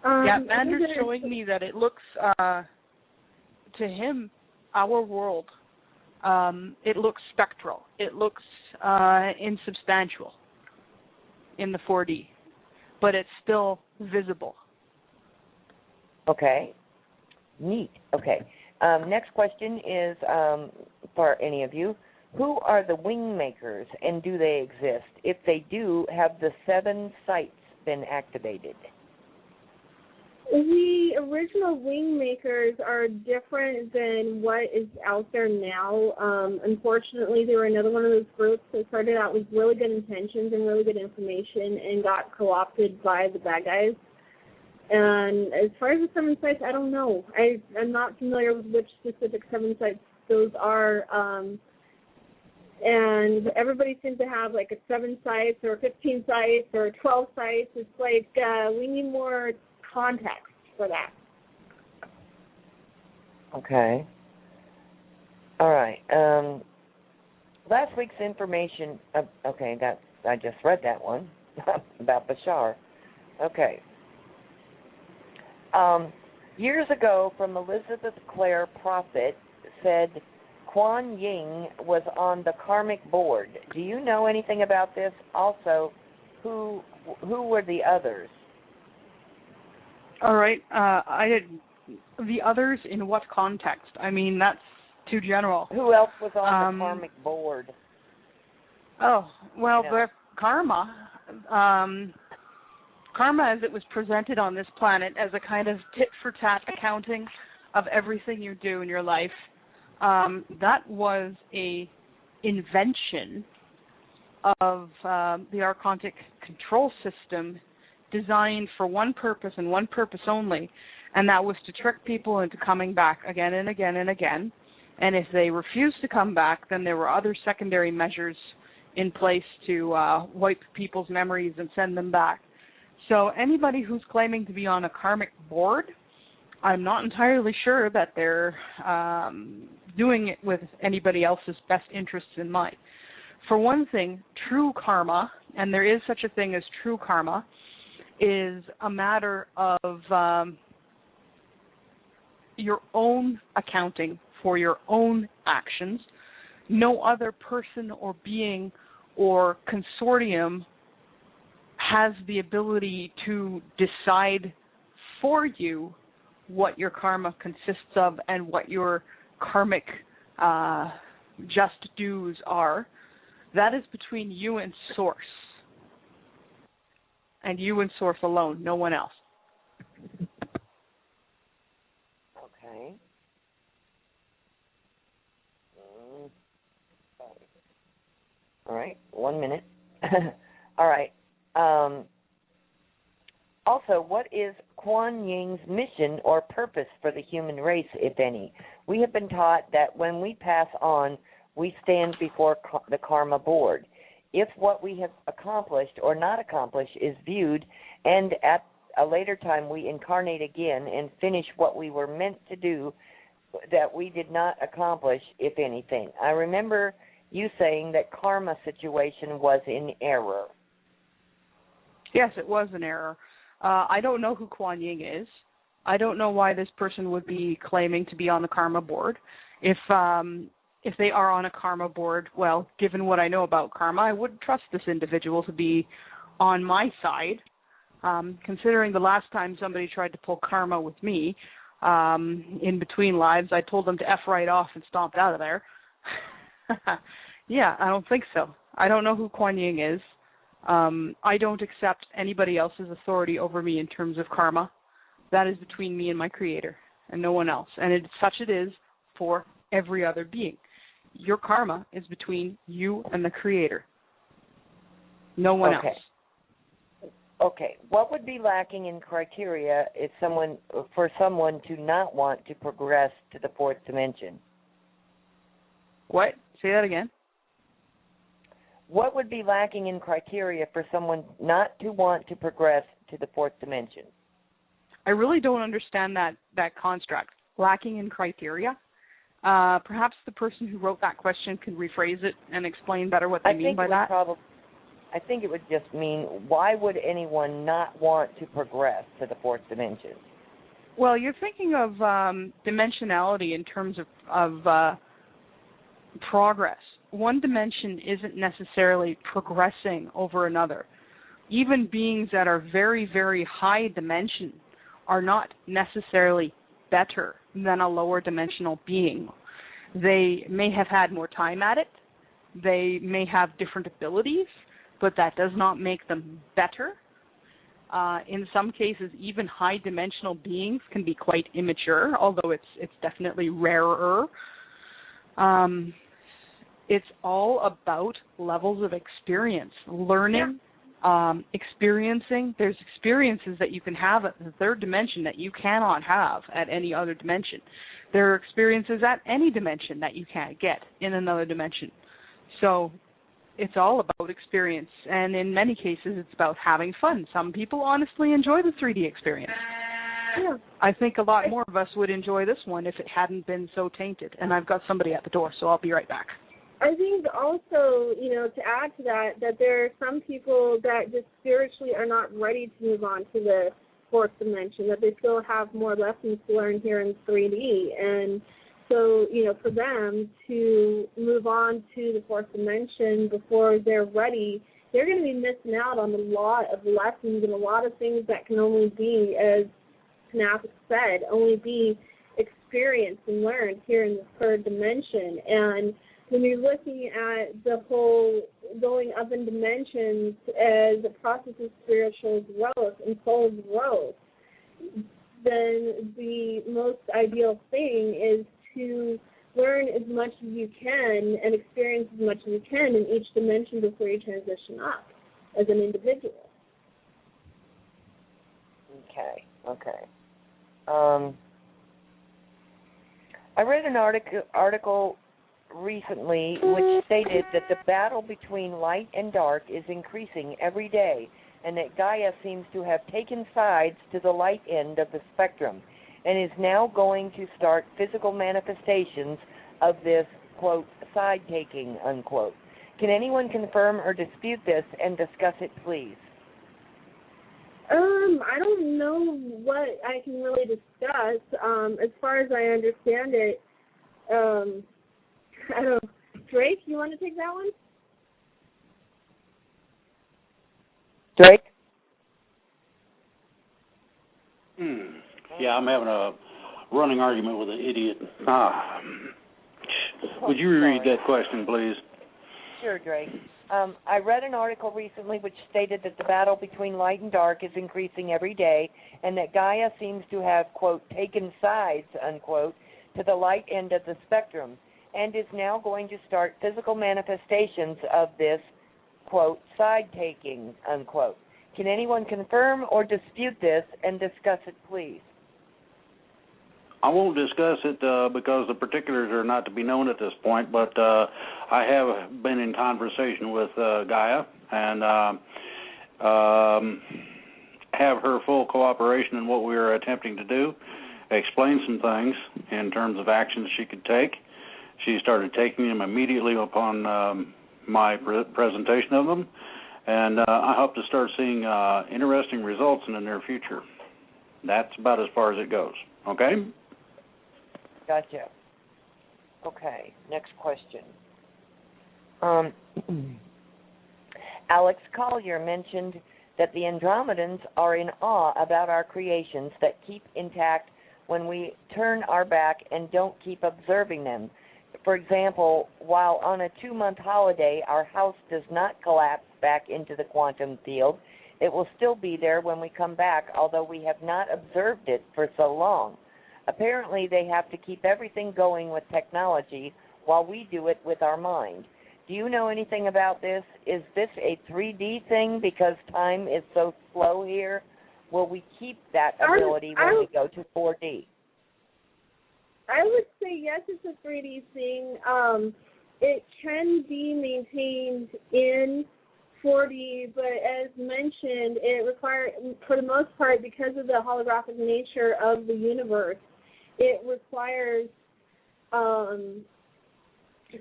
Speaker 2: Mander's showing me that it looks, to him, our world, it looks spectral. It looks insubstantial in the 4D, but it's still visible.
Speaker 1: Okay. Neat. Okay. Next question is for any of you. Who are the wing makers, and do they exist? If they do, have the 7 sites been activated?
Speaker 3: The original wing makers are different than what is out there now. Unfortunately, they were another one of those groups that started out with really good intentions and really good information and got co-opted by the bad guys. And as far as the 7 sites, I don't know. I'm not familiar with which specific 7 sites those are. And everybody seems to have like a 7 sites or 15 sites or 12 sites. It's like we need more context for that.
Speaker 1: Okay. All right. Last week's information. Okay, I just read that one about Bashar. Okay. Years ago, from Elizabeth Clare Prophet, said Kuan Yin was on the karmic board. Do you know anything about this? Also, who were the others?
Speaker 2: All right. The others in what context? I mean, that's too general.
Speaker 1: Who else was on the karmic board?
Speaker 2: Oh, well, the karma as it was presented on this planet as a kind of tit-for-tat accounting of everything you do in your life, that was a invention of the Archontic control system designed for one purpose and one purpose only, and that was to trick people into coming back again and again and again. And if they refused to come back, then there were other secondary measures in place to wipe people's memories and send them back. So anybody who's claiming to be on a karmic board, I'm not entirely sure that they're doing it with anybody else's best interests in mind. For one thing, true karma, and there is such a thing as true karma, is a matter of your own accounting for your own actions. No other person or being or consortium has the ability to decide for you what your karma consists of and what your karmic just dues are. That is between you and Source. And you and Source alone, no one else.
Speaker 1: Okay. All right, 1 minute. All right. Also, what is Kuan Yin's mission or purpose for the human race, if any? We have been taught that when we pass on, we stand before the karma board. If what we have accomplished or not accomplished is viewed, and at a later time we incarnate again and finish what we were meant to do that we did not accomplish, if anything. I remember you saying that karma situation was in error.
Speaker 2: Yes, it was an error. I don't know who Kuan Yin is. I don't know why this person would be claiming to be on the karma board. If they are on a karma board, well, given what I know about karma, I would trust this individual to be on my side. Considering the last time somebody tried to pull karma with me, in between lives, I told them to F right off and stomped out of there. Yeah, I don't think so. I don't know who Kuan Yin is. I don't accept anybody else's authority over me in terms of karma. That is between me and my Creator and no one else. And such it is for every other being. Your karma is between you and the Creator. No one else.
Speaker 1: Okay. What would be lacking in criteria for someone to not want to progress to the fourth dimension?
Speaker 2: What? Say that again.
Speaker 1: What would be lacking in criteria for someone not to want to progress to the fourth dimension?
Speaker 2: I really don't understand that construct. Lacking in criteria? Perhaps the person who wrote that question could rephrase it and explain better what they mean by that.
Speaker 1: I think it would just mean, why would anyone not want to progress to the fourth dimension?
Speaker 2: Well, you're thinking of dimensionality in terms of progress. One dimension isn't necessarily progressing over another. Even beings that are very, very high dimension are not necessarily better than a lower dimensional being. They may have had more time at it. They may have different abilities, but that does not make them better. In some cases, even high dimensional beings can be quite immature, although it's definitely rarer. It's all about levels of experience, learning, experiencing. There's experiences that you can have at the third dimension that you cannot have at any other dimension. There are experiences at any dimension that you can't get in another dimension. So it's all about experience, and in many cases it's about having fun. Some people honestly enjoy the 3D experience. Yeah. I think a lot more of us would enjoy this one if it hadn't been so tainted. And I've got somebody at the door, so I'll be right back.
Speaker 3: I think also, to add to that there are some people that just spiritually are not ready to move on to the fourth dimension, that they still have more lessons to learn here in 3D. And so, for them to move on to the fourth dimension before they're ready, they're going to be missing out on a lot of lessons and a lot of things that can only be, as Tanaath said, only be experienced and learned here in the third dimension. And when you're looking at the whole going up in dimensions as a process of spiritual growth and soul growth, then the most ideal thing is to learn as much as you can and experience as much as you can in each dimension before you transition up as an individual.
Speaker 1: Okay. I read an article recently which stated that the battle between light and dark is increasing every day, and that Gaia seems to have taken sides to the light end of the spectrum and is now going to start physical manifestations of this, quote, side-taking, unquote. Can anyone confirm or dispute this and discuss it, please?
Speaker 3: I don't know what I can really discuss. As far as I understand it, I don't know. Drake, you want to take that one?
Speaker 1: Drake?
Speaker 4: Yeah, I'm having a running argument with an idiot. Would you reread that question, please?
Speaker 1: Sure, Drake. I read an article recently which stated that the battle between light and dark is increasing every day, and that Gaia seems to have, quote, taken sides, unquote, to the light end of the spectrum, and is now going to start physical manifestations of this, quote, side-taking, unquote. Can anyone confirm or dispute this and discuss it, please?
Speaker 4: I won't discuss it because the particulars are not to be known at this point, but I have been in conversation with Gaia and have her full cooperation in what we are attempting to do, explain some things in terms of actions she could take. She started taking them immediately upon my presentation of them, and I hope to start seeing interesting results in the near future. That's about as far as it goes. Okay?
Speaker 1: Gotcha. Okay, next question. Alex Collier mentioned that the Andromedans are in awe about our creations that keep intact when we turn our back and don't keep observing them. For example, while on a 2-month holiday, our house does not collapse back into the quantum field, it will still be there when we come back, although we have not observed it for so long. Apparently, they have to keep everything going with technology while we do it with our mind. Do you know anything about this? Is this a 3D thing because time is so slow here? Will we keep that ability when we go to 4D?
Speaker 3: I would say yes, it's a 3D thing. It can be maintained in 4D, but as mentioned, it requires, for the most part, because of the holographic nature of the universe, it requires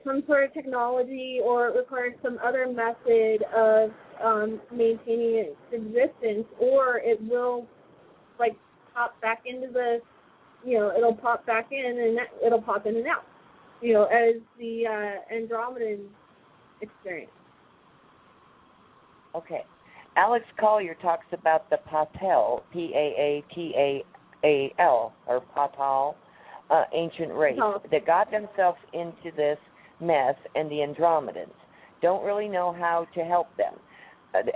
Speaker 3: some sort of technology, or it requires some other method of maintaining its existence, or it will, like, pop back into the, it'll pop back in and it'll pop in and out, as the Andromedan experience.
Speaker 1: Okay. Alex Collier talks about the Patal, P-A-A-T-A-A-L, or Patal, ancient race that got themselves into this mess, and the Andromedans don't really know how to help them. And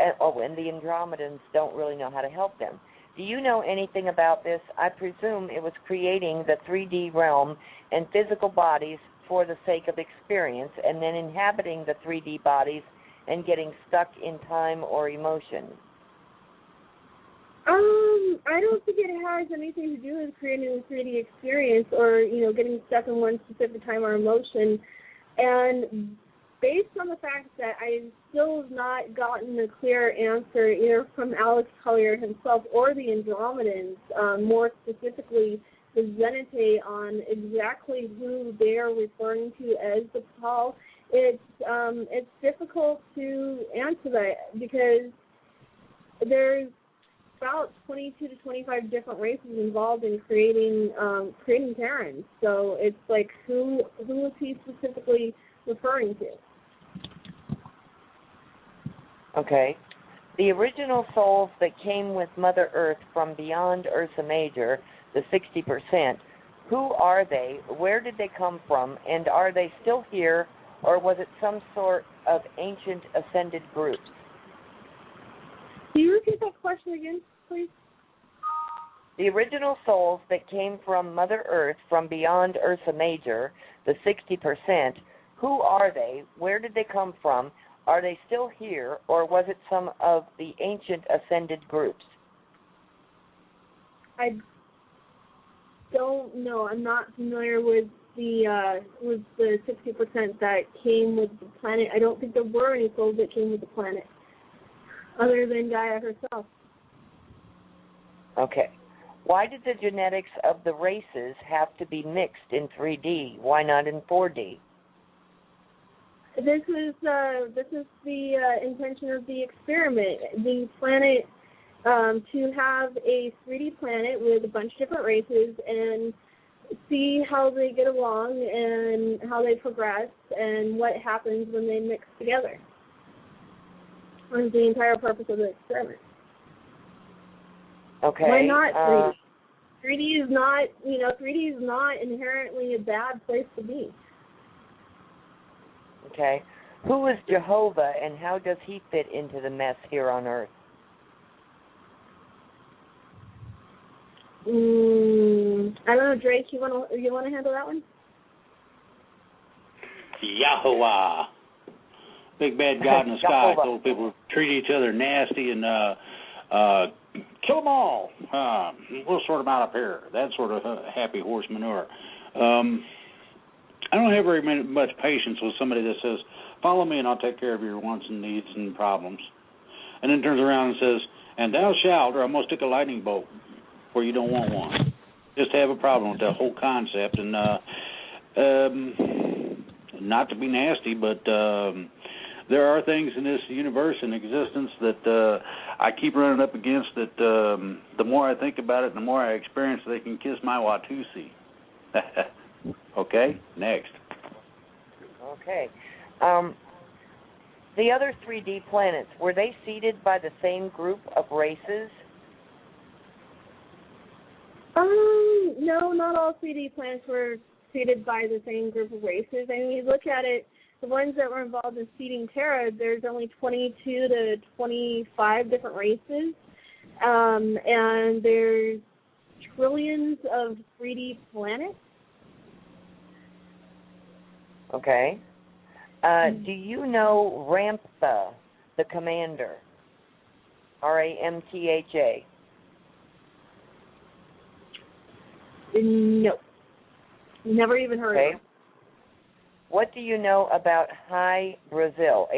Speaker 1: the Andromedans don't really know how to help them. Do you know anything about this? I presume it was creating the 3D realm and physical bodies for the sake of experience, and then inhabiting the 3D bodies and getting stuck in time or emotion.
Speaker 3: I don't think it has anything to do with creating a 3D experience or, getting stuck in one specific time or emotion. And based on the fact that I still have not gotten a clear answer either from Alex Collier himself or the Andromedans, more specifically the Zenite, on exactly who they are referring to as the Patal, it's difficult to answer that because there's about 22 to 25 different races involved in creating Terrans. So it's like, who is he specifically referring to?
Speaker 1: Okay. The original souls that came with Mother Earth from beyond Ursa Major, the 60%, who are they? Where did they come from? And are they still here, or was it some sort of ancient ascended group?
Speaker 3: Can you repeat that question again, please?
Speaker 1: The original souls that came from Mother Earth from beyond Ursa Major, the 60%, who are they? Where did they come from? Are they still here, or was it some of the ancient ascended groups?
Speaker 3: I don't know. I'm not familiar with the 60% that came with the planet. I don't think there were any souls that came with the planet, other than Gaia herself.
Speaker 1: Okay. Why did the genetics of the races have to be mixed in 3D? Why not in 4D?
Speaker 3: This is the intention of the experiment. The planet, to have a 3D planet with a bunch of different races and see how they get along and how they progress and what happens when they mix together. That's the entire purpose of the experiment.
Speaker 1: Okay.
Speaker 3: Why not 3D? 3D is not, 3D is not inherently a bad place to be.
Speaker 1: Okay. Who is Jehovah, and how does he fit into the mess here on Earth?
Speaker 3: I don't know, Drake. You want to handle that one?
Speaker 4: Yahuwah, big bad God in the sky, told people to treat each other nasty and kill them all. We'll sort them out up here. That sort of happy horse manure. I don't have very much patience with somebody that says, "Follow me and I'll take care of your wants and needs and problems," and then turns around and says, "And thou shalt, or I'm going to stick a lightning bolt where you don't want one." Just have a problem with that whole concept. And not to be nasty, but there are things in this universe and existence that I keep running up against that the more I think about it, the more I experience, they can kiss my Watusi. Okay, next.
Speaker 1: Okay. The other 3D planets, were they seeded by the same group of races?
Speaker 3: No, not all 3D planets were seeded by the same group of races. I mean, you look at it, the ones that were involved in seeding Terra, there's only 22 to 25 different races, and there's trillions of 3D planets.
Speaker 1: Okay. Do you know Ramtha, the commander? Ramtha.
Speaker 3: No. Never even heard of it.
Speaker 1: What do you know about High Brazil,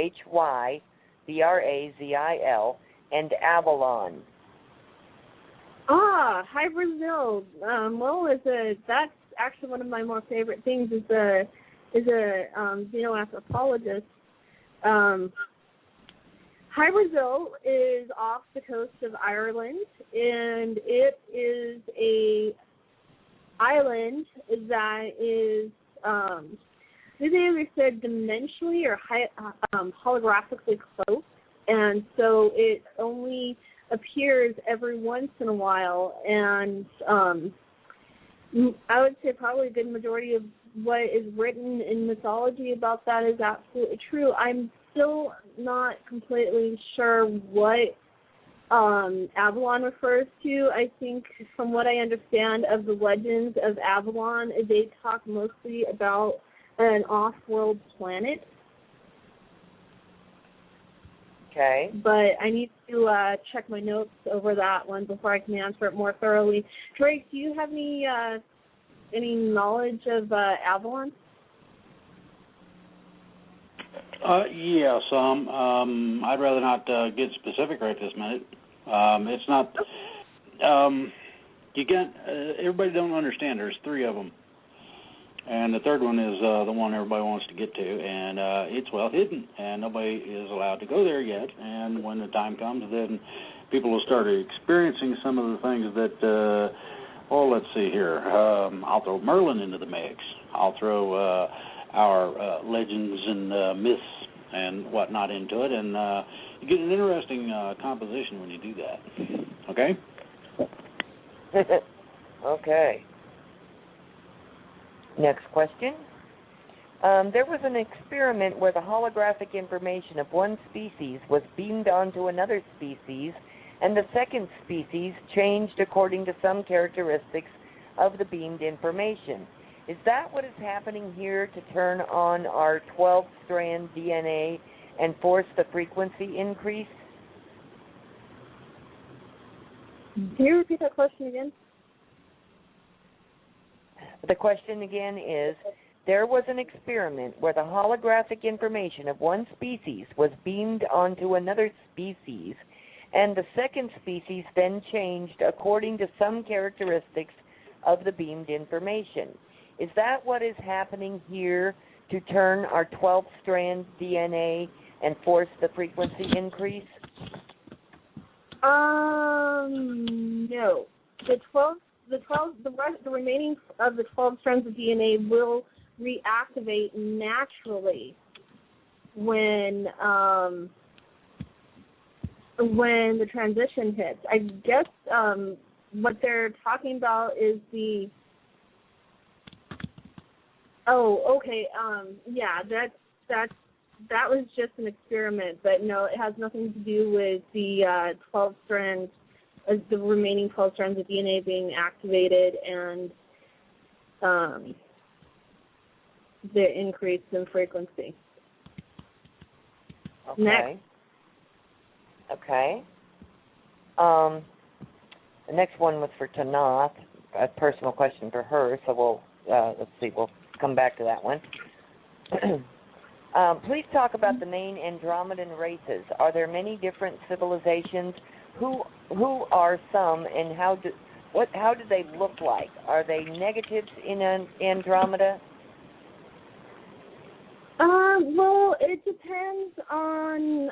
Speaker 1: Hybrazil, and Avalon?
Speaker 3: High Brazil. That's actually one of my more favorite things is a xenoanthropologist. High Brazil is off the coast of Ireland, and it is a island that is they either said dimensionally or holographically close, and so it only appears every once in a while, and I would say probably a good majority of what is written in mythology about that is absolutely true. I'm still not completely sure what Avalon refers to. I think from what I understand of the legends of Avalon, they talk mostly about an off-world planet.
Speaker 1: Okay.
Speaker 3: But I need to check my notes over that one before I can answer it more thoroughly. Drake, do you have any knowledge of Avalon?
Speaker 4: Yeah, some. I'd rather not get specific right this minute. It's not. You can't. Everybody don't understand. There's three of them, and the third one is the one everybody wants to get to, and it's well hidden, and nobody is allowed to go there yet. And when the time comes, then people will start experiencing some of the things that. Let's see here. I'll throw Merlin into the mix. I'll throw our legends and myths and whatnot into it, and you get an interesting composition when you do that. Okay?
Speaker 1: Okay. Next question. There was an experiment where the holographic information of one species was beamed onto another species, and the second species changed according to some characteristics of the beamed information. Is that what is happening here to turn on our 12-strand DNA and force the frequency increase?
Speaker 3: Can you repeat that question again?
Speaker 1: The question again is, there was an experiment where the holographic information of one species was beamed onto another species, and the second species then changed according to some characteristics of the beamed information. Is that what is happening here to turn our 12-strand DNA and force the frequency increase?
Speaker 3: No. The remaining of the 12 strands of DNA will reactivate naturally when the transition hits. I guess what they're talking about is the. Oh, okay. Yeah, that was just an experiment, but no, it has nothing to do with the 12 strands, the remaining 12 strands of DNA being activated and the increase in frequency.
Speaker 1: Okay.
Speaker 3: Next.
Speaker 1: Okay. The next one was for Tanaath, a personal question for her, so we'll come back to that one. Please talk about the main Andromedan races. Are there many different civilizations? Who are some, and how do they look like? Are they negatives in Andromeda?
Speaker 3: Well, it depends on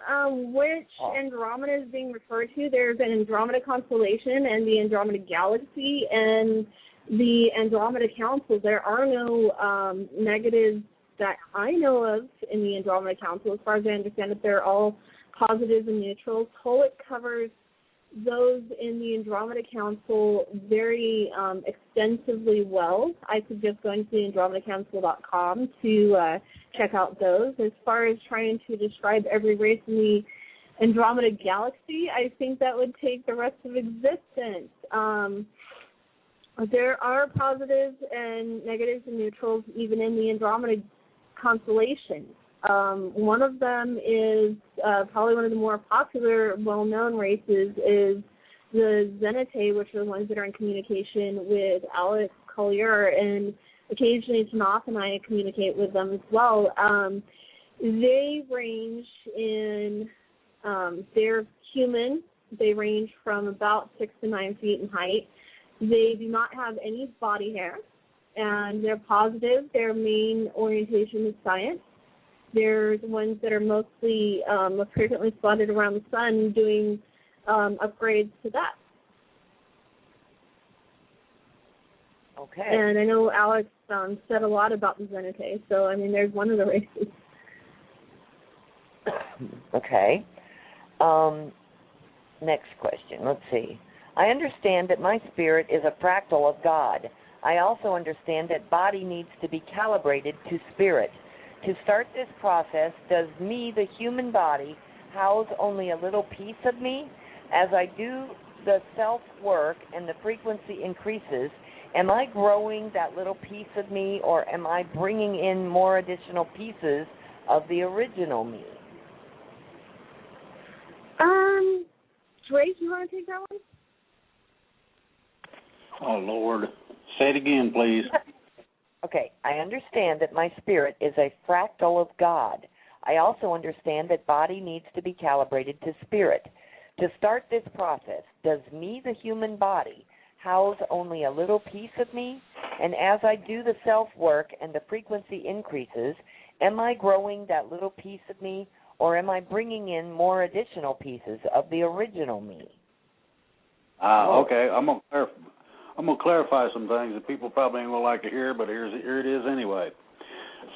Speaker 3: which Andromeda is being referred to. There's an Andromeda constellation and the Andromeda galaxy and the Andromeda Council. There are no negatives that I know of in the Andromeda Council. As far as I understand it, they're all positives and neutrals. Holic covers those in the Andromeda Council very extensively well. I suggest going to andromedacouncil.com to check out those. As far as trying to describe every race in the Andromeda Galaxy, I think that would take the rest of existence. There are positives and negatives and neutrals even in the Andromeda constellation. One of them is probably one of the more popular, well-known races is the Zenite, which are the ones that are in communication with Alex Collier, and occasionally Tanaath and I communicate with them as well. They range in, they're human. They range from about 6 to 9 feet in height. They do not have any body hair, and they're positive. Their main orientation is science. There's ones that are mostly frequently spotted around the sun doing upgrades to that.
Speaker 1: Okay.
Speaker 3: And I know Alex said a lot about the Zenite, so, I mean, there's one of the races.
Speaker 1: Okay. Next question. Let's see. I understand that my spirit is a fractal of God. I also understand that body needs to be calibrated to spirit. To start this process, does me, the human body, house only a little piece of me? As I do the self-work and the frequency increases, am I growing that little piece of me, or am I bringing in more additional pieces of the original me?
Speaker 3: Grace, you want to take that one?
Speaker 4: Oh, Lord. Say it again, please.
Speaker 1: Okay, I understand that my spirit is a fractal of God. I also understand that body needs to be calibrated to spirit. To start this process, does me, the human body, house only a little piece of me? And as I do the self-work and the frequency increases, am I growing that little piece of me, or am I bringing in more additional pieces of the original me?
Speaker 4: Okay, I'm going to clarify some things that people probably ain't going to like to hear, but here it is anyway.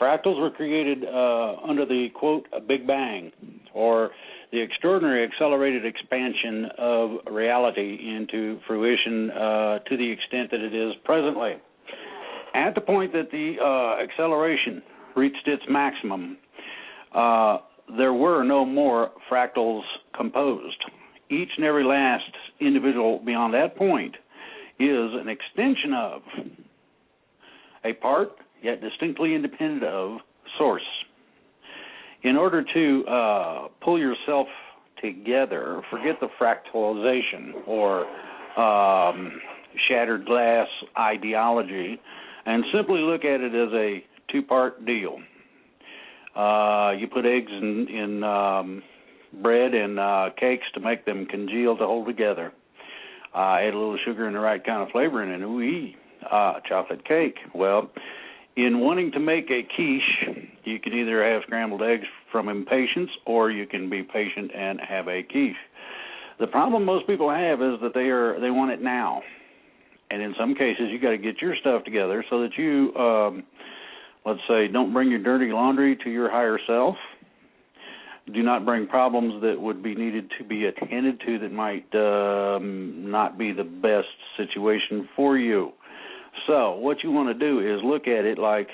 Speaker 4: Fractals were created under the, quote, Big Bang, or the extraordinary accelerated expansion of reality into fruition to the extent that it is presently. At the point that the acceleration reached its maximum, there were no more fractals composed. Each and every last individual beyond that point is an extension of a part, yet distinctly independent of, source. In order to pull yourself together, forget the fractalization or shattered glass ideology, and simply look at it as a two-part deal. You put eggs in bread and cakes to make them congeal to hold together. Add a little sugar and the right kind of flavoring, and ooh-wee, chocolate cake. Well, in wanting to make a quiche, you can either have scrambled eggs from impatience, or you can be patient and have a quiche. The problem most people have is that they want it now, and in some cases you got to get your stuff together so that you, let's say, don't bring your dirty laundry to your higher self. Do not bring problems that would be needed to be attended to that might not be the best situation for you. So what you want to do is look at it like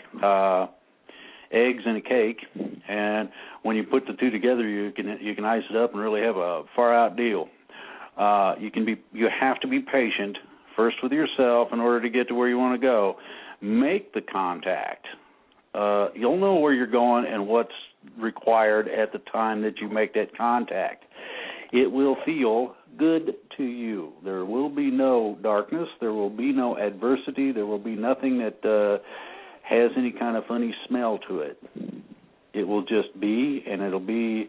Speaker 4: eggs in a cake, and when you put the two together, you can ice it up and really have a far out deal. You have to be patient first with yourself in order to get to where you want to go. Make the contact. You'll know where you're going and what's required at the time that you make that contact. It will feel good to you. There will be no darkness. There will be no adversity. There will be nothing that has any kind of funny smell to it. It will just be, and it'll be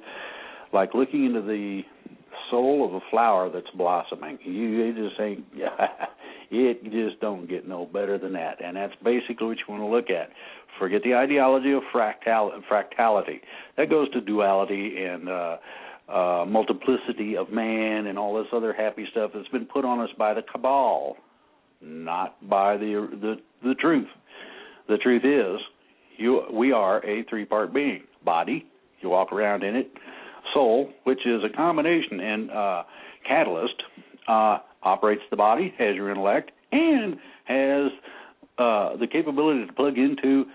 Speaker 4: like looking into the soul of a flower that's blossoming. You just ain't, it just don't get no better than that. And that's basically what you want to look at. Forget the ideology of fractality. That goes to duality and multiplicity of man and all this other happy stuff that's been put on us by the cabal, not by the truth. The truth is, we are a three-part being. Body, you walk around in it. Soul, which is a combination and catalyst, operates the body, has your intellect, and has the capability to plug into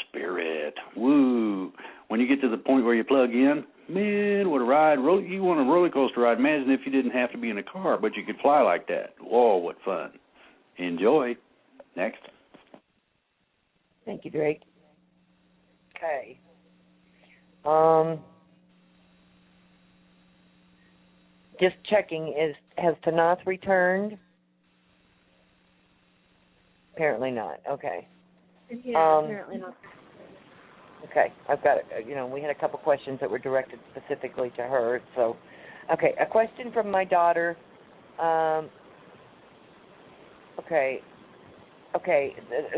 Speaker 4: spirit. Woo! When you get to the point where you plug in, man, what a ride. You want a roller coaster ride. Imagine if you didn't have to be in a car, but you could fly like that. Whoa, what fun. Enjoy. Next.
Speaker 1: Thank you, Drake. Okay. Just checking, has Tanaath returned? Apparently not. Okay.
Speaker 3: Yeah, apparently not.
Speaker 1: Okay, I've got it. We had a couple questions that were directed specifically to her. So, okay, a question from my daughter. A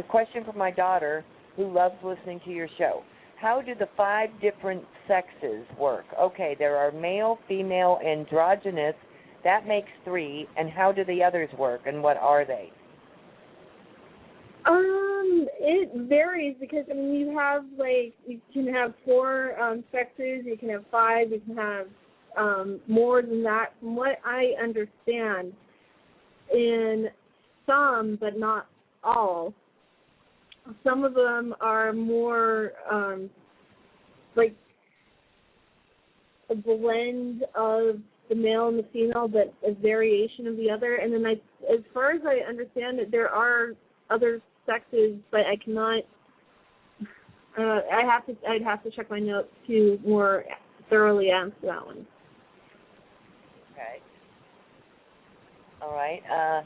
Speaker 1: question from my daughter who loves listening to your show. How do the 5 different sexes work? Okay, there are male, female, androgynous. That makes 3. And how do the others work, and what are they?
Speaker 3: It varies because, you have, you can have 4 sexes, you can have 5, you can have more than that. From what I understand, in some, but not all, some of them are more a blend of the male and the female, but a variation of the other. And then as far as I understand it, there are other sexes, but I cannot. I'd have to check my notes to more thoroughly answer that one.
Speaker 1: Okay. All right.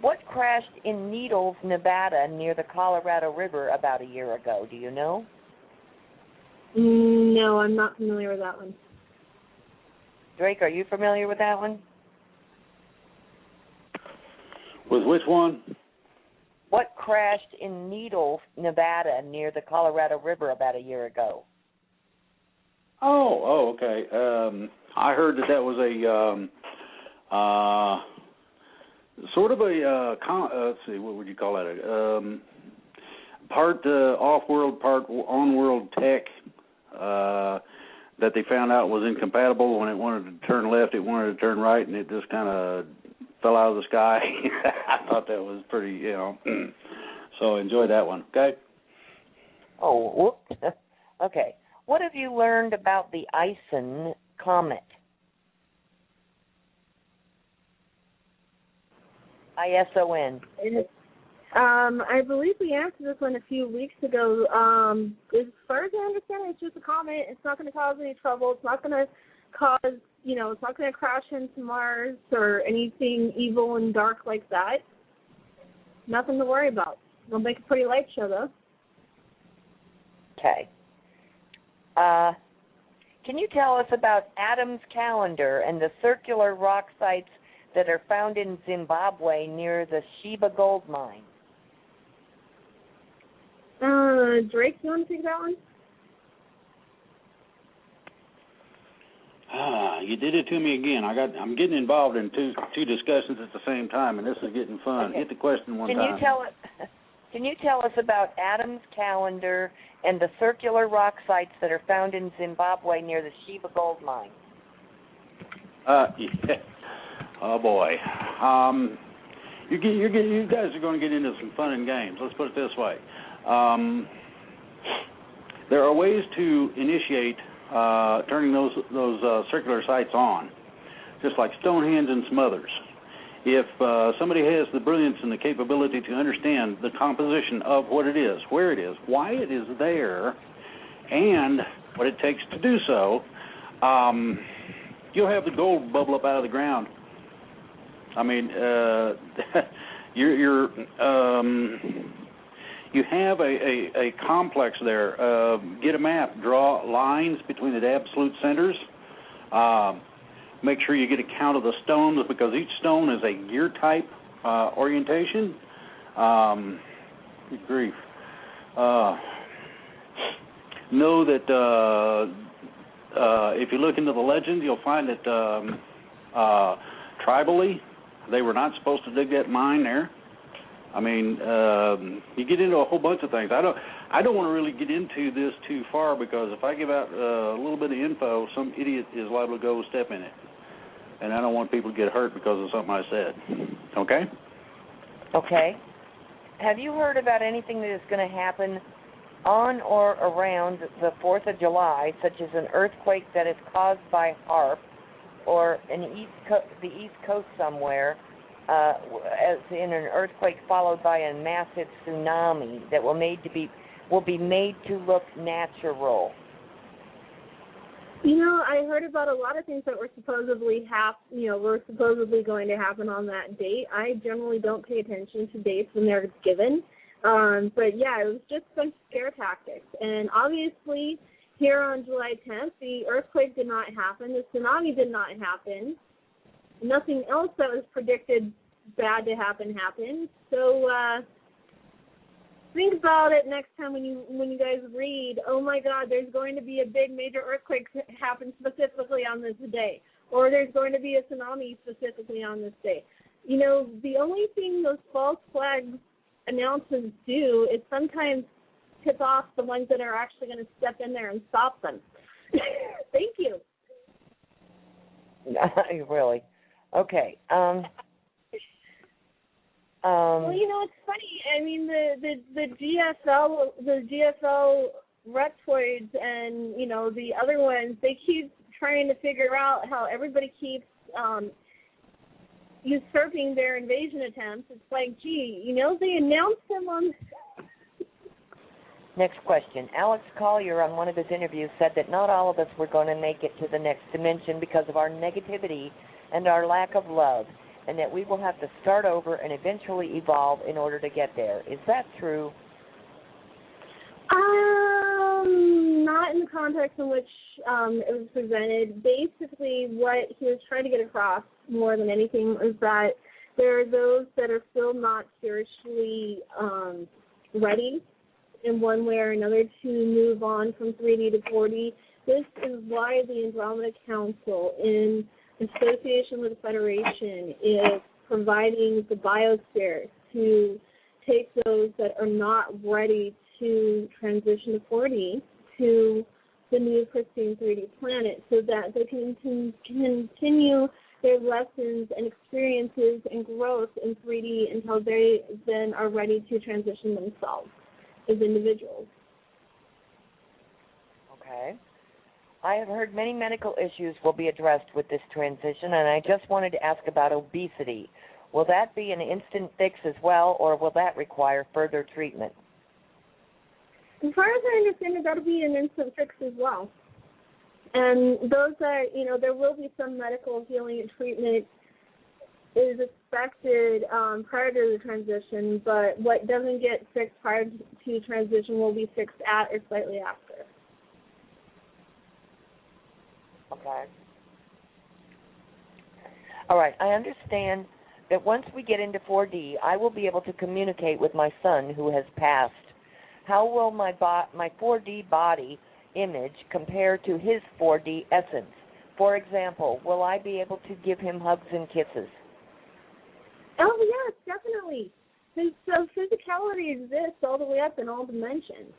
Speaker 1: What crashed in Needles, Nevada, near the Colorado River about a year ago? Do you know?
Speaker 3: No, I'm not familiar with that one.
Speaker 1: Drake, are you familiar with that one?
Speaker 4: With which one?
Speaker 1: What crashed in Needles, Nevada, near the Colorado River about a year ago?
Speaker 4: Oh, okay. I heard that was a sort of a let's see, what would you call that? Part off-world, part on-world tech that they found out was incompatible. When it wanted to turn left, it wanted to turn right, and it just kind of fell out of the sky. I thought that was pretty, so enjoy that one, okay?
Speaker 1: Oh, whoops. Okay. What have you learned about the Ison comet? ISON.
Speaker 3: I believe we answered this one a few weeks ago. As far as I understand it, it's just a comet. It's not going to cause any trouble. It's not going to cause, it's not going to crash into Mars or anything evil and dark like that. Nothing to worry about. It'll make a pretty light show, though.
Speaker 1: Okay. Can you tell us about Adam's calendar and the circular rock sites that are found in Zimbabwe near the Sheba gold mine?
Speaker 3: Drake, you want to take that one?
Speaker 4: You did it to me again. I'm getting involved in two discussions at the same time, and this is getting fun.
Speaker 1: Okay.
Speaker 4: Hit the question one time.
Speaker 1: Can you tell us about Adam's calendar and the circular rock sites that are found in Zimbabwe near the Sheba gold mine?
Speaker 4: Yeah. Oh boy. You guys are going to get into some fun and games. Let's put it this way. There are ways to initiate turning those circular sites on, just like Stonehenge and some others. If somebody has the brilliance and the capability to understand the composition of what it is, where it is, why it is there, and what it takes to do so, you'll have the gold bubble up out of the ground. I mean, you have a complex there. Get a map, draw lines between the absolute centers. Make sure you get a count of the stones, because each stone is a gear type orientation. Good grief. Know that if you look into the legend, you'll find that tribally, they were not supposed to dig that mine there. I mean, you get into a whole bunch of things. I don't want to really get into this too far because if I give out a little bit of info, some idiot is liable to go step in it. And I don't want people to get hurt because of something I said. Okay?
Speaker 1: Okay. Have you heard about anything that is going to happen on or around the 4th of July, such as an earthquake that is caused by HAARP or the East Coast somewhere, as in an earthquake followed by a massive tsunami that will be made to look natural?
Speaker 3: You know, I heard about a lot of things that were supposedly going to happen on that date. I generally don't pay attention to dates when they're given. But yeah, it was just some scare tactics. And obviously, here on July 10th, the earthquake did not happen. The tsunami did not happen. Nothing else that was predicted bad to happen happened. So think about it next time when you guys read, oh my God, there's going to be a big major earthquake happen specifically on this day, or there's going to be a tsunami specifically on this day. You know, the only thing those false flag announcements do is sometimes tip off the ones that are actually going to step in there and stop them. Thank you.
Speaker 1: Really? Okay.
Speaker 3: Well, you know, it's funny. I mean, the GFL reptoids and, you know, the other ones, they keep trying to figure out how everybody keeps usurping their invasion attempts. It's like, gee, you know, they announced them on...
Speaker 1: Next question. Alex Collier on one of his interviews said that not all of us were going to make it to the next dimension because of our negativity and our lack of love, and that we will have to start over and eventually evolve in order to get there. Is that true?
Speaker 3: Not in the context in which it was presented. Basically, what he was trying to get across more than anything is that there are those that are still not spiritually ready in one way or another to move on from 3D to 4D. This is why the Andromeda Council, in association with the Federation, is providing the biosphere to take those that are not ready to transition to 4D to the new pristine 3D planet so that they can continue their lessons and experiences and growth in 3D until they then are ready to transition themselves as individuals.
Speaker 1: Okay. I have heard many medical issues will be addressed with this transition, and I just wanted to ask about obesity. Will that be an instant fix as well, or will that require further treatment?
Speaker 3: As far as I understand it, that'll be an instant fix as well. And those that, you know, there will be some medical healing and treatment is expected prior to the transition, but what doesn't get fixed prior to transition will be fixed at or slightly after.
Speaker 1: Okay. All right. I understand that once we get into 4D, I will be able to communicate with my son who has passed. How will my 4D body image compare to his 4D essence? For example, will I be able to give him hugs and kisses?
Speaker 3: Oh, yes, definitely. So physicality exists all the way up in all dimensions.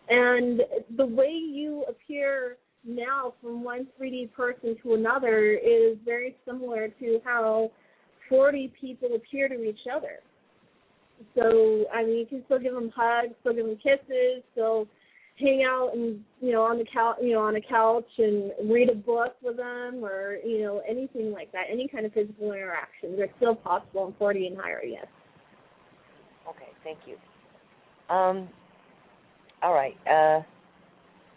Speaker 3: And the way you appear now from one 3D person to another is very similar to how 4D people appear to each other. So, I mean, you can still give them hugs, still give them kisses, still hang out and, you know, on a couch and read a book with them, or, you know, anything like that. Any kind of physical interaction, they're still possible in 4D and higher, yes.
Speaker 1: Okay, thank you. All right.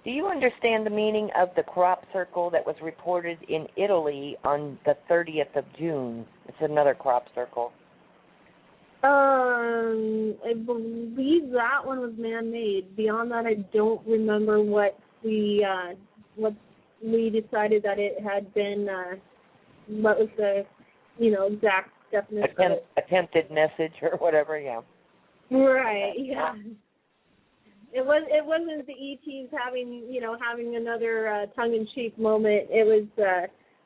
Speaker 1: Do you understand the meaning of the crop circle that was reported in Italy on the 30th of June? It's another crop circle.
Speaker 3: I believe that one was man-made. Beyond that, I don't remember what we decided that it had been. What was the, you know, exact definition?
Speaker 1: Attempted message or whatever. Yeah.
Speaker 3: Right. Yeah. It wasn't the ETs having another tongue-in-cheek moment. It was.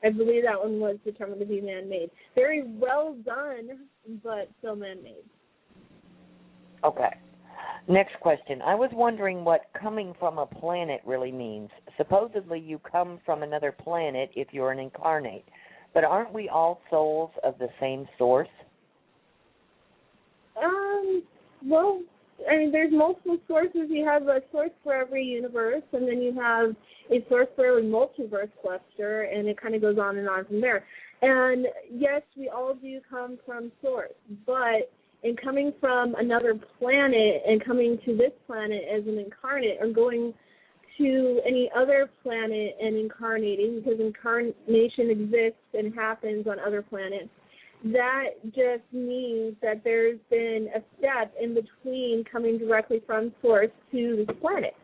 Speaker 3: I believe that one was determined to be man-made. Very well done, but still man-made.
Speaker 1: Okay. Next question. I was wondering what coming from a planet really means. Supposedly you come from another planet if you're an incarnate, but aren't we all souls of the same source?
Speaker 3: Well, I mean, there's multiple sources. You have a source for every universe, and then you have a source for every multiverse cluster, and it kind of goes on and on from there. And yes, we all do come from source, but in coming from another planet and coming to this planet as an incarnate, or going to any other planet and incarnating, because incarnation exists and happens on other planets, that just means that there's been a step in between coming directly from source to this planet.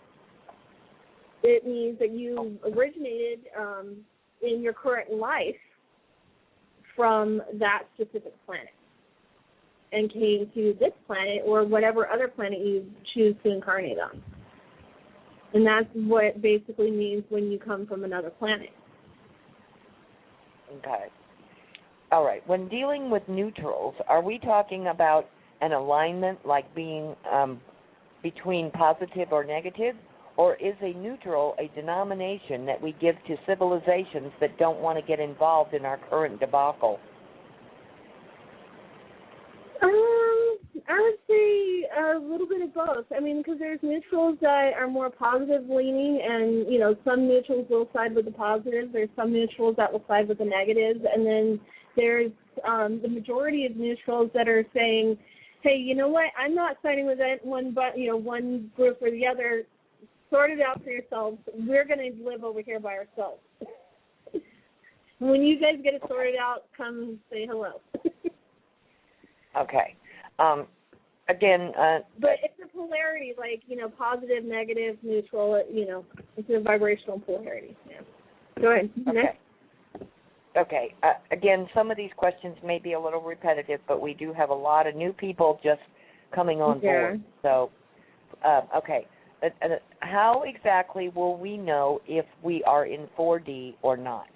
Speaker 3: It means that you originated in your current life from that specific planet and came to this planet or whatever other planet you choose to incarnate on. And that's what it basically means when you come from another planet.
Speaker 1: Okay. All right. When dealing with neutrals, are we talking about an alignment like being between positive or negative? Or is a neutral a denomination that we give to civilizations that don't want to get involved in our current debacle?
Speaker 3: I would say a little bit of both. I mean, because there's neutrals that are more positive leaning, and, you know, some neutrals will side with the positives. There's some neutrals that will side with the negatives. And then there's the majority of neutrals that are saying, hey, you know what, I'm not siding with that one, but, you know, one group or the other. Sort it out for yourselves. We're going to live over here by ourselves. When you guys get it sorted out, come say hello.
Speaker 1: Okay. Again,
Speaker 3: but it's a polarity, like, you know, positive, negative, neutral, you know, it's a vibrational polarity. Yeah. Go ahead.
Speaker 1: Okay.
Speaker 3: Next.
Speaker 1: Okay. Again, some of these questions may be a little repetitive, but we do have a lot of new people just coming on board. So, okay. How exactly will we know if we are in 4D or not?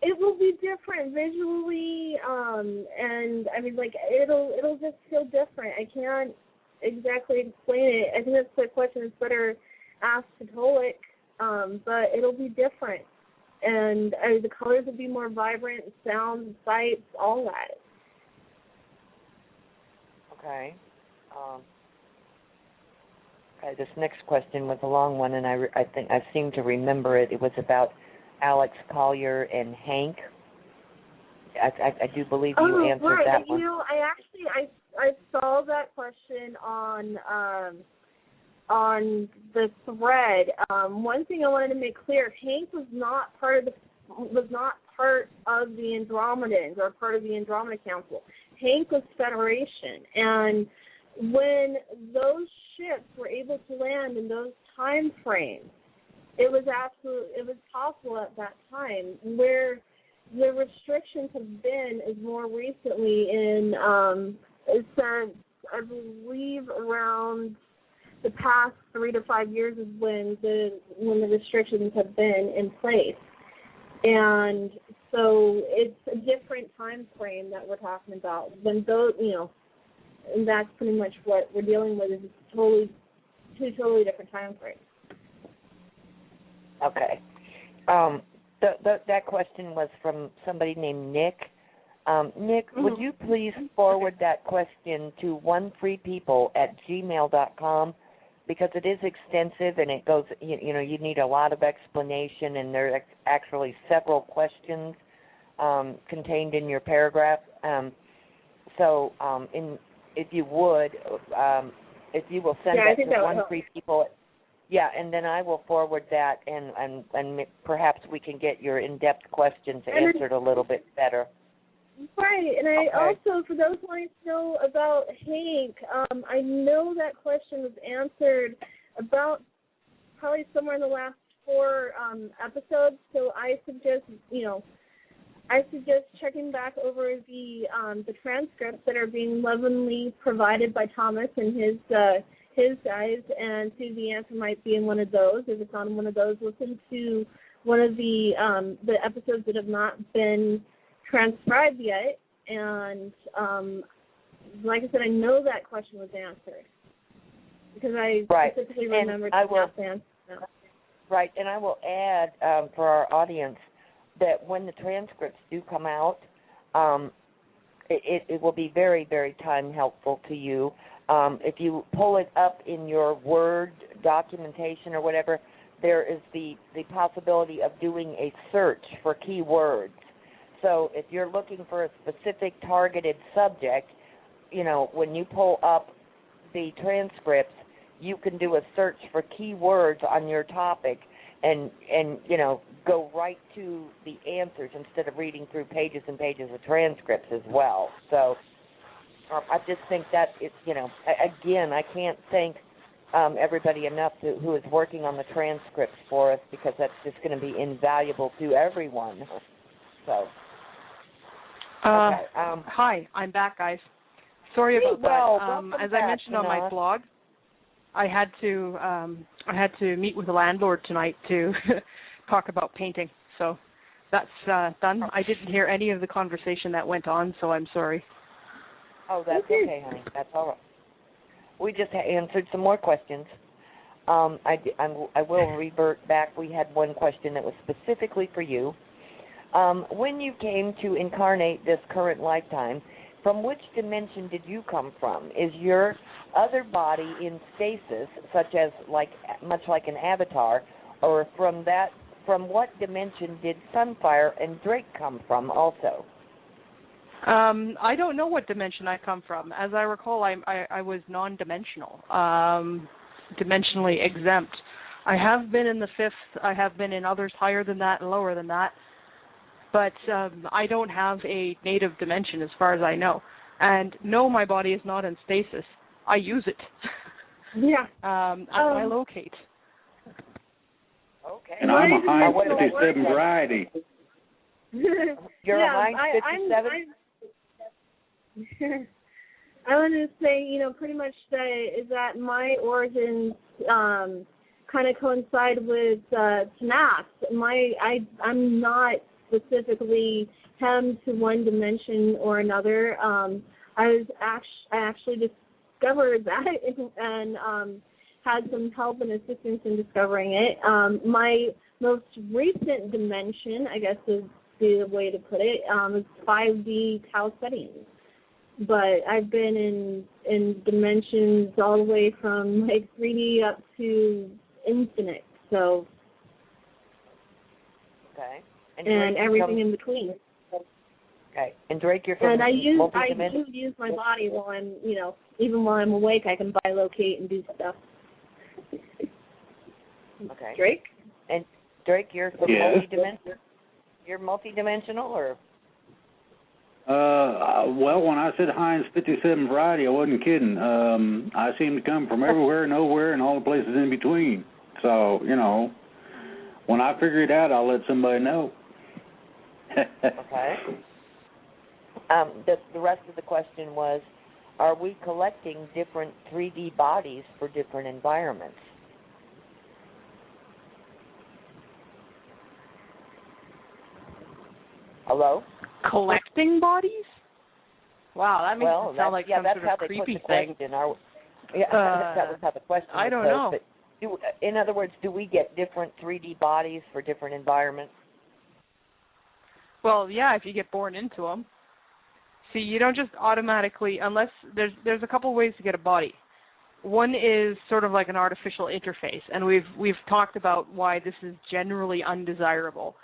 Speaker 3: It will be different visually, and I mean, like, it'll just feel different. I can't exactly explain it. I think that's the question that's better asked to Tolic, but it'll be different, and the colors will be more vibrant, sounds, sights, all that.
Speaker 1: Okay. Okay. This next question was a long one, and I think I seem to remember it. It was about Alex Collier and Hank. I do believe you answered that one.
Speaker 3: You know, I saw that question on the thread. One thing I wanted to make clear: Hank was not part of the Andromedans or part of the Andromeda Council. Hank was Federation, and when those ships were able to land in those time frames, it was possible at that time. Where the restrictions have been is more recently in, I believe around the past 3 to 5 years is when the restrictions have been in place. And so it's a different time frame that we're talking about. When those, you know, and that's pretty much what we're dealing with, is two totally different time frames.
Speaker 1: Okay. That question was from somebody named Nick. Nick, would you please forward that question to onefreepeople@gmail.com, because it is extensive and it goes, you know, you need a lot of explanation, and there are actually several questions contained in your paragraph. If you would, if you will send that to onefreepeople, and then I will forward that, and perhaps we can get your in-depth questions answered a little bit better.
Speaker 3: Right, and I also, for those wanting to know about Hank, I know that question was answered about probably somewhere in the last 4 episodes, so I suggest checking back over the transcripts that are being lovingly provided by Thomas and his guys, and see if the answer might be in one of those. If it's on one of those, listen to one of the episodes that have not been transcribed yet, and like I said, I know that question was answered because I specifically remembered the answer.
Speaker 1: Right, and I will add for our audience that when the transcripts do come out, it will be very, very time helpful to you. If you pull it up in your Word documentation or whatever, there is the possibility of doing a search for keywords. So if you're looking for a specific targeted subject, when you pull up the transcripts, you can do a search for keywords on your topic and go right to the answers instead of reading through pages and pages of transcripts as well. So I just think that it's, again, I can't thank everybody enough who is working on the transcripts for us, because that's just going to be invaluable to everyone. So. Okay.
Speaker 2: Hi, I'm back, guys. Sorry about that. As I mentioned on my blog, I had to meet with a landlord tonight to talk about painting. So that's done. I didn't hear any of the conversation that went on, so I'm sorry.
Speaker 1: Oh, that's okay, honey. That's all right. We just answered some more questions. I will revert back. We had one question that was specifically for you. When you came to incarnate this current lifetime, from which dimension did you come from? Is your other body in stasis, much like an avatar, or from what dimension did Sunfire and Drake come from also?
Speaker 2: I don't know what dimension I come from. As I recall, I was non-dimensional, dimensionally exempt. I have been in the fifth. I have been in others higher than that and lower than that. But I don't have a native dimension as far as I know. And no, my body is not in stasis. I use it.
Speaker 3: Yeah.
Speaker 2: I locate.
Speaker 1: Okay.
Speaker 4: And I'm a high 57 variety.
Speaker 1: You're a high 57?
Speaker 3: I want to say, pretty much that my origins kind of coincide with Tanaath. I'm not specifically hemmed to one dimension or another. I actually discovered that and had some help and assistance in discovering it. My most recent dimension, I guess is the way to put it, is 5D Tau settings. But I've been in dimensions all the way from 3D up to infinite. So.
Speaker 1: Okay.
Speaker 3: And everything in between.
Speaker 1: Okay. And Drake, you're from
Speaker 3: I do use my body while I'm, even while I'm awake, I can bilocate and do stuff.
Speaker 1: Okay.
Speaker 3: Drake?
Speaker 1: And Drake, you're from multidimensional? You're multidimensional, or?
Speaker 4: Well, when I said Heinz 57 variety, I wasn't kidding. I seem to come from everywhere, nowhere, and all the places in between. So, when I figure it out, I'll let somebody know.
Speaker 1: Okay. The rest of the question was, are we collecting different 3D bodies for different environments? Hello?
Speaker 2: Collecting bodies? Wow, that makes it sound like some sort of creepy thing.
Speaker 1: That was how the question was.
Speaker 2: I don't know.
Speaker 1: In other words, do we get different 3D bodies for different environments?
Speaker 2: Well, yeah, if you get born into them. See, you don't just automatically, unless there's a couple ways to get a body. One is sort of like an artificial interface, and we've talked about why this is generally undesirable.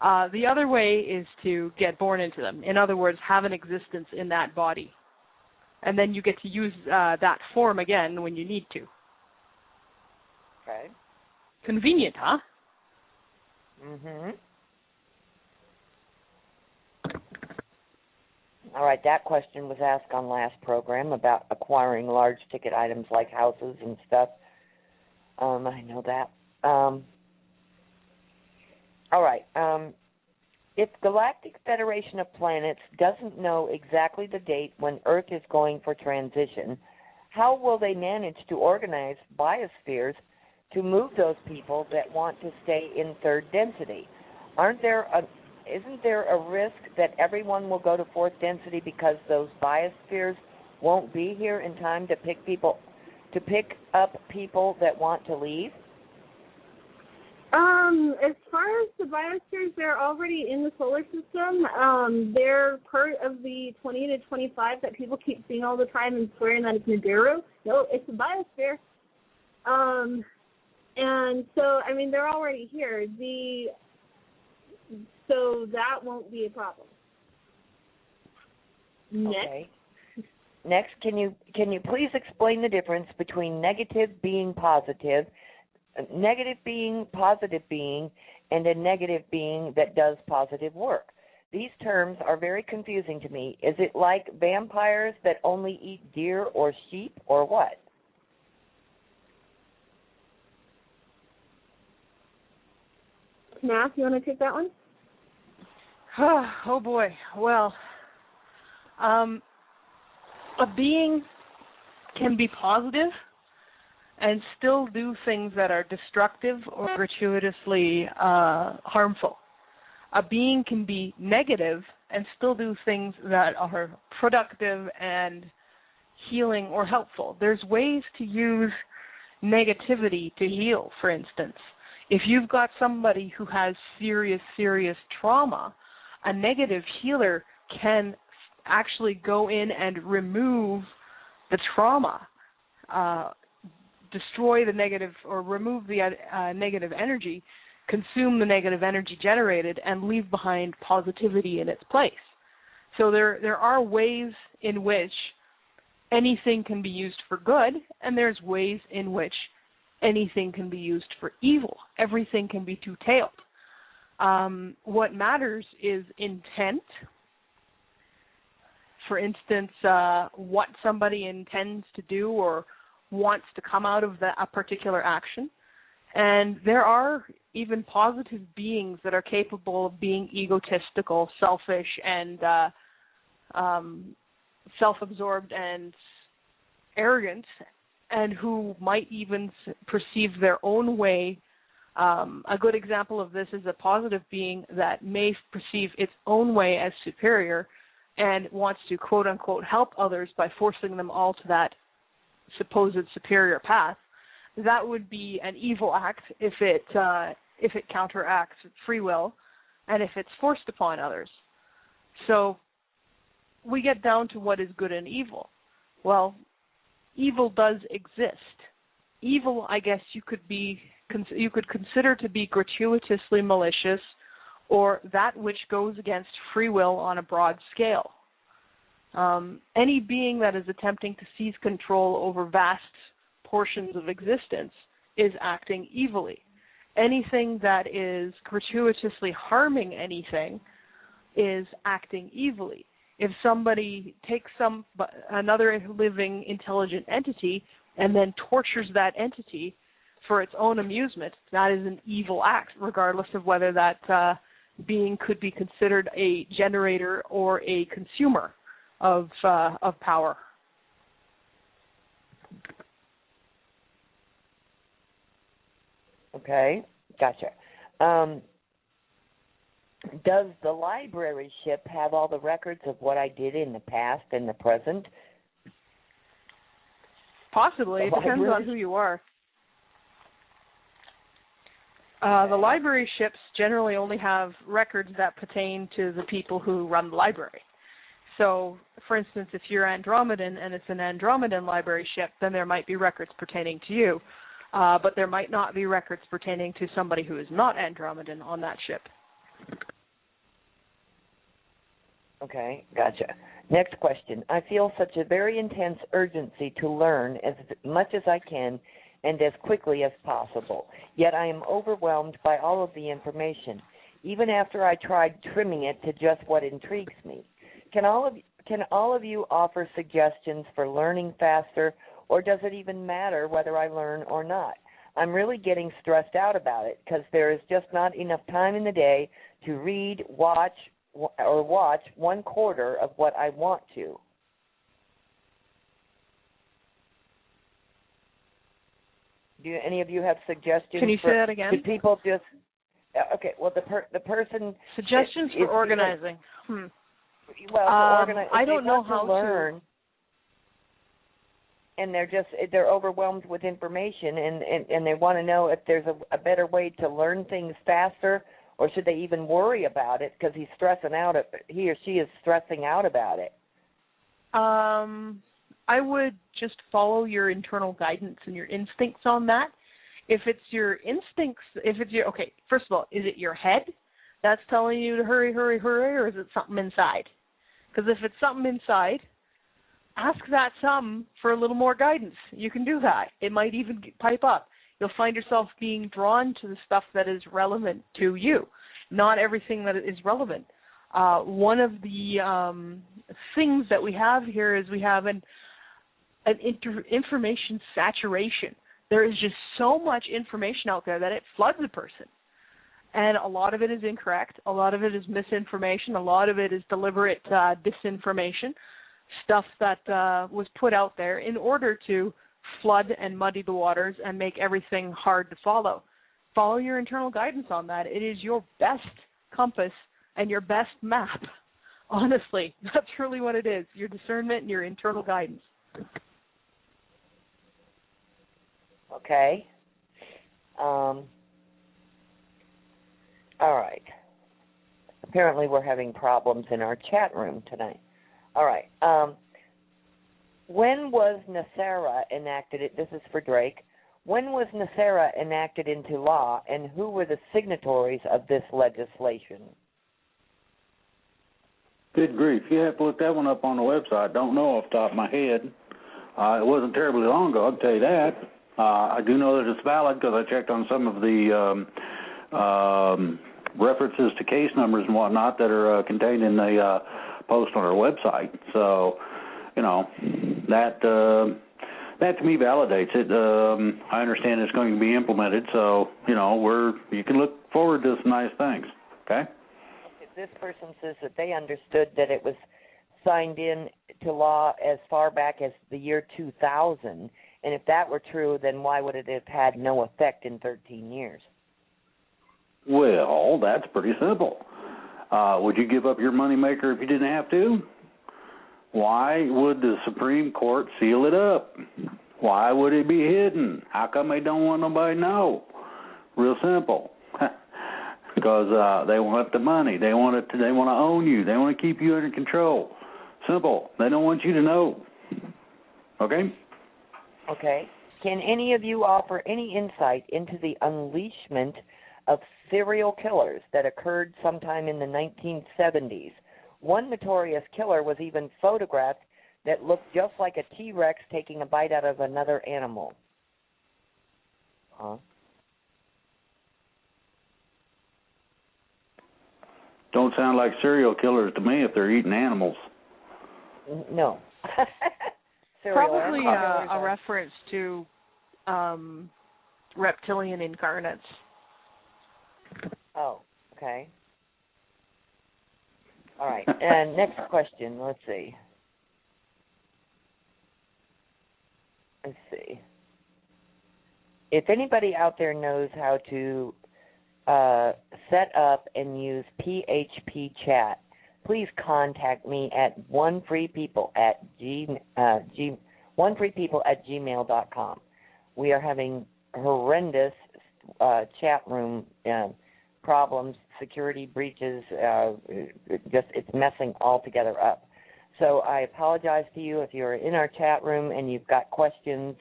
Speaker 2: The other way is to get born into them. In other words, have an existence in that body. And then you get to use that form again when you need to.
Speaker 1: Okay.
Speaker 2: Convenient, huh?
Speaker 1: Mm-hmm. All right, that question was asked on last program about acquiring large ticket items like houses and stuff. I know that. All right. If Galactic Federation of Planets doesn't know exactly the date when Earth is going for transition, how will they manage to organize biospheres to move those people that want to stay in third density? Aren't there isn't there a risk that everyone will go to fourth density because those biospheres won't be here in time to pick up people that want to leave?
Speaker 3: As far as the biospheres, they're already in the solar system. They're part of the 20 to 25 that people keep seeing all the time and swearing that it's Nibiru. No, it's a biosphere. And so, I mean, they're already here. So that won't be a problem.
Speaker 1: Okay. Next, can you please explain the difference between negative being positive, and a negative being that does positive work? These terms are very confusing to me. Is it like vampires that only eat deer or sheep, or what?
Speaker 3: Tanaath, you want to take that one?
Speaker 2: Oh boy. Well, a being can be positive and still do things that are destructive or gratuitously harmful. A being can be negative and still do things that are productive and healing or helpful. There's ways to use negativity to heal, for instance. If you've got somebody who has serious trauma, a negative healer can actually go in and remove the trauma, destroy the negative or remove the negative energy, consume the negative energy generated, and leave behind positivity in its place. So there are ways in which anything can be used for good, and there's ways in which anything can be used for evil. Everything can be two-tailed. What matters is intent. For instance, what somebody intends to do or wants to come out of a particular action. And there are even positive beings that are capable of being egotistical, selfish, and self-absorbed and arrogant, and who might even perceive their own way. A good example of this is a positive being that may perceive its own way as superior and wants to, quote-unquote, help others by forcing them all to that supposed superior path. That would be an evil act if it counteracts free will and if it's forced upon others. So we get down to what is good and evil. Well, evil does exist. Evil, I guess you could consider to be gratuitously malicious, or that which goes against free will on a broad scale. Any being that is attempting to seize control over vast portions of existence is acting evilly. Anything that is gratuitously harming anything is acting evilly. If somebody takes another living intelligent entity and then tortures that entity for its own amusement, that is an evil act, regardless of whether that being could be considered a generator or a consumer of power.
Speaker 1: Okay, gotcha. Does the library ship have all the records of what I did in the past and the present?
Speaker 2: Possibly. It depends on who you are. The library ships generally only have records that pertain to the people who run the library. So, for instance, if you're Andromedan and it's an Andromedan library ship, then there might be records pertaining to you. But there might not be records pertaining to somebody who is not Andromedan on that ship.
Speaker 1: Okay, gotcha. Next question. I feel such a very intense urgency to learn as much as I can and as quickly as possible. Yet I am overwhelmed by all of the information, even after I tried trimming it to just what intrigues me. Can all of you offer suggestions for learning faster, or does it even matter whether I learn or not? I'm really getting stressed out about it because there is just not enough time in the day to read, watch 1/4 of what I want to. Do any of you have suggestions?
Speaker 2: Can you say that again?
Speaker 1: Do people just okay. Well, the person
Speaker 2: suggestions for organizing.
Speaker 1: Well,
Speaker 2: I don't know how
Speaker 1: to learn. And they're overwhelmed with information, and they want to know if there's a better way to learn things faster, or should they even worry about it because he or she is stressing out about it.
Speaker 2: I would just follow your internal guidance and your instincts on that. If it's your instincts, okay, first of all, is it your head that's telling you to hurry, hurry, hurry, or is it something inside? Because if it's something inside, ask that something for a little more guidance. You can do that. It might even pipe up. You'll find yourself being drawn to the stuff that is relevant to you, not everything that is relevant. One of the things that we have here is we have an information saturation. There is just so much information out there that it floods a person. And a lot of it is incorrect. A lot of it is misinformation. A lot of it is deliberate disinformation. Stuff that was put out there in order to flood and muddy the waters and make everything hard to follow. Follow your internal guidance on that. It is your best compass and your best map. Honestly, that's really what it is, your discernment and your internal guidance.
Speaker 1: Okay. All right. Apparently we're having problems in our chat room tonight. All right. When was NESARA enacted? This is for Drake. When was NESARA enacted into law, and who were the signatories of this legislation?
Speaker 4: Good grief. You have to look that one up on the website. Don't know off the top of my head. It wasn't terribly long ago, I'll tell you that. I do know that it's valid because I checked on some of the references to case numbers and whatnot that are contained in the post on our website. So, that to me validates it. I understand it's going to be implemented, so you can look forward to some nice things. Okay.
Speaker 1: This person says that they understood that it was signed in to law as far back as the year 2000, and if that were true, then why would it have had no effect in 13 years?
Speaker 4: Well, that's pretty simple. Would you give up your moneymaker if you didn't have to? Why would the Supreme Court seal it up? Why would it be hidden? How come they don't want nobody to know? Real simple. Because they want the money. They want to own you. They want to keep you under control. Simple. They don't want you to know. Okay?
Speaker 1: Okay. Can any of you offer any insight into the unleashment of serial killers that occurred sometime in the 1970s? One notorious killer was even photographed that looked just like a T-Rex taking a bite out of another animal. Huh?
Speaker 4: Don't sound like serial killers to me if they're eating animals.
Speaker 1: No.
Speaker 2: Probably a reference to reptilian incarnates.
Speaker 1: Oh, okay. All right. And next question. Let's see. If anybody out there knows how to set up and use PHP chat, please contact me at onefreepeople@gmail.com. We are having horrendous chat room problems, security breaches. It's messing all together up. So I apologize to you if you're in our chat room and you've got questions.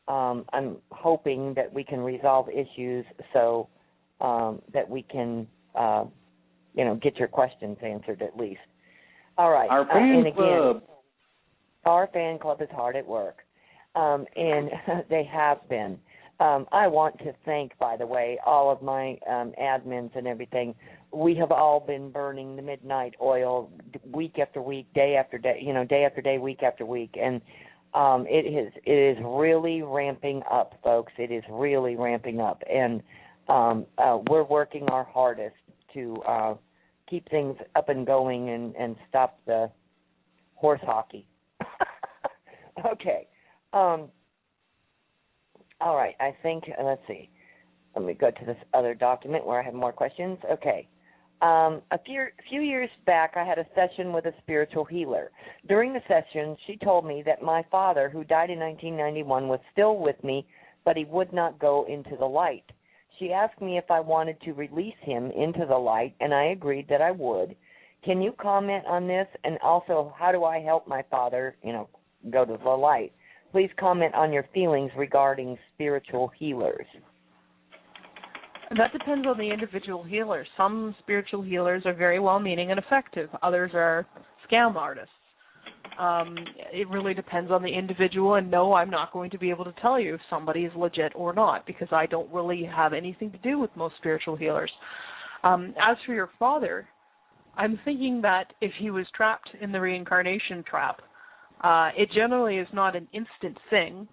Speaker 1: I'm hoping that we can resolve issues so that we can, get your questions answered at least. All right.
Speaker 4: Our fan club.
Speaker 1: Our fan club is hard at work, and they have been. I want to thank, by the way, all of my admins and everything. We have all been burning the midnight oil week after week, day after day, day after day, week after week, and it is really ramping up, folks. It is really ramping up, and we're working our hardest to keep things up and going and stop the horse hockey. Okay. All right. I think, let's see. let me go to this other document where I have more questions. Okay. A few years back, I had a session with a spiritual healer. During the session, she told me that my father, who died in 1991, was still with me, but he would not go into the light. She asked me if I wanted to release him into the light, and I agreed that I would. Can you comment on this? And also, how do I help my father, go to the light? Please comment on your feelings regarding spiritual healers.
Speaker 2: That depends on the individual healer. Some spiritual healers are very well-meaning and effective. Others are scam artists. It really depends on the individual, and no, I'm not going to be able to tell you if somebody is legit or not, because I don't really have anything to do with most spiritual healers. As for your father, I'm thinking that if he was trapped in the reincarnation trap, it generally is not an instant thing.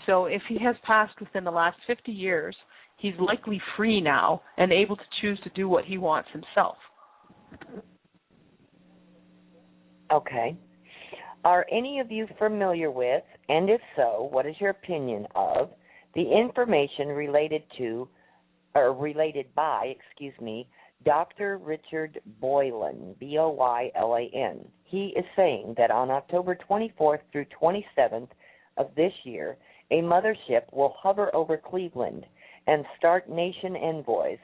Speaker 2: So if he has passed within the last 50 years, he's likely free now and able to choose to do what he wants himself.
Speaker 1: Okay. Are any of you familiar with, and if so, what is your opinion of, the information related by Dr. Richard Boylan, Boylan? He is saying that on October 24th through 27th of this year, a mothership will hover over Cleveland, and Star Nation envoys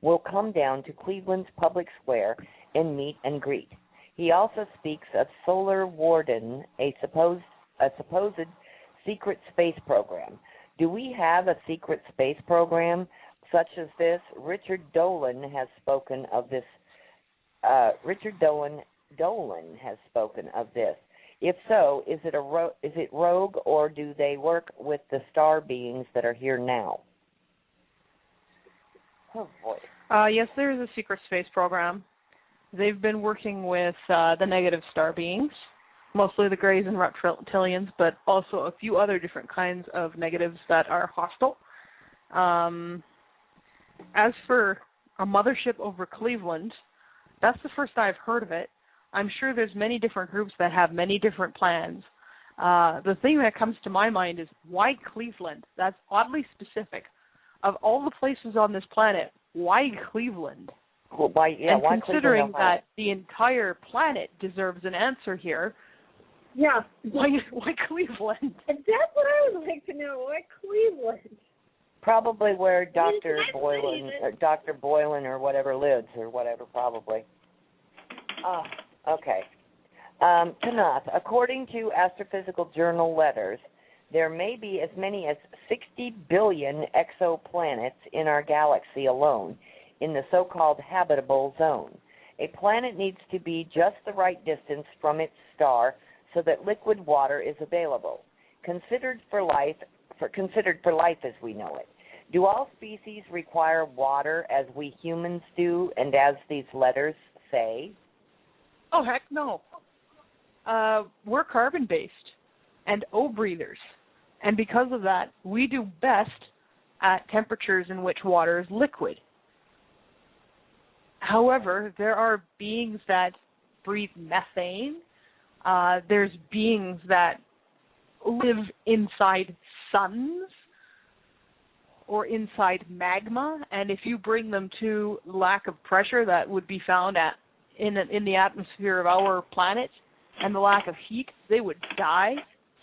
Speaker 1: will come down to Cleveland's public square and meet and greet. He also speaks of Solar Warden, a supposed secret space program. Do we have a secret space program such as this? Richard Dolan has spoken of this. Dolan has spoken of this. If so, is it rogue, or do they work with the star beings that are here now? Oh boy.
Speaker 2: Yes, there is a secret space program. They've been working with the negative star beings, mostly the Greys and reptilians, but also a few other different kinds of negatives that are hostile. As for a mothership over Cleveland, that's the first I've heard of it. I'm sure there's many different groups that have many different plans. The thing that comes to my mind is, why Cleveland? That's oddly specific. Of all the places on this planet, why Cleveland?
Speaker 1: Well, why
Speaker 2: considering
Speaker 1: Cleveland,
Speaker 2: that the entire planet deserves an answer here,
Speaker 3: yeah,
Speaker 2: why Cleveland?
Speaker 3: That's what I would like to know. Why Cleveland?
Speaker 1: Probably where Dr. Boylan or whatever lives, or whatever, probably. Okay. Tanaath, according to Astrophysical Journal letters, there may be as many as 60 billion exoplanets in our galaxy alone, in the so-called habitable zone. A planet needs to be just the right distance from its star so that liquid water is available, considered for life as we know it. Do all species require water as we humans do, and as these letters say?
Speaker 2: Oh, heck no. We're carbon-based and O-breathers, and because of that, we do best at temperatures in which water is liquid. However, there are beings that breathe methane. There's beings that live inside suns or inside magma, and if you bring them to lack of pressure that would be found in the atmosphere of our planet and the lack of heat, they would die.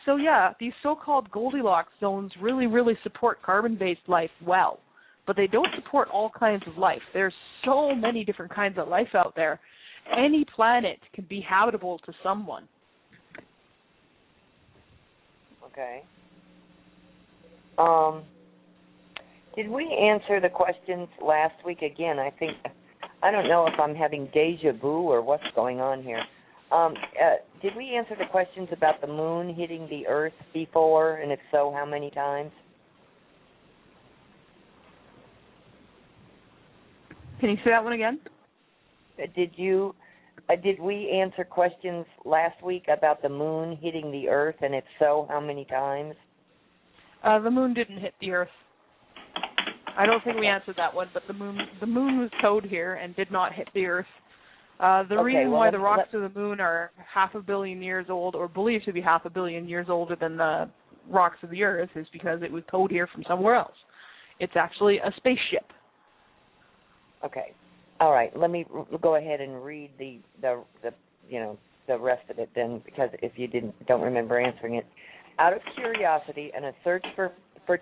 Speaker 2: So yeah, these so-called Goldilocks zones really, really support carbon-based life well. But they don't support all kinds of life. There's so many different kinds of life out there. Any planet can be habitable to someone.
Speaker 1: Okay. Did we answer the questions last week again? I don't know if I'm having deja vu or what's going on here. Did we answer the questions about the moon hitting the Earth before, and if so, how many times?
Speaker 2: Can you say that one again?
Speaker 1: Did we answer questions last week about the moon hitting the Earth, and if so, how many times?
Speaker 2: The moon didn't hit the Earth. I don't think we answered that one, but the moon was towed here and did not hit the Earth. The reason why the rocks of the moon are 500 million years old, or believed to be 500 million years older than the rocks of the Earth is because it was towed here from somewhere else. It's actually a spaceship.
Speaker 1: Okay. All right. Let me go ahead and read the rest of it then, because if you don't remember answering it. Out of curiosity and a search for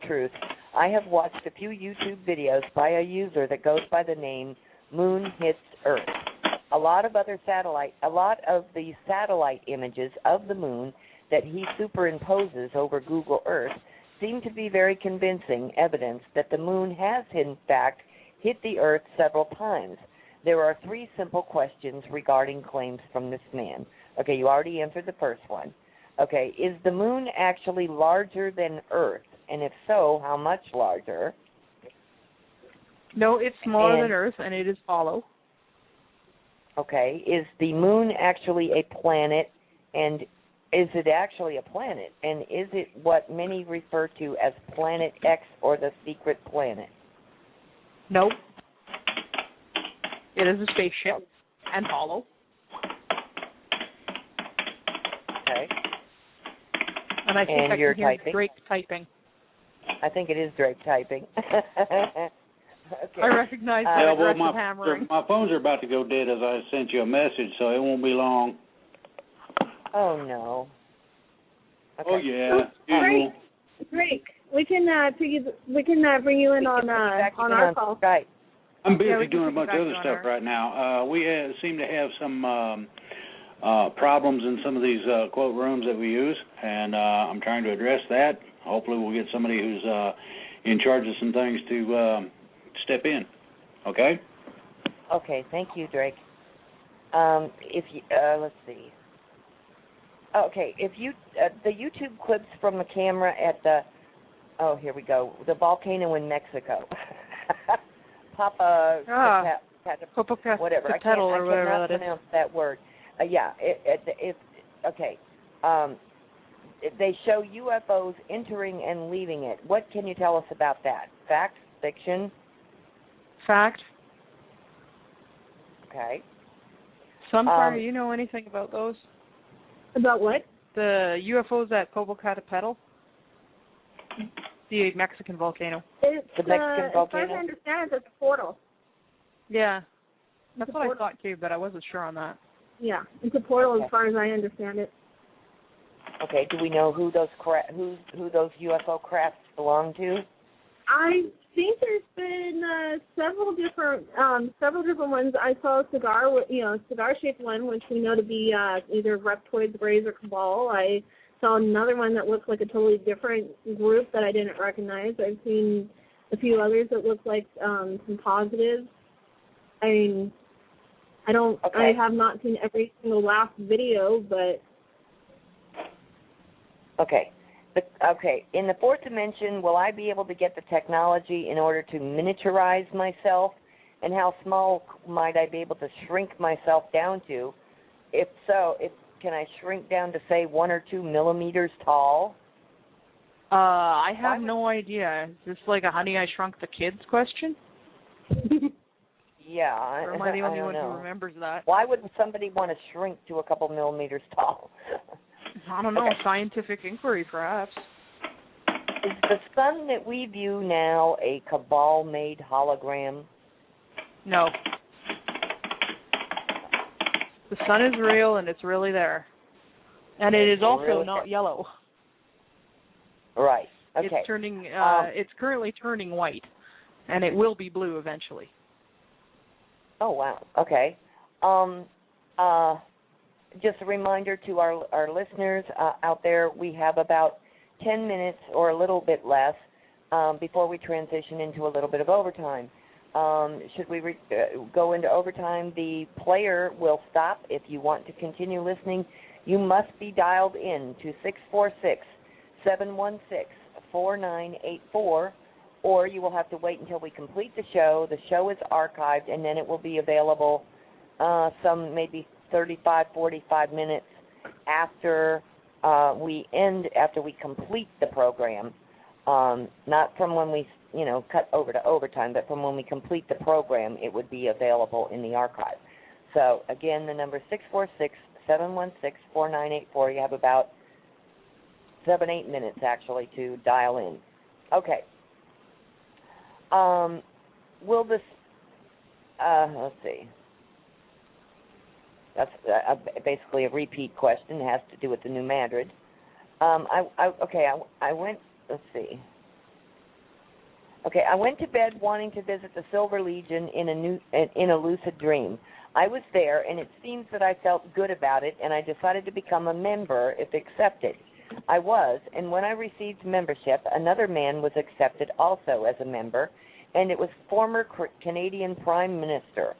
Speaker 1: truth, I have watched a few YouTube videos by a user that goes by the name Moon Hits Earth. A lot of the satellite images of the moon that he superimposes over Google Earth seem to be very convincing evidence that the moon has in fact hit the Earth several times. There are 3 simple questions regarding claims from this man. Okay, you already answered the first one. Okay, is the moon actually larger than Earth? And if so, how much larger?
Speaker 2: No, it's smaller than Earth, and it is hollow.
Speaker 1: Okay, is the moon actually a planet? And is it actually a planet? And is it what many refer to as Planet X or the secret planet?
Speaker 2: Nope. It is a spaceship and hollow.
Speaker 1: Okay.
Speaker 2: And I think I can hear Drake typing.
Speaker 1: I think it is Drake typing. Okay.
Speaker 2: I recognize that aggressive hammering.
Speaker 4: My phones are about to go dead as I sent you a message, so it won't be long.
Speaker 1: Oh, no. Okay.
Speaker 4: Oh, yeah.
Speaker 3: Drake, we can bring you in on our call.
Speaker 1: Right.
Speaker 4: I'm busy doing a bunch of other stuff right now. We seem to have some problems in some of these quote rooms that we use, and I'm trying to address that. Hopefully we'll get somebody who's in charge of some things to step in. Okay?
Speaker 1: Okay, thank you, Drake. If you, let's see. Okay, if you, the YouTube clips from the camera at the, here we go, the volcano in Mexico. Whatever. I cannot pronounce that word. They show UFOs entering and leaving it. What can you tell us about that? Fact? Fiction?
Speaker 2: Fact.
Speaker 1: Okay.
Speaker 2: Sunfire, you know anything about those?
Speaker 3: About what?
Speaker 2: The UFOs at Popocatépetl? The Mexican volcano.
Speaker 3: It's
Speaker 1: the Mexican volcano?
Speaker 3: As far as I understand, it's a portal.
Speaker 2: Yeah. That's what I thought too, but I wasn't sure on that.
Speaker 3: Yeah, it's a portal as far as I understand it.
Speaker 1: Okay, do we know who those who those UFO crafts belong to?
Speaker 3: I think there's been several different ones. I saw a cigar-shaped one, which we know to be either Reptoids, Greys, or Cabal. I saw another one that looked like a totally different group that I didn't recognize. I've seen a few others that look like some positives. I mean, I have not seen every single last video, but.
Speaker 1: Okay. In the fourth dimension, will I be able to get the technology in order to miniaturize myself? And how small might I be able to shrink myself down to? If so, can I shrink down to, say, 1 or 2 millimeters tall?
Speaker 2: I have no idea. Is this like a Honey, I Shrunk the Kids question?
Speaker 1: Yeah.
Speaker 2: Or am I the only one who remembers that?
Speaker 1: Why would somebody want to shrink to a couple millimeters tall?
Speaker 2: I don't know. Scientific inquiry, perhaps.
Speaker 1: Is the sun that we view now a Cabal-made hologram?
Speaker 2: No. The sun is real, and it's really there. And it is also really not yellow.
Speaker 1: Right. Okay.
Speaker 2: It's turning. It's currently turning white, and it will be blue eventually.
Speaker 1: Oh, wow. Okay. Just a reminder to our listeners out there, we have about 10 minutes or a little bit less before we transition into a little bit of overtime. Should we go into overtime, the player will stop. If you want to continue listening, you must be dialed in to 646-716-4984, or you will have to wait until we complete the show. The show is archived, and then it will be available maybe 35, 45 minutes after we complete the program. Not from when we, cut over to overtime, but from when we complete the program, it would be available in the archive. So, again, the number is 646-716-4984. You have about 8 minutes actually to dial in. Okay. Will this? Let's see. That's basically a repeat question. It has to do with the New Madrid. I went. Let's see. Okay, I went to bed wanting to visit the Silver Legion in a lucid dream. I was there, and it seems that I felt good about it, and I decided to become a member if accepted. I was, and when I received membership, another man was accepted also as a member, and it was former Canadian Prime Minister.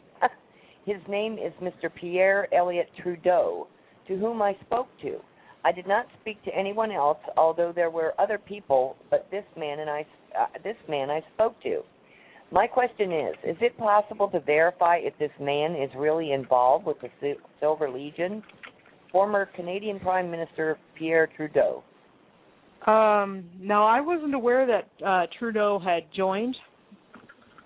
Speaker 1: His name is Mr. Pierre Elliott Trudeau, to whom I spoke to. I did not speak to anyone else, although there were other people, but this man I spoke to. My question is it possible to verify if this man is really involved with the Silver Legion? Former Canadian Prime Minister Pierre Trudeau.
Speaker 2: No, I wasn't aware that Trudeau had joined.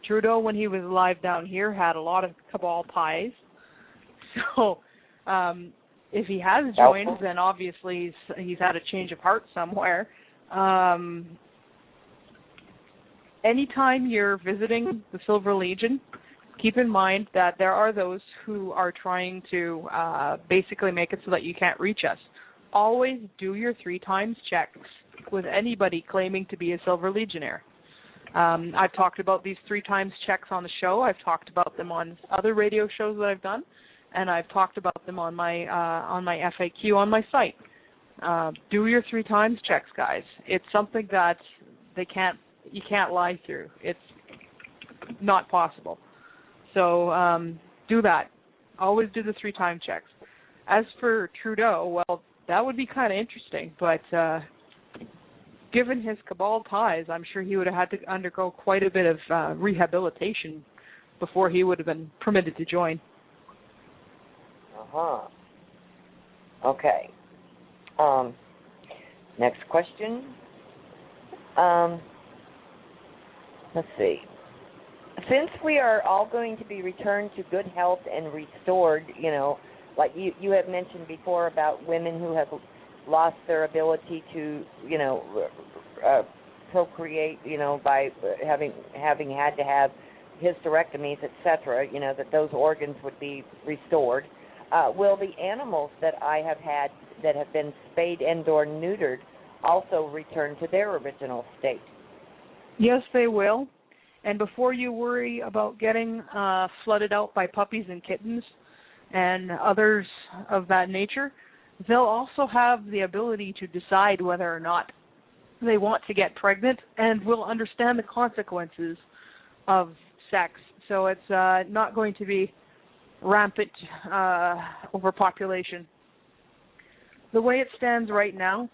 Speaker 2: Trudeau, when he was alive down here, had a lot of cabal ties. So, if he has joined, then obviously he's had a change of heart somewhere. Anytime you're visiting the Silver Legion, keep in mind that there are those who are trying to basically make it so that you can't reach us. Always do your 3 times checks with anybody claiming to be a Silver Legionnaire. I've talked about these 3 times checks on the show. I've talked about them on other radio shows that I've done, and I've talked about them on my FAQ on my site. Do your 3 times checks, guys. It's something that you can't lie through. It's not possible. So do that. Always do the 3 time checks. As for Trudeau, well, that would be kind of interesting, but given his cabal ties, I'm sure he would have had to undergo quite a bit of rehabilitation before he would have been permitted to join.
Speaker 1: Okay. Next question. Let's see. Since we are all going to be returned to good health and restored, like you have mentioned before about women who have lost their ability to, procreate, by having had to have hysterectomies, etc., that those organs would be restored. Will the animals that I have had that have been spayed and/or neutered also return to their original state?
Speaker 2: Yes, they will. And before you worry about getting flooded out by puppies and kittens and others of that nature, they'll also have the ability to decide whether or not they want to get pregnant and will understand the consequences of sex. So it's not going to be rampant overpopulation. The way it stands right now,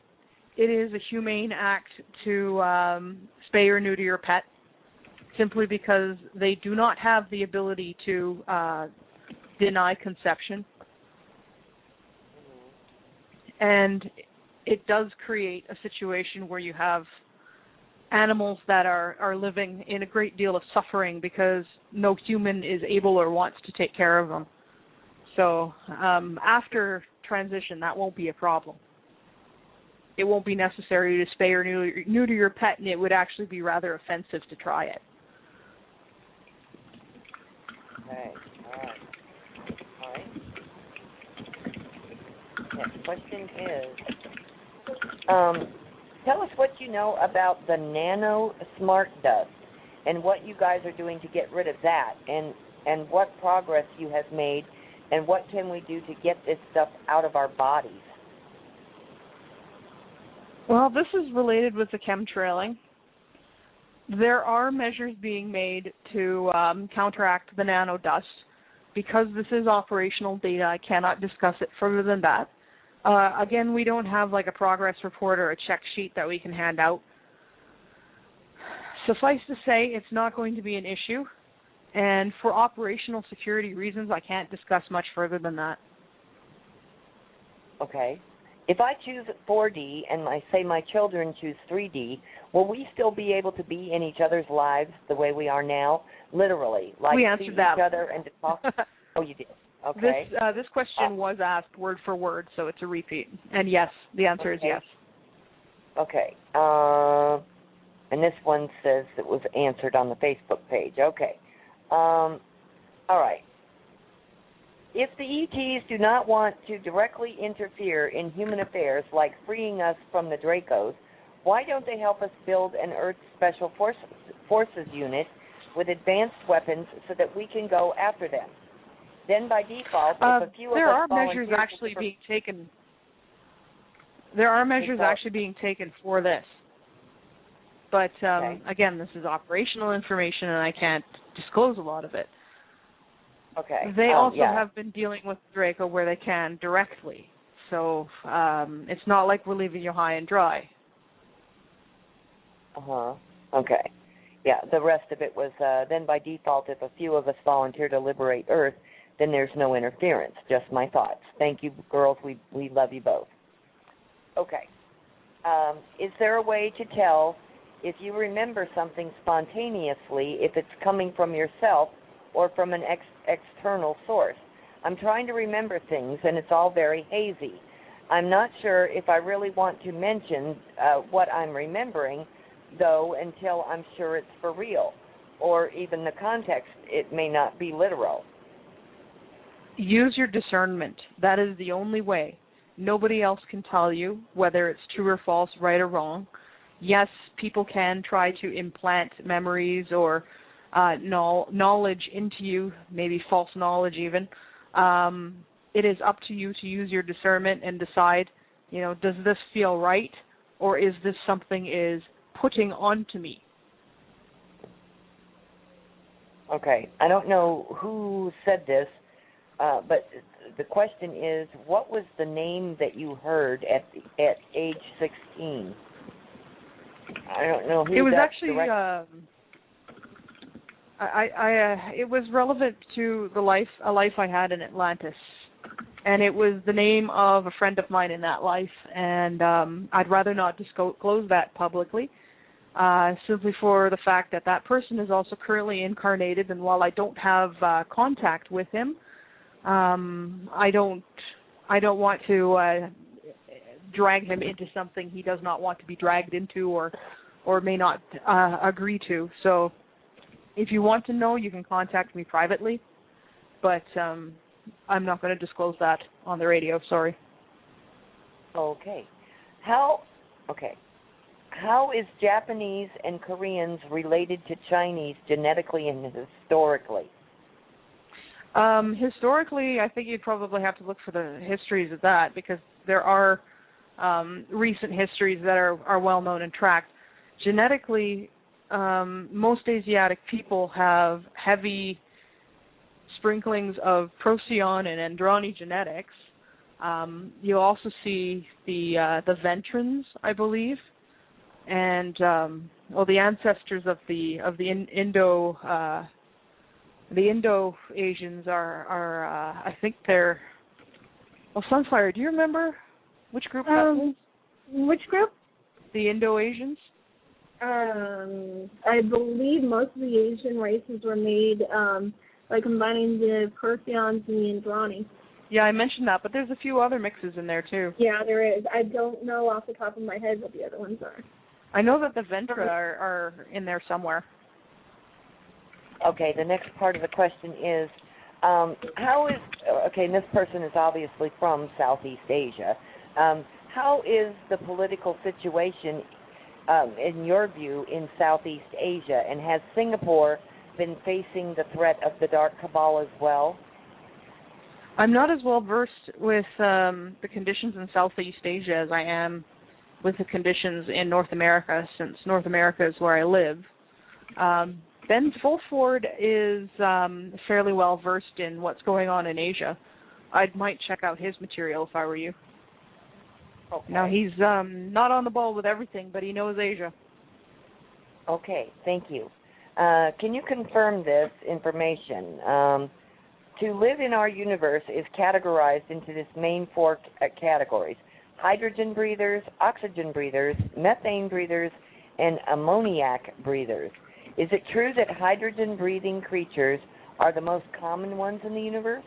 Speaker 2: it is a humane act to spay or neuter your pet, simply because they do not have the ability to deny conception. And it does create a situation where you have animals that are living in a great deal of suffering because no human is able or wants to take care of them. So after transition, that won't be a problem. It won't be necessary to spay or neuter your pet, and it would actually be rather offensive to try it.
Speaker 1: Okay, all right. Next question is, tell us what you know about the nano smart dust and what you guys are doing to get rid of that, and what progress you have made, and what can we do to get this stuff out of our bodies?
Speaker 2: Well, this is related with the chemtrailing. There are measures being made to counteract the nano dust. Because this is operational data, I cannot discuss it further than that. Again, we don't have like a progress report or a check sheet that we can hand out. Suffice to say, it's not going to be an issue. And for operational security reasons, I can't discuss much further than that.
Speaker 1: Okay. If I choose 4D and my children choose 3D, will we still be able to be in each other's lives the way we are now? Literally, like
Speaker 2: we answered
Speaker 1: see
Speaker 2: that.
Speaker 1: each other and to talk? Oh, you did. Okay.
Speaker 2: This question was asked word for word, so it's a repeat. And yes, the answer is yes.
Speaker 1: Okay. And this one says it was answered on the Facebook page. Okay. All right. If the ETs do not want to directly interfere in human affairs, like freeing us from the Dracos, why don't they help us build an Earth Special Forces unit with advanced weapons so that we can go after them? Then, by default, if a few
Speaker 2: there
Speaker 1: of us
Speaker 2: are measures actually being taken. There are measures actually being taken for this. But, again, this is operational information, and I can't disclose a lot of it.
Speaker 1: Okay.
Speaker 2: They also have been dealing with Draco where they can directly. So it's not like we're leaving you high and dry.
Speaker 1: Uh-huh. Okay. Yeah, the rest of it was, then by default, if a few of us volunteer to liberate Earth, then there's no interference. Just my thoughts. Thank you, girls. We love you both. Okay. Is there a way to tell if you remember something spontaneously, if it's coming from yourself or from an external source? I'm trying to remember things, and it's all very hazy. I'm not sure if I really want to mention what I'm remembering, though, until I'm sure it's for real, or even the context. It may not be literal.
Speaker 2: Use your discernment. That is the only way. Nobody else can tell you whether it's true or false, right or wrong. Yes, people can try to implant memories or knowledge into you, maybe false knowledge even. It is up to you to use your discernment and decide, does this feel right, or is this something is putting onto me?
Speaker 1: Okay. I don't know who said this, but the question is, what was the name that you heard at age 16? I don't know who.
Speaker 2: It was actually it was relevant to a life I had in Atlantis, and it was the name of a friend of mine in that life, and I'd rather not disclose that publicly, simply for the fact that that person is also currently incarnated, and while I don't have contact with him, I don't want to drag him into something he does not want to be dragged into or may not agree to. So if you want to know, you can contact me privately, but I'm not going to disclose that on the radio, sorry.
Speaker 1: Okay. How is Japanese and Koreans related to Chinese genetically and historically?
Speaker 2: Historically, I think you'd probably have to look for the histories of that, because there are recent histories that are well known and tracked. Genetically, most Asiatic people have heavy sprinklings of Procyon and Androni genetics. You'll also see the Ventrans, I believe, and the ancestors of the Indo-Asians are I think they're. Well, Sunfire, do you remember which group that was?
Speaker 3: Which group?
Speaker 2: The Indo-Asians.
Speaker 3: I believe most of the Asian races were made by combining the Procyon and the Androni.
Speaker 2: Yeah, I mentioned that, but there's a few other mixes in there too.
Speaker 3: Yeah, there is. I don't know off the top of my head what the other ones are.
Speaker 2: I know that the Ventra are in there somewhere.
Speaker 1: Okay, the next part of the question is, and this person is obviously from Southeast Asia. How is the political situation, in your view, in Southeast Asia, and has Singapore been facing the threat of the Dark Cabal as well?
Speaker 2: I'm not as well versed with the conditions in Southeast Asia as I am with the conditions in North America, since North America is where I live. Ben Fulford is fairly well versed in what's going on in Asia. I might check out his material if I were you.
Speaker 1: Okay.
Speaker 2: Now, he's not on the ball with everything, but he knows Asia.
Speaker 1: Okay, thank you. Can you confirm this information? To live in our universe is categorized into this main four categories: hydrogen breathers, oxygen breathers, methane breathers, and ammoniac breathers. Is it true that hydrogen-breathing creatures are the most common ones in the universe?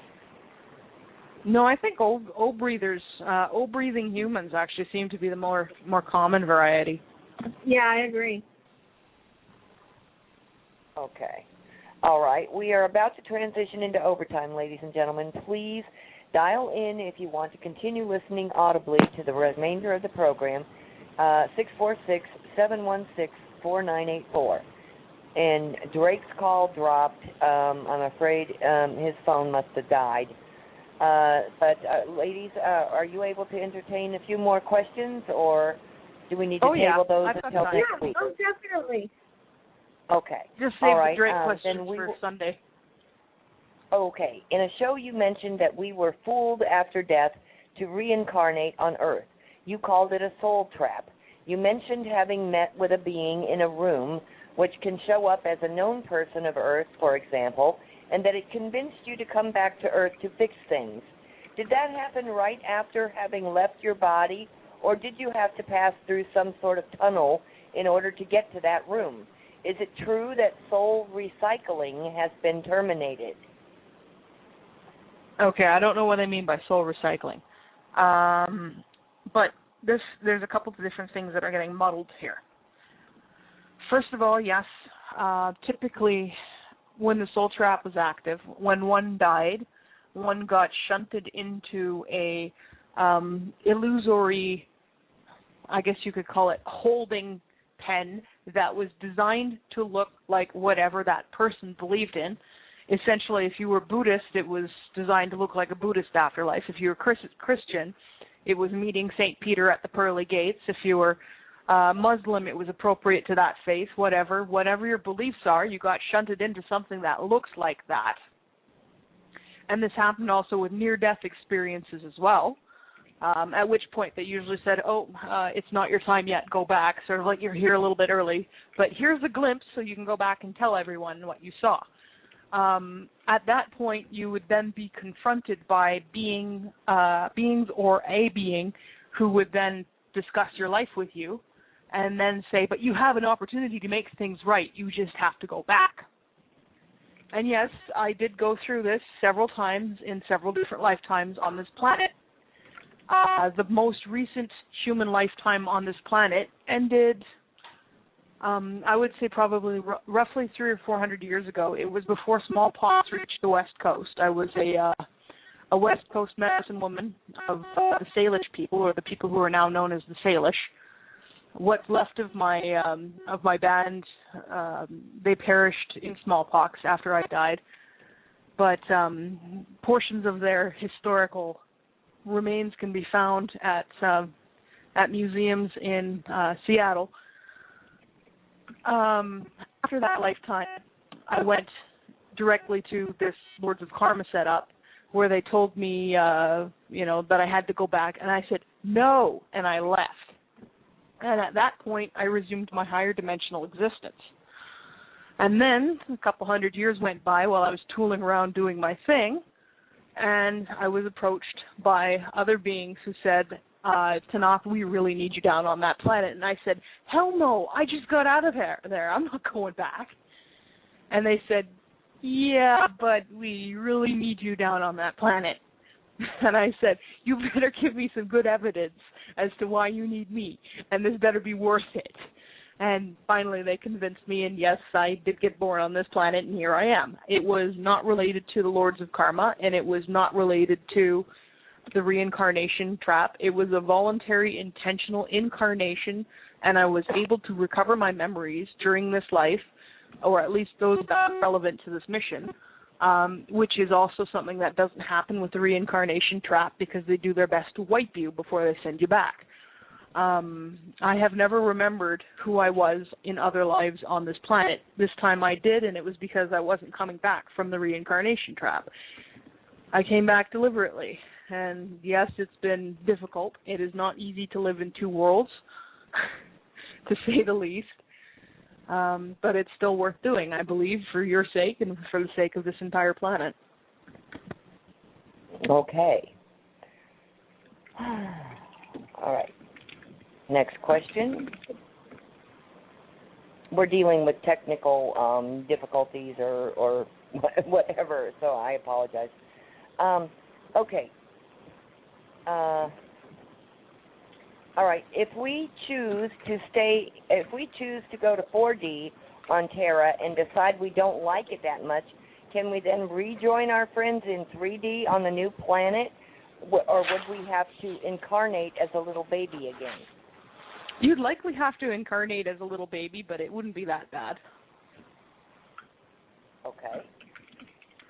Speaker 2: No, I think O-breathers, O-breathing humans actually seem to be the more common variety.
Speaker 3: Yeah, I agree.
Speaker 1: Okay. All right. We are about to transition into overtime, ladies and gentlemen. Please dial in if you want to continue listening audibly to the remainder of the program, 646-716-4984. And Drake's call dropped. I'm afraid his phone must have died. But ladies, are you able to entertain a few more questions, or do we need to table those until next week?
Speaker 3: Oh, definitely.
Speaker 1: Okay.
Speaker 2: Just save the Drake questions for Sunday.
Speaker 1: Okay. In a show you mentioned that we were fooled after death to reincarnate on Earth. You called it a soul trap. You mentioned having met with a being in a room which can show up as a known person of Earth, for example, and that it convinced you to come back to Earth to fix things. Did that happen right after having left your body, or did you have to pass through some sort of tunnel in order to get to that room? Is it true that soul recycling has been terminated?
Speaker 2: Okay, I don't know what I mean by soul recycling. But there's a couple of different things that are getting muddled here. First of all, yes, typically when the soul trap was active, when one died, one got shunted into a illusory, I guess you could call it, holding pen that was designed to look like whatever that person believed in. Essentially, if you were Buddhist, it was designed to look like a Buddhist afterlife. If you were Christian, it was meeting St. Peter at the pearly gates. If you were Muslim, it was appropriate to that faith. Whatever your beliefs are, you got shunted into something that looks like that. And this happened also with near-death experiences as well, at which point they usually said, it's not your time yet, go back, sort of like you're here a little bit early, but here's a glimpse so you can go back and tell everyone what you saw. At that point, you would then be confronted by beings or a being who would then discuss your life with you and then say, but you have an opportunity to make things right. You just have to go back. And yes, I did go through this several times in several different lifetimes on this planet. The most recent human lifetime on this planet ended, I would say probably roughly 300 or 400 years ago. It was before smallpox reached the West Coast. I was a West Coast medicine woman of the Salish people, or the people who are now known as the Salish. What's left of my band, they perished in smallpox after I died. But portions of their historical remains can be found at museums in Seattle. After that lifetime, I went directly to this Lords of Karma setup, where they told me, that I had to go back, and I said no, and I left. And at that point, I resumed my higher dimensional existence. And then a couple hundred years went by while I was tooling around doing my thing, and I was approached by other beings who said, Tanaath, we really need you down on that planet. And I said, hell no, I just got out of there. I'm not going back. And they said, yeah, but we really need you down on that planet. And I said, you better give me some good evidence as to why you need me, and this better be worth it. And finally they convinced me, and yes, I did get born on this planet, and here I am. It was not related to the Lords of Karma, and it was not related to the reincarnation trap. It was a voluntary, intentional incarnation, and I was able to recover my memories during this life, or at least those that are relevant to this mission, which is also something that doesn't happen with the reincarnation trap, because they do their best to wipe you before they send you back. I have never remembered who I was in other lives on this planet. This time I did, and it was because I wasn't coming back from the reincarnation trap. I came back deliberately, and yes, it's been difficult. It is not easy to live in two worlds, to say the least. But it's still worth doing, I believe, for your sake and for the sake of this entire planet.
Speaker 1: Okay. All right. Next question. We're dealing with technical difficulties or whatever, so I apologize. Okay. All right. If we choose to go to 4D on Terra and decide we don't like it that much, can we then rejoin our friends in 3D on the new planet, or would we have to incarnate as a little baby again?
Speaker 2: You'd likely have to incarnate as a little baby, but it wouldn't be that bad.
Speaker 1: Okay.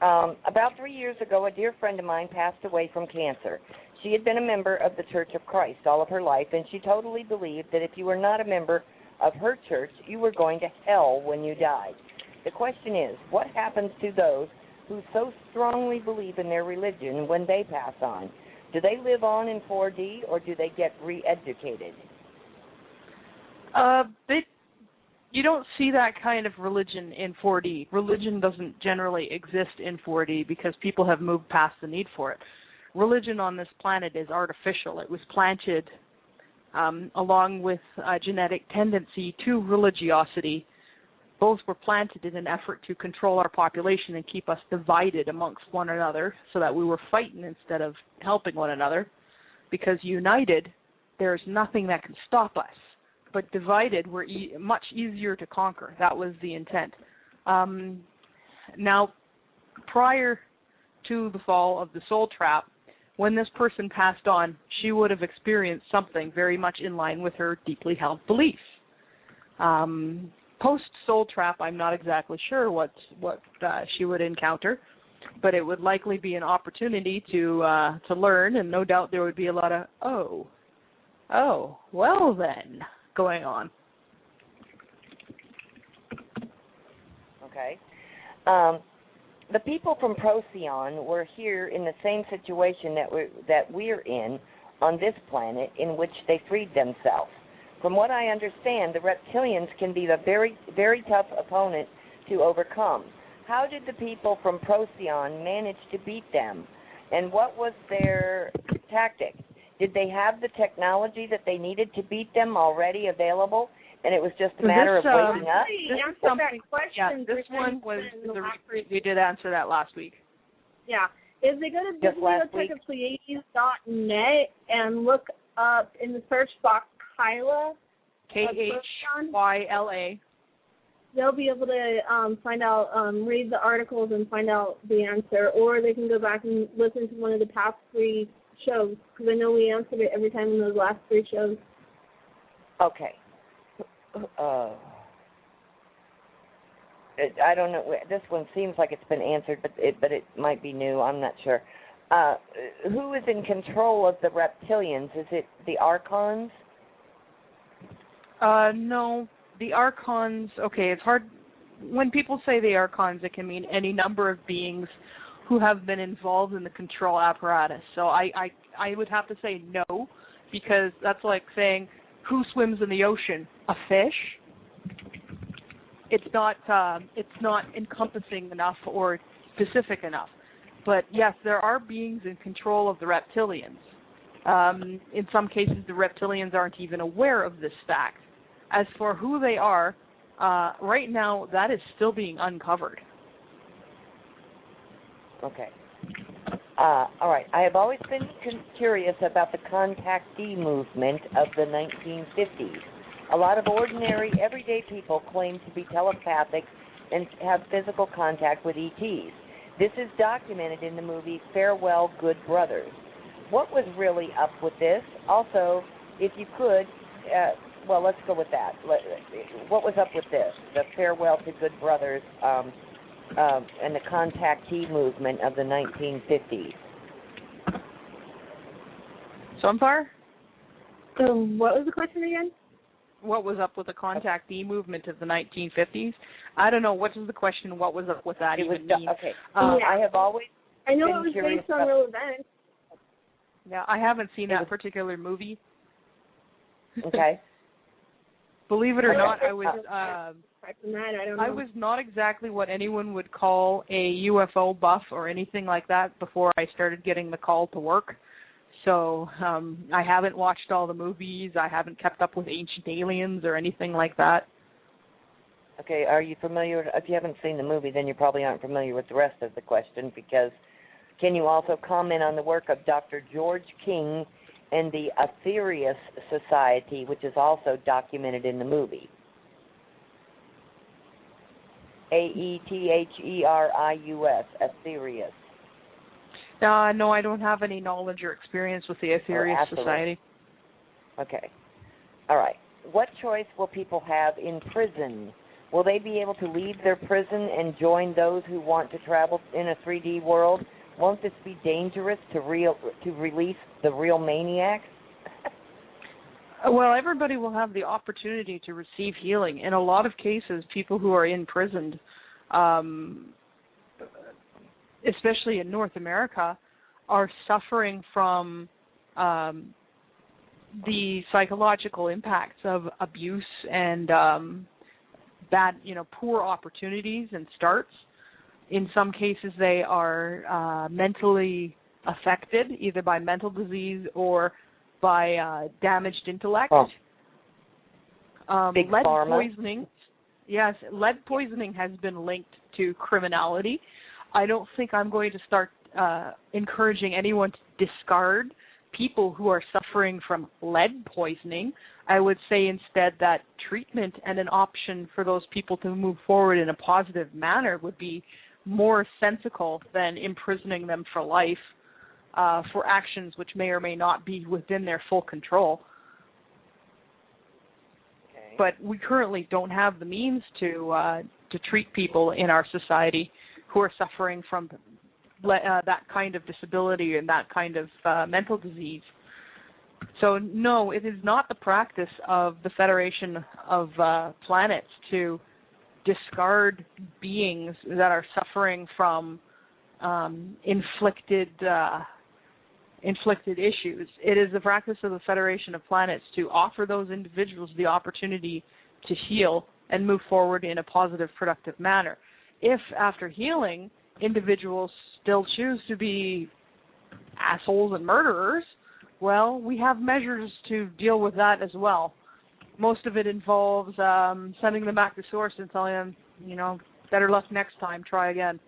Speaker 1: About 3 years ago, a dear friend of mine passed away from cancer. She had been a member of the Church of Christ all of her life, and she totally believed that if you were not a member of her church, you were going to hell when you died. The question is, what happens to those who so strongly believe in their religion when they pass on? Do they live on in 4D, or do they get re-educated?
Speaker 2: You don't see that kind of religion in 4D. Religion doesn't generally exist in 4D because people have moved past the need for it. Religion on this planet is artificial. It was planted along with a genetic tendency to religiosity. Both were planted in an effort to control our population and keep us divided amongst one another so that we were fighting instead of helping one another. Because united, there's nothing that can stop us. But divided, we're much easier to conquer. That was the intent. Now, prior to the fall of the soul trap, when this person passed on, she would have experienced something very much in line with her deeply held beliefs. Post-soul trap, I'm not exactly sure what she would encounter, but it would likely be an opportunity to learn, and no doubt there would be a lot of, oh, well then, going on.
Speaker 1: Okay. The people from Procyon were here in the same situation that we're in on this planet, in which they freed themselves. From what I understand, the reptilians can be a very, very tough opponent to overcome. How did the people from Procyon manage to beat them, and what was their tactic? Did they have the technology that they needed to beat them already available, and it was just a matter of waking up?
Speaker 2: This one was we did answer that last week.
Speaker 3: Yeah. If they go to bibliotechofpleiades.net and look up in the search box Kyla,
Speaker 2: Khyla,
Speaker 3: they'll be able to find out, read the articles and find out the answer, or they can go back and listen to one of the past 3 shows, because I know we answered it every time in those last 3 shows.
Speaker 1: Okay. I don't know. This one seems like it's been answered, but it might be new. I'm not sure. Who is in control of the reptilians? Is it the Archons?
Speaker 2: No. The Archons, okay, it's hard. When people say the Archons, it can mean any number of beings who have been involved in the control apparatus. So I would have to say no, because that's like saying, who swims in the ocean? A fish? It's not encompassing enough or specific enough. But yes, there are beings in control of the reptilians. In some cases, the reptilians aren't even aware of this fact. As for who they are, right now, that is still being uncovered.
Speaker 1: Okay. All right. I have always been curious about the contactee movement of the 1950s. A lot of ordinary, everyday people claim to be telepathic and have physical contact with ETs. This is documented in the movie Farewell, Good Brothers. What was really up with this? Also, if you could, well, let's go with that. What was up with this, the Farewell to Good Brothers and the contactee movement of the 1950s?
Speaker 2: Sunfire?
Speaker 3: What was the question again?
Speaker 2: What was up with the contactee movement of the 1950s? I don't know. What is the question? What was up with that even mean?
Speaker 1: Okay. I have always
Speaker 3: I know it was based on real events.
Speaker 2: Yeah, I haven't seen that particular movie.
Speaker 1: Okay.
Speaker 2: Believe it or not, I was not exactly what anyone would call a UFO buff or anything like that before I started getting the call to work. So I haven't watched all the movies. I haven't kept up with Ancient Aliens or anything like that.
Speaker 1: Okay, are you familiar? If you haven't seen the movie, then you probably aren't familiar with the rest of the question, because Can you also comment on the work of Dr. George King and the Aetherius Society, which is also documented in the movie? Aetherius, Aetherius.
Speaker 2: No, I don't have any knowledge or experience with the Aetherius Society.
Speaker 1: Okay. All right. What choice will people have in prison? Will they be able to leave their prison and join those who want to travel in a 3D world? Won't this be dangerous to release the real maniacs?
Speaker 2: Well, everybody will have the opportunity to receive healing. In a lot of cases, people who are imprisoned, especially in North America, are suffering from the psychological impacts of abuse and bad, poor opportunities and starts. In some cases, they are mentally affected, either by mental disease or by damaged intellect.
Speaker 1: Big
Speaker 2: lead
Speaker 1: pharma.
Speaker 2: poisoning. Yes, lead poisoning has been linked to criminality. I don't think I'm going to start encouraging anyone to discard people who are suffering from lead poisoning. I would say instead that treatment and an option for those people to move forward in a positive manner would be more sensical than imprisoning them for life for actions which may or may not be within their full control.
Speaker 1: Okay.
Speaker 2: But we currently don't have the means to treat people in our society who are suffering from that kind of disability and that kind of mental disease. So no, it is not the practice of the Federation of Planets to discard beings that are suffering from inflicted issues. It is the practice of the Federation of Planets to offer those individuals the opportunity to heal and move forward in a positive, productive manner. If after healing, individuals still choose to be assholes and murderers, well, we have measures to deal with that as well. Most of it involves sending them back to source and telling them, better luck next time, try again.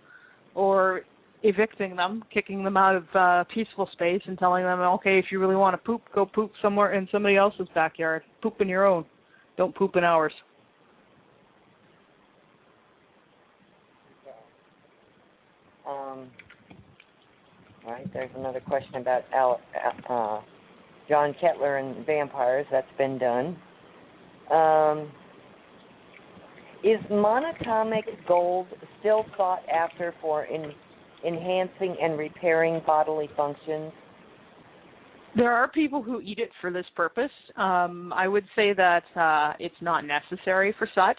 Speaker 2: Or evicting them, kicking them out of peaceful space and telling them, okay, if you really want to poop, go poop somewhere in somebody else's backyard. Poop in your own. Don't poop in ours.
Speaker 1: All right, there's another question about John Kettler and vampires. That's been done. Is monatomic gold still sought after for enhancing and repairing bodily functions?
Speaker 2: There are people who eat it for this purpose. I would say that it's not necessary for such,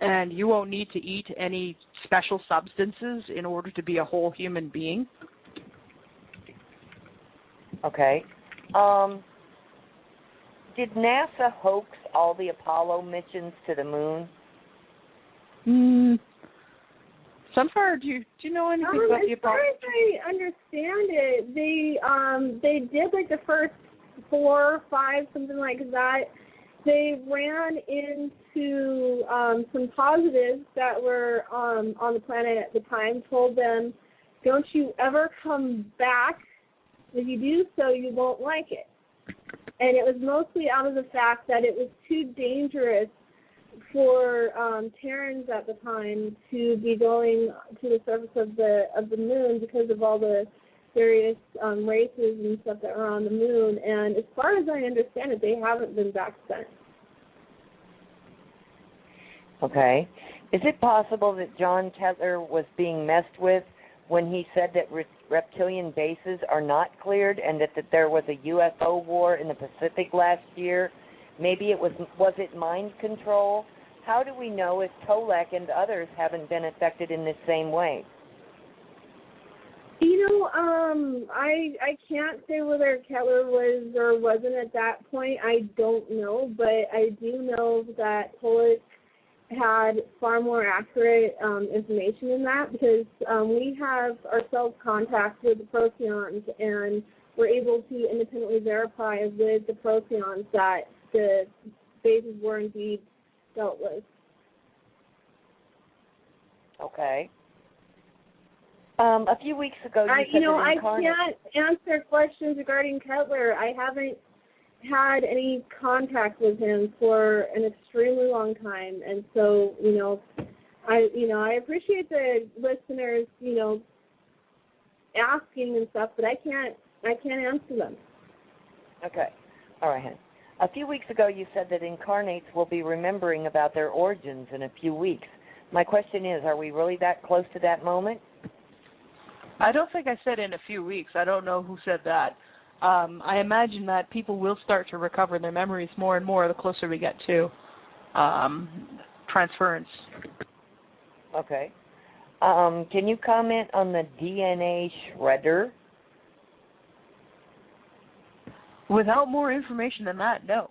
Speaker 2: and you won't need to eat any special substances in order to be a whole human being.
Speaker 1: Okay. Did NASA hoax all the Apollo missions to the moon?
Speaker 2: Sunfire, do you know anything about the Apollo?
Speaker 3: As far as I understand it, they did like the first 4 or 5, something like that. They ran into some positives that were on the planet at the time, told them, don't you ever come back. If you do so, you won't like it. And it was mostly out of the fact that it was too dangerous for Terrans at the time to be going to the surface of the moon because of all the various races and stuff that were on the moon. And as far as I understand it, they haven't been back since.
Speaker 1: Okay. Is it possible that John Kettler was being messed with when he said that reptilian bases are not cleared and that there was a UFO war in the Pacific last year? Maybe was it mind control? How do we know if Tolek and others haven't been affected in this same way?
Speaker 3: I can't say whether Kettler was or wasn't at that point. I don't know, but I do know that Tolek had far more accurate information in that because we have ourselves contact with the Proteons and we're able to independently verify with the Proteons that the bases were indeed dealt with.
Speaker 1: Okay. A few weeks ago, you said that
Speaker 3: I can't answer questions regarding Kettler. I haven't had any contact with him for an extremely long time, and so I appreciate the listeners asking and stuff, but I can't answer them.
Speaker 1: Okay, all right, hon. A few weeks ago, you said that incarnates will be remembering about their origins in a few weeks. My question is, are we really that close to that moment?
Speaker 2: I don't think I said in a few weeks. I don't know who said that. I imagine that people will start to recover their memories more and more the closer we get to transference.
Speaker 1: Okay. Can you comment on the DNA shredder?
Speaker 2: Without more information than that, no.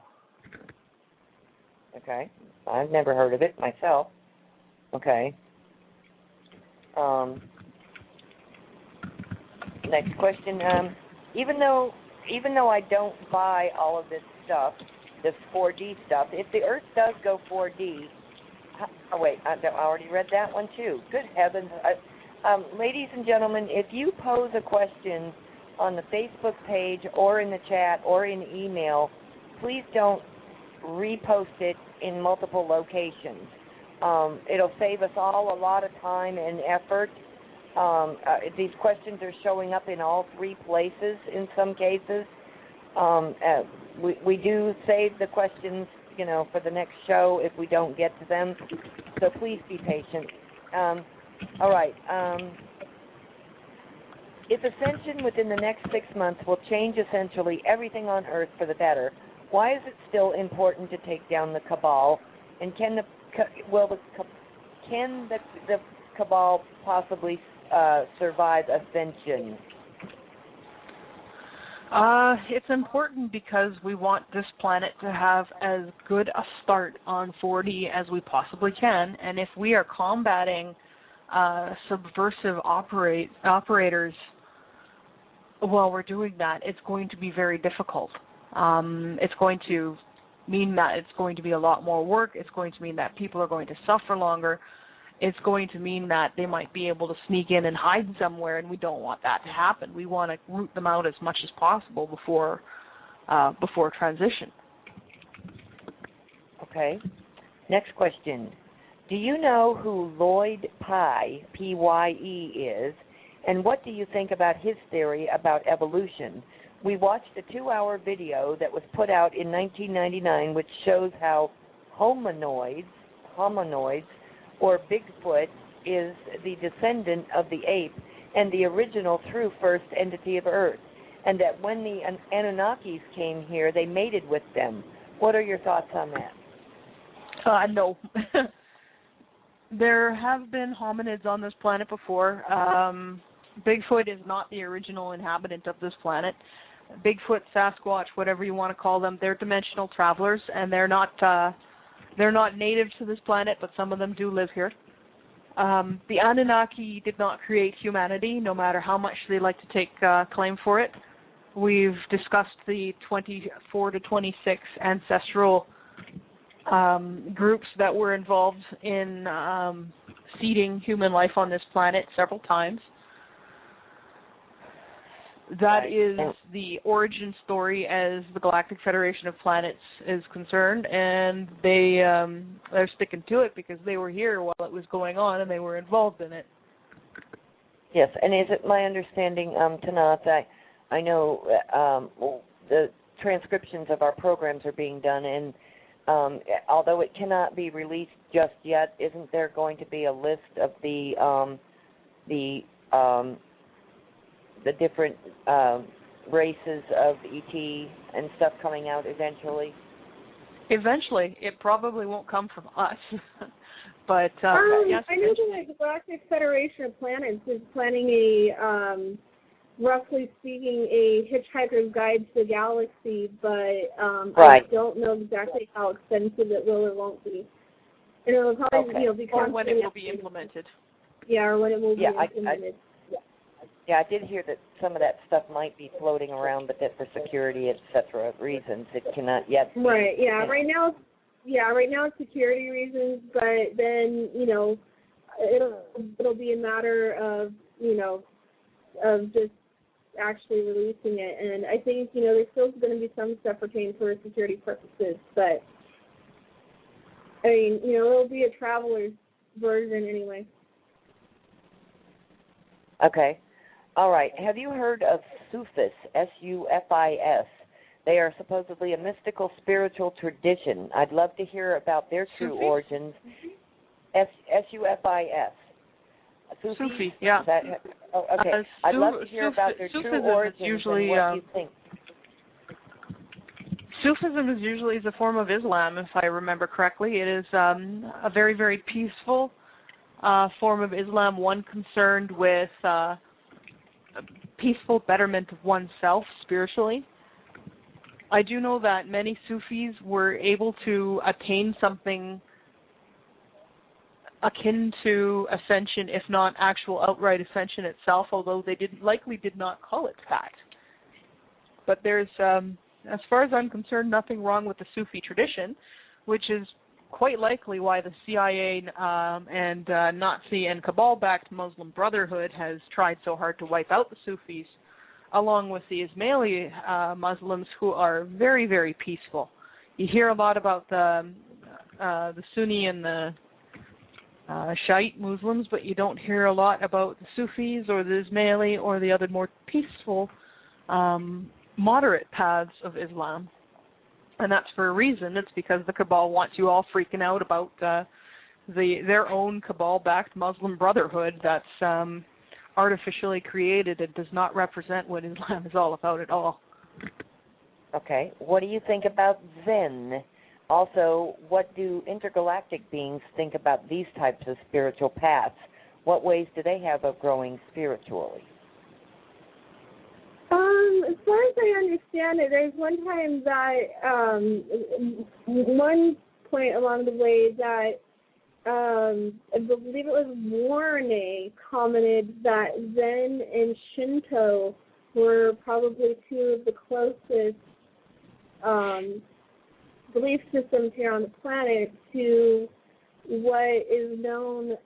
Speaker 1: Okay. I've never heard of it myself. Okay. Next question. Even though I don't buy all of this stuff, this 4D stuff, if the Earth does go 4D, I already read that one too. Good heavens. Ladies and gentlemen, if you pose a question on the Facebook page or in the chat or in email, please don't repost it in multiple locations. It'll save us all a lot of time and effort. These questions are showing up in all three places in some cases. We do save the questions, for the next show if we don't get to them. So please be patient. All right. If ascension within the next 6 months will change essentially everything on Earth for the better, why is it still important to take down the Cabal? And can the Cabal possibly survive ascension?
Speaker 2: It's important because we want this planet to have as good a start on 4D as we possibly can, and if we are combating subversive operators while we're doing that, it's going to be very difficult. It's going to mean that it's going to be a lot more work. It's going to mean that people are going to suffer longer. It's going to mean that they might be able to sneak in and hide somewhere, and we don't want that to happen. We want to root them out as much as possible before transition.
Speaker 1: Okay. Next question. Do you know who Lloyd Pye, P-Y-E, is, and what do you think about his theory about evolution? We watched a 2-hour video that was put out in 1999 which shows how hominoids, or Bigfoot, is the descendant of the ape and the original true first entity of Earth, and that when the Anunnakis came here, they mated with them. What are your thoughts on that?
Speaker 2: No. There have been hominids on this planet before. Bigfoot is not the original inhabitant of this planet. Bigfoot, Sasquatch, whatever you want to call them, they're dimensional travelers, and they're not native to this planet, but some of them do live here. The Anunnaki did not create humanity, no matter how much they like to take claim for it. We've discussed the 24 to 26 ancestral groups that were involved in seeding human life on this planet several times. That is the origin story as the Galactic Federation of Planets is concerned, and they're sticking to it because they were here while it was going on and they were involved in it.
Speaker 1: Yes, and is it my understanding, Tanaath, I know the transcriptions of our programs are being done, and although it cannot be released just yet, isn't there going to be a list of the different races of ET and stuff coming out eventually?
Speaker 2: Eventually. It probably won't come from us. But yes.
Speaker 3: I know the Galactic Federation of Planets is planning a, roughly speaking, a Hitchhiker's Guide to the Galaxy, but I don't know exactly how extensive it will or won't be. And it will probably be
Speaker 2: or when it will be implemented.
Speaker 3: Yeah, or when it will be implemented.
Speaker 1: I did hear that some of that stuff might be floating around, but that for security, etc. reasons, it cannot yet.
Speaker 3: Right. Yeah. Right now it's security reasons, but then it'll be a matter of of just actually releasing it. And I think, there's still going to be some stuff retained for security purposes, but I mean, it'll be a traveler's version anyway.
Speaker 1: Okay. All right. Have you heard of Sufis, S-U-F-I-S? They are supposedly a mystical spiritual tradition. I'd love to hear about their true origins. S-U-F-I-S.
Speaker 2: Sufi, yeah.
Speaker 1: Okay. I'd love to hear about their true origins
Speaker 2: usually,
Speaker 1: and what you think.
Speaker 2: Sufism is usually a form of Islam, if I remember correctly. It is a very, very peaceful form of Islam, one concerned with peaceful betterment of oneself spiritually. I do know that many Sufis were able to attain something akin to ascension, if not actual outright ascension itself, although they likely did not call it that. But there's, as far as I'm concerned, nothing wrong with the Sufi tradition, which is quite likely why the CIA and Nazi and Cabal-backed Muslim Brotherhood has tried so hard to wipe out the Sufis, along with the Ismaili Muslims, who are very, very peaceful. You hear a lot about the Sunni and the Shiite Muslims, but you don't hear a lot about the Sufis or the Ismaili or the other more peaceful, moderate paths of Islam. And that's for a reason. It's because the Cabal wants you all freaking out about their own Cabal-backed Muslim Brotherhood that's artificially created and does not represent what Islam is all about at all.
Speaker 1: Okay. What do you think about Zen? Also, what do intergalactic beings think about these types of spiritual paths? What ways do they have of growing spiritually?
Speaker 3: As far as I understand it, there's one time that one point along the way that I believe it was Warne commented that Zen and Shinto were probably two of the closest belief systems here on the planet to what is known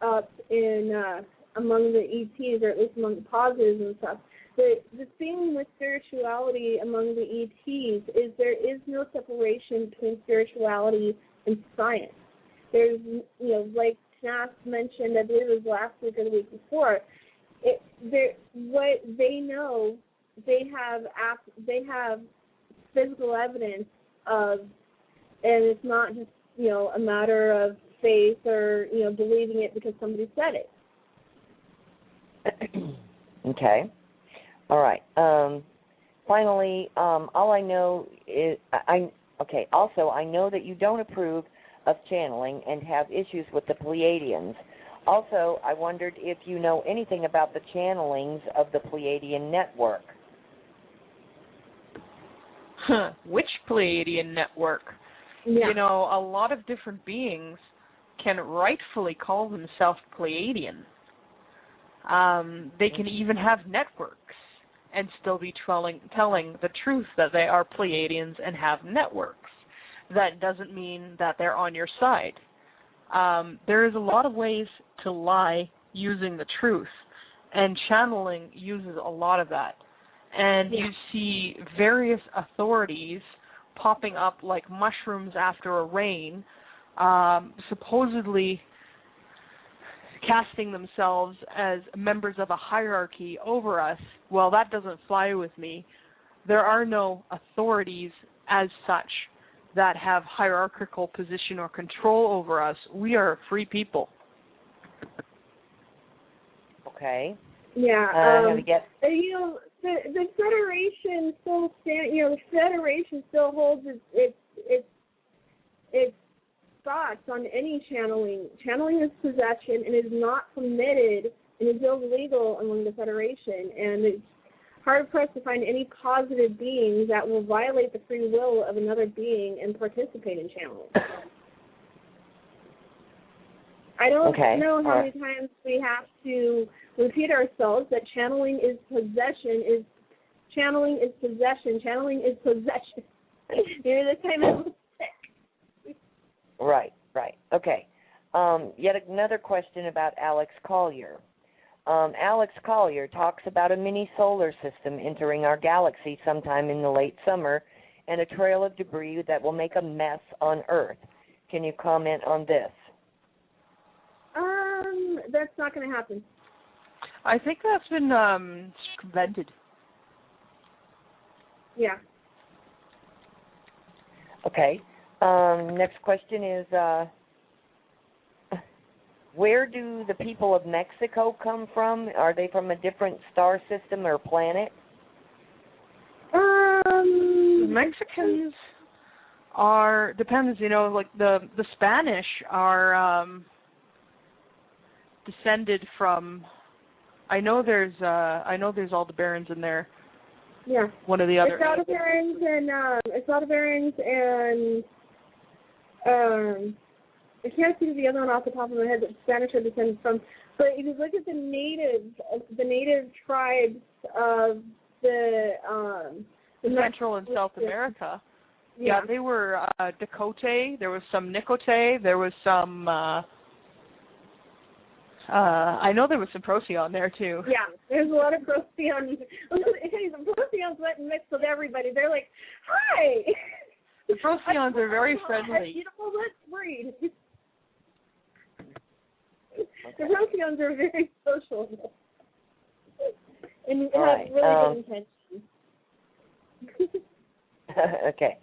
Speaker 3: up in among the ETs, or at least among the positives and stuff. The thing with spirituality among the ETs is there is no separation between spirituality and science. There's, like Tanaath mentioned, I believe it was last week or the week before, what they know, they have physical evidence of, and it's not just, a matter of faith or, believing it because somebody said
Speaker 1: it. Okay. All right. Finally, all I know is, also, I know that you don't approve of channeling and have issues with the Pleiadians. Also, I wondered if you know anything about the channelings of the Pleiadian network.
Speaker 2: Which Pleiadian network?
Speaker 3: Yeah.
Speaker 2: A lot of different beings can rightfully call themselves Pleiadian. They can even have networks and still be telling the truth that they are Pleiadians and have networks. That doesn't mean that they're on your side. There is a lot of ways to lie using the truth, and channeling uses a lot of that. And you see various authorities popping up like mushrooms after a rain, supposedly casting themselves as members of a hierarchy over us. Well, that doesn't fly with me. There are no authorities as such that have hierarchical position or control over us. We are free people.
Speaker 1: Okay.
Speaker 3: Yeah. The Federation still the Federation still holds its thoughts on any channeling. Channeling is possession and is not permitted and is illegal among the Federation. And it's hard-pressed to find any positive beings that will violate the free will of another being and participate in channeling. I don't know how many times we have to repeat ourselves that channeling is possession. Channeling is possession. Maybe this time it was sick.
Speaker 1: Right. Okay. Yet another question about Alex Collier. Alex Collier talks about a mini solar system entering our galaxy sometime in the late summer and a trail of debris that will make a mess on Earth. Can you comment on this?
Speaker 3: That's not going to happen.
Speaker 2: I think that's been circumvented.
Speaker 3: Yeah.
Speaker 1: Okay. Next question is, where do the people of Mexico come from? Are they from a different star system or planet?
Speaker 2: Mexicans are, depends, like the Spanish are descended from, I know there's Aldebarans in there.
Speaker 3: Yeah.
Speaker 2: One of the other.
Speaker 3: It's Aldebarans and I can't think of the other one off the top of my head that Spanish are descended from. But if you look at the native tribes of the
Speaker 2: Central and South America, yeah, they were Dakote. There was some Nicote. There was some. I know there was some Procyon there too.
Speaker 3: Yeah, there's a lot of Procyon. Procyon went and mixed with everybody. They're like, hi.
Speaker 2: The Procyons are very friendly.
Speaker 3: Let's breed. The Procyons are very social and have really good intentions.
Speaker 1: Okay.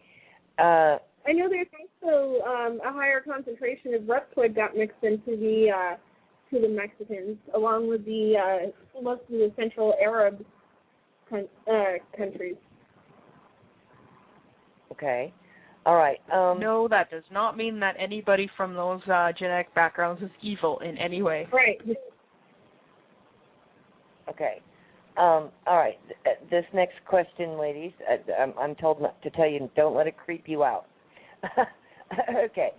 Speaker 3: I know there's also a higher concentration of Reptoid got mixed into the Mexicans, along with the most of the Central Arab countries.
Speaker 1: Okay. All right.
Speaker 2: No, that does not mean that anybody from those genetic backgrounds is evil in any way.
Speaker 3: Right.
Speaker 1: Okay. All right. This next question, ladies, I'm told not to tell you, don't let it creep you out. Okay.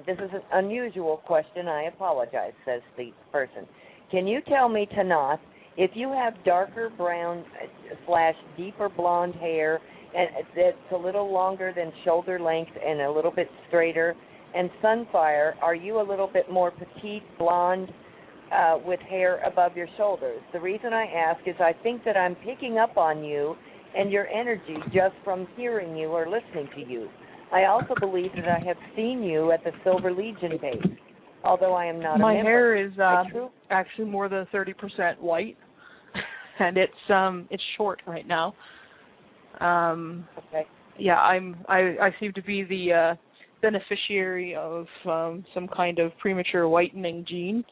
Speaker 1: This is an unusual question. I apologize, says the person. Can you tell me, Tanaath, if you have darker brown / deeper blonde hair and it's a little longer than shoulder length and a little bit straighter, and Sunfire, are you a little bit more petite blonde with hair above your shoulders? The reason I ask is I think that I'm picking up on you and your energy just from hearing you or listening to you. I also believe that I have seen you at the Silver Legion base, although I am not a member.
Speaker 2: My hair is actually more than 30% white, and it's short right now.
Speaker 1: Okay.
Speaker 2: Yeah, I seem to be the beneficiary of some kind of premature whitening gene,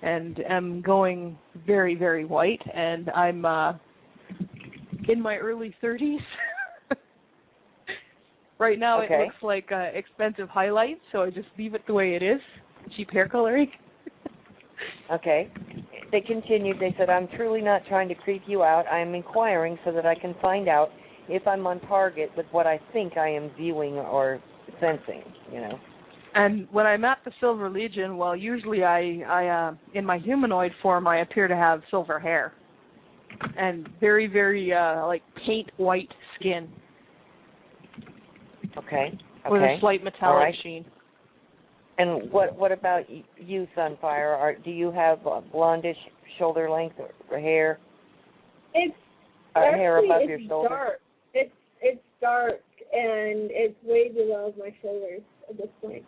Speaker 2: and am going very, very white, and I'm in my early 30s. Right now It looks like expensive highlights, so I just leave it the way it is, cheap hair coloring.
Speaker 1: Okay. They continued, they said, I'm truly not trying to creep you out. I am inquiring so that I can find out if I'm on target with what I think I am viewing or sensing,
Speaker 2: And when I'm at the Silver Legion, well, usually I in my humanoid form, I appear to have silver hair and very, very like paint white skin.
Speaker 1: Okay.
Speaker 2: With a slight metallic sheen.
Speaker 1: And what about you, Sunfire? Do you have blondish shoulder length or hair?
Speaker 3: It's
Speaker 1: hair above your shoulder?
Speaker 3: Dark. It's dark and it's way below my shoulders at this point.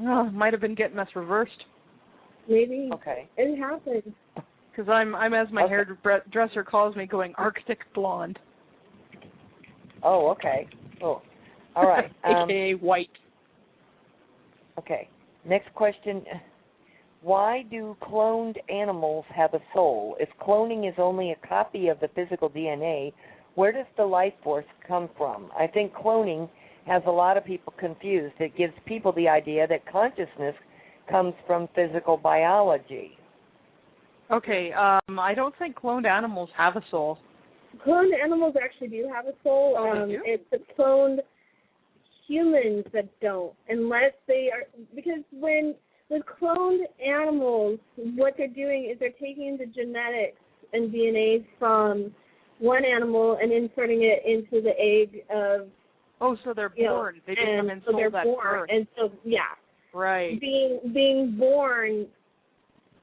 Speaker 2: Oh, might have been getting us reversed.
Speaker 3: Maybe.
Speaker 1: Okay.
Speaker 3: It happened.
Speaker 2: Because I'm as my hairdresser calls me, going Arctic blonde.
Speaker 1: Oh, okay. Oh. All right.
Speaker 2: AKA white.
Speaker 1: Okay. Next question. Why do cloned animals have a soul? If cloning is only a copy of the physical DNA, where does the life force come from? I think cloning has a lot of people confused. It gives people the idea that consciousness comes from physical biology.
Speaker 2: Okay. I don't think cloned animals have a soul.
Speaker 3: Cloned animals actually do have a soul.
Speaker 2: They do?
Speaker 3: It's the cloned humans that don't, unless they are, because with cloned animals, what they're doing is they're taking the genetics and DNA from one animal and inserting it into the egg of.
Speaker 2: Oh, so they're born. They become
Speaker 3: and so they're born, birth. And so
Speaker 2: right.
Speaker 3: Being born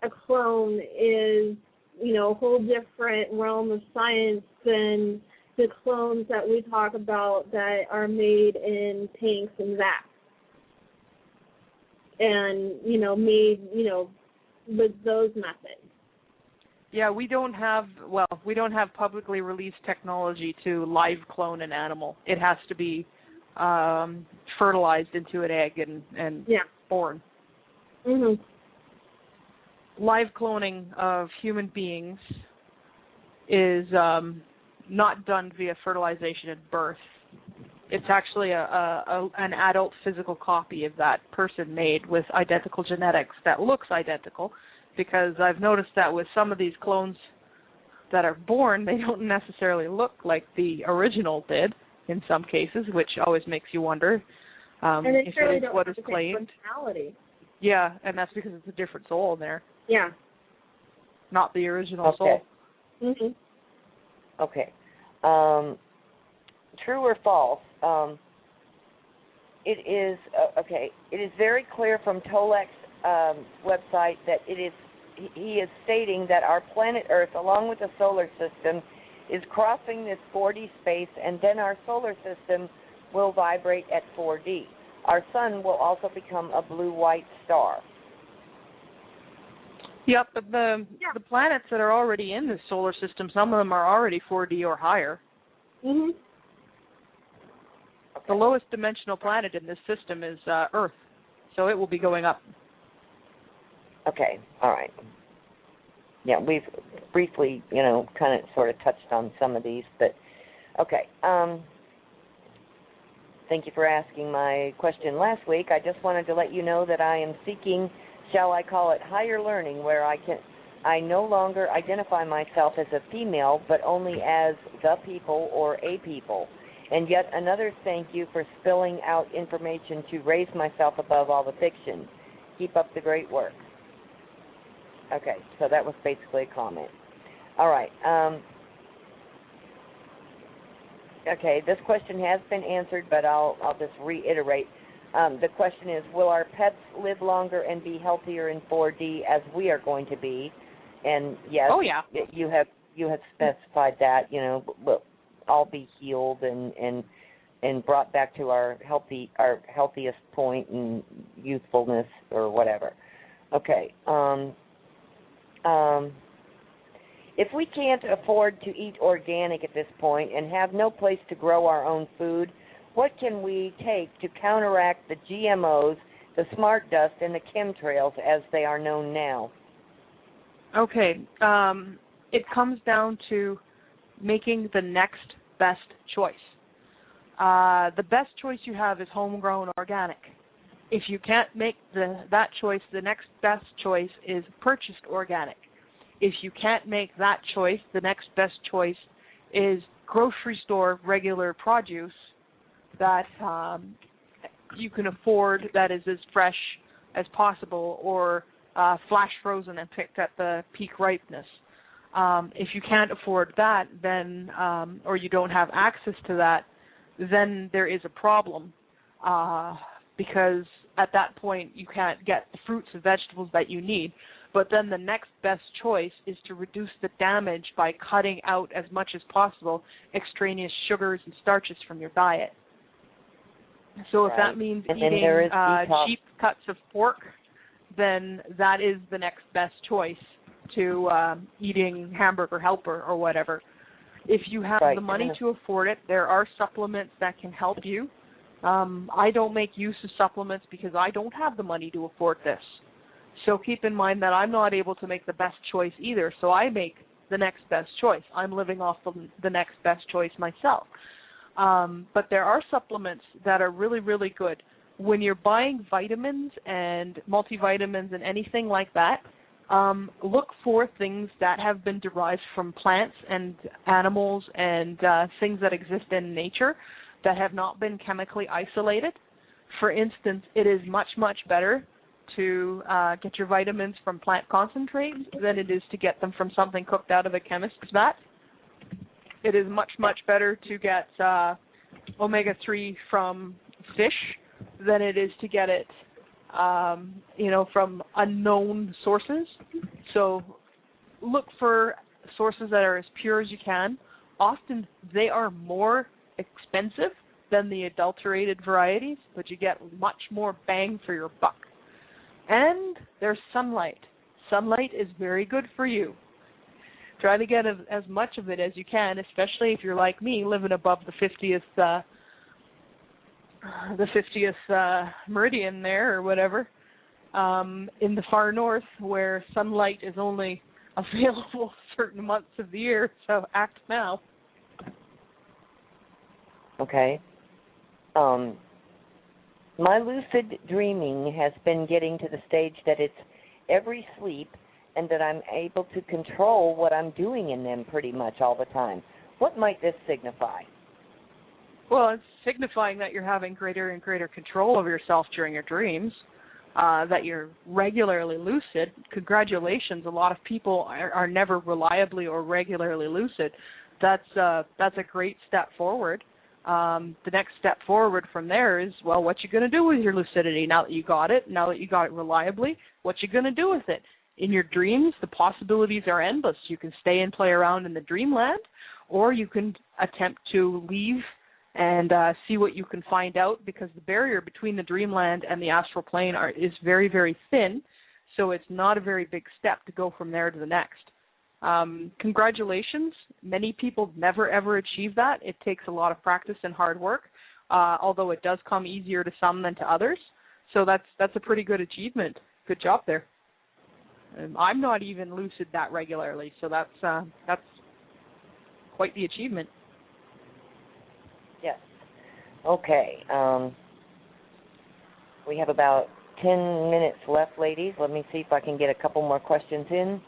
Speaker 3: a clone is a whole different realm of science than the clones that we talk about that are made in tanks and vats. And, made, with those methods.
Speaker 2: Yeah, we don't have publicly released technology to live clone an animal. It has to be fertilized into an egg and born.
Speaker 3: Mhm.
Speaker 2: Live cloning of human beings is not done via fertilization at birth. It's actually an adult physical copy of that person made with identical genetics that looks identical, because I've noticed that with some of these clones that are born, they don't necessarily look like the original did in some cases, which always makes you wonder
Speaker 3: and they
Speaker 2: if
Speaker 3: surely
Speaker 2: it is
Speaker 3: don't
Speaker 2: what
Speaker 3: have
Speaker 2: is
Speaker 3: the
Speaker 2: claimed.
Speaker 3: Personality.
Speaker 2: Yeah, and that's because it's a different soul in there.
Speaker 3: Yeah.
Speaker 2: Not the original soul.
Speaker 3: Mhm.
Speaker 1: Okay. True or false? It is It is very clear from Tolek's website that he is stating that our planet Earth, along with the solar system, is crossing this 4D space, and then our solar system will vibrate at 4D. Our sun will also become a blue-white star.
Speaker 2: Yep, but the planets that are already in the solar system, some of them are already 4D or higher.
Speaker 3: Mhm.
Speaker 2: The lowest dimensional planet in this system is Earth, so it will be going up.
Speaker 1: Okay, all right. Yeah, we've briefly, kind of sort of touched on some of these, but okay. Thank you for asking my question last week. I just wanted to let you know that I am seeking, shall I call it, higher learning, where I no longer identify myself as a female, but only as the people or a people. And yet another thank you for spilling out information to raise myself above all the fiction. Keep up the great work. Okay, so that was basically a comment. All right. Okay, this question has been answered, but I'll just reiterate. The question is, will our pets live longer and be healthier in 4D as we are going to be? And yes, you have specified that. We'll all be healed and brought back to our healthiest point in youthfulness or whatever. Okay. If we can't afford to eat organic at this point and have no place to grow our own food, what can we take to counteract the GMOs, the smart dust, and the chemtrails as they are known now?
Speaker 2: Okay. It comes down to making the next best choice. The best choice you have is homegrown organic. If you can't make that choice, the next best choice is purchased organic. If you can't make that choice, the next best choice is grocery store regular produce that you can afford, that is as fresh as possible, or flash frozen and picked at the peak ripeness. If you can't afford that, then or you don't have access to that, then there is a problem, because at that point you can't get the fruits and vegetables that you need. But then the next best choice is to reduce the damage by cutting out as much as possible extraneous sugars and starches from your diet. So if that means eating cheap cuts of pork, then that is the next best choice to eating Hamburger Helper or whatever. If you have the money to afford it, there are supplements that can help you. I don't make use of supplements because I don't have the money to afford this. So keep in mind that I'm not able to make the best choice either, so I make the next best choice. I'm living off the next best choice myself. But there are supplements that are really, really good. When you're buying vitamins and multivitamins and anything like that, look for things that have been derived from plants and animals and things that exist in nature that have not been chemically isolated. For instance, it is much, much better to get your vitamins from plant concentrates than it is to get them from something cooked out of a chemist's vat. It is much, much better to get omega-3 from fish than it is to get it, from unknown sources. So look for sources that are as pure as you can. Often they are more expensive than the adulterated varieties, but you get much more bang for your buck. And there's sunlight. Sunlight is very good for you. Try to get as much of it as you can, especially if you're like me, living above the 50th meridian there or whatever, in the far north, where sunlight is only available certain months of the year. So act now.
Speaker 1: Okay. My lucid dreaming has been getting to the stage that it's every sleep, and that I'm able to control what I'm doing in them pretty much all the time. What might this signify?
Speaker 2: Well, it's signifying that you're having greater and greater control of yourself during your dreams, that you're regularly lucid. Congratulations. A lot of people are never reliably or regularly lucid. That's a great step forward. The next step forward from there is, well, what you going to do with your lucidity now that you got it, reliably, what you going to do with it? In your dreams, the possibilities are endless. You can stay and play around in the dreamland, or you can attempt to leave and see what you can find out, because the barrier between the dreamland and the astral plane is very, very thin, so it's not a very big step to go from there to the next. Congratulations. Many people never, ever achieve that. It takes a lot of practice and hard work, although it does come easier to some than to others. So that's a pretty good achievement. Good job there. I'm not even lucid that regularly, so that's quite the achievement.
Speaker 1: Yes. Okay. We have about 10 minutes left, ladies. Let me see if I can get a couple more questions in.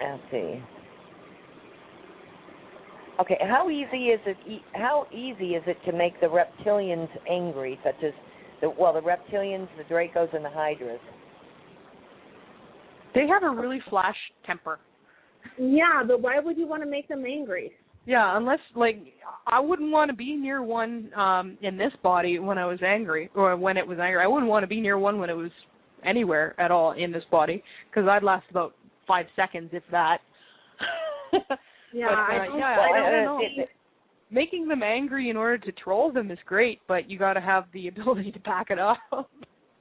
Speaker 1: Let's see. Okay, how easy is it to make the reptilians angry, such as the reptilians, the Dracos, and the Hydras?
Speaker 2: They have a really flash temper.
Speaker 3: Yeah, but why would you want to make them angry?
Speaker 2: Yeah, unless, I wouldn't want to be near one in this body when I was angry, or when it was angry. I wouldn't want to be near one when it was anywhere at all in this body, because I'd last about 5 seconds, if that.
Speaker 3: Yeah,
Speaker 2: I don't know. Making them angry in order to troll them is great, but you got to have the ability to back it up.